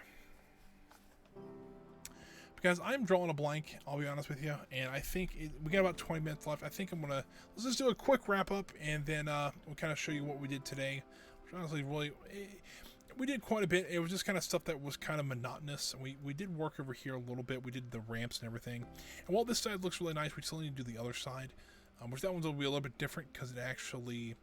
[SPEAKER 1] Because I'm drawing a blank, I'll be honest with you, and I think we got about 20 minutes left. I think let's just do a quick wrap up, and then we'll kind of show you what we did today. Which honestly, really, we did quite a bit. It was just kind of stuff that was kind of monotonous. We did work over here a little bit. We did the ramps and everything. And while this side looks really nice, we still need to do the other side, which that one's will be a little bit different because it actually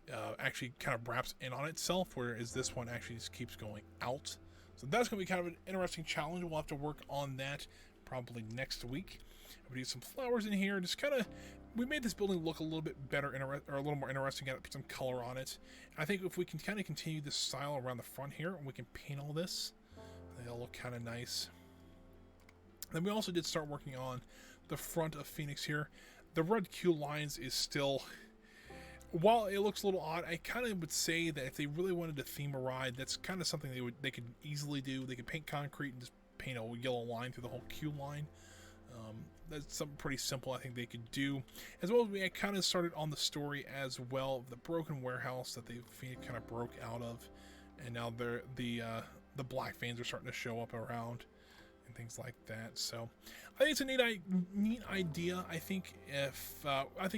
[SPEAKER 1] kind of wraps in on itself, whereas this one actually just keeps going out. So that's going to be kind of an interesting challenge. We'll have to work on that probably next week. We do some flowers in here. Just kind of, we made this building look a little bit better, or a little more interesting. Got to put some color on it. I think if we can kind of continue this style around the front here, and we can paint all this, They'll look kind of nice. Then we also did start working on the front of Phoenix here. The red Q lines is still, while it looks a little odd, I kind of would say that if they really wanted to theme a ride, that's kind of something they could easily do. They could paint concrete and just paint a yellow line through the whole Q line. That's something pretty simple I think they could do. As well as we kind of started on the story as well of the broken warehouse that they kind of broke out of, and now the black vans are starting to show up around and things like that. So I think it's a neat idea. I think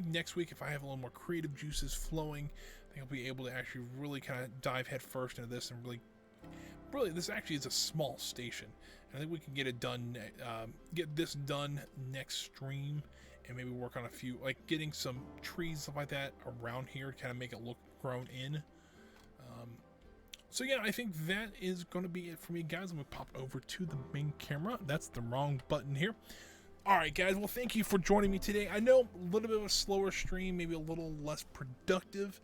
[SPEAKER 1] next week, if I have a little more creative juices flowing, I think I'll be able to actually really kind of dive head first into this and really this actually is a small station. And I think we can get it done, get this done next stream, and maybe work on a few, like getting some trees, stuff like that around here to kind of make it look grown in. So yeah, I think that is going to be it for me, guys. I'm going to pop over to the main camera. That's the wrong button here. Alright guys, well thank you for joining me today. I know a little bit of a slower stream, maybe a little less productive,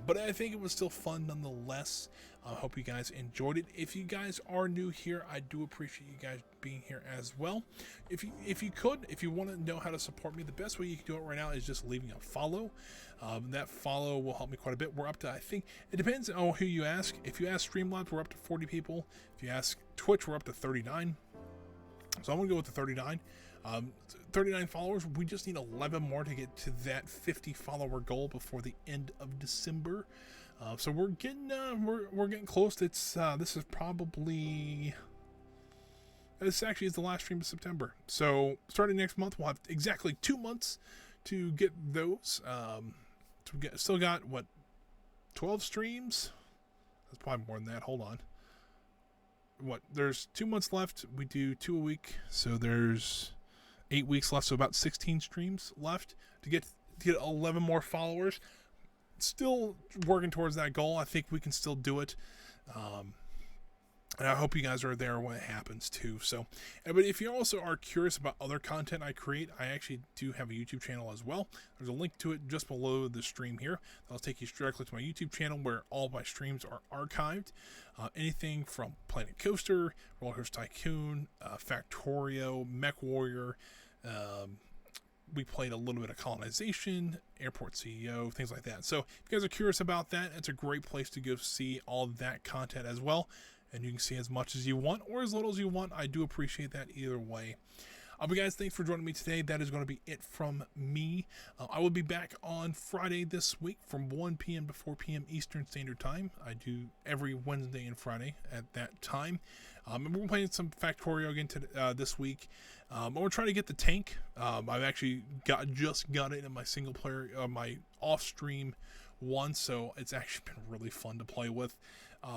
[SPEAKER 1] but I think it was still fun nonetheless. I hope you guys enjoyed it. If you guys are new here, I do appreciate you guys being here as well. If you want to know how to support me, the best way you can do it right now is just leaving a follow. That follow will help me quite a bit. We're up to, I think, it depends on who you ask. If you ask Streamlabs, we're up to 40 people. If you ask Twitch, we're up to 39. So I'm going to go with the 39. 39 followers. We just need 11 more to get to that 50 follower goal before the end of December. So we're getting close. It's this actually is the last stream of September. So starting next month, we'll have exactly 2 months to get those. Still got what, 12 streams? That's probably more than that. Hold on. There's 2 months left. We do 2 a week, so there's 8 weeks left, so about 16 streams left to get 11 more followers. Still working towards that goal. I think we can still do it. And I hope you guys are there when it happens too. So, but if you also are curious about other content I create, I actually do have a YouTube channel as well. There's a link to it just below the stream here. That'll take you directly to my YouTube channel where all my streams are archived. Anything from Planet Coaster, Roller Coaster Tycoon, Factorio, Mech Warrior. We played a little bit of Colonization, Airport CEO, things like that. So if you guys are curious about that, it's a great place to go see all that content as well. And you can see as much as you want or as little as you want. I do appreciate that either way. But guys, thanks for joining me today. That is going to be it from me. I will be back on Friday this week from 1 p.m. to 4 p.m. Eastern Standard Time. I do every Wednesday and Friday at that time. And we're playing some Factorio again this week. We're trying to get the tank. I've actually just got it in my single player, my off-stream one, so it's actually been really fun to play with.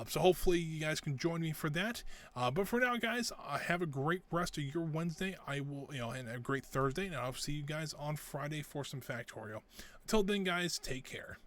[SPEAKER 1] So hopefully you guys can join me for that. But for now, guys, have a great rest of your Wednesday. I will, and a great Thursday, and I'll see you guys on Friday for some Factorio. Until then, guys, take care.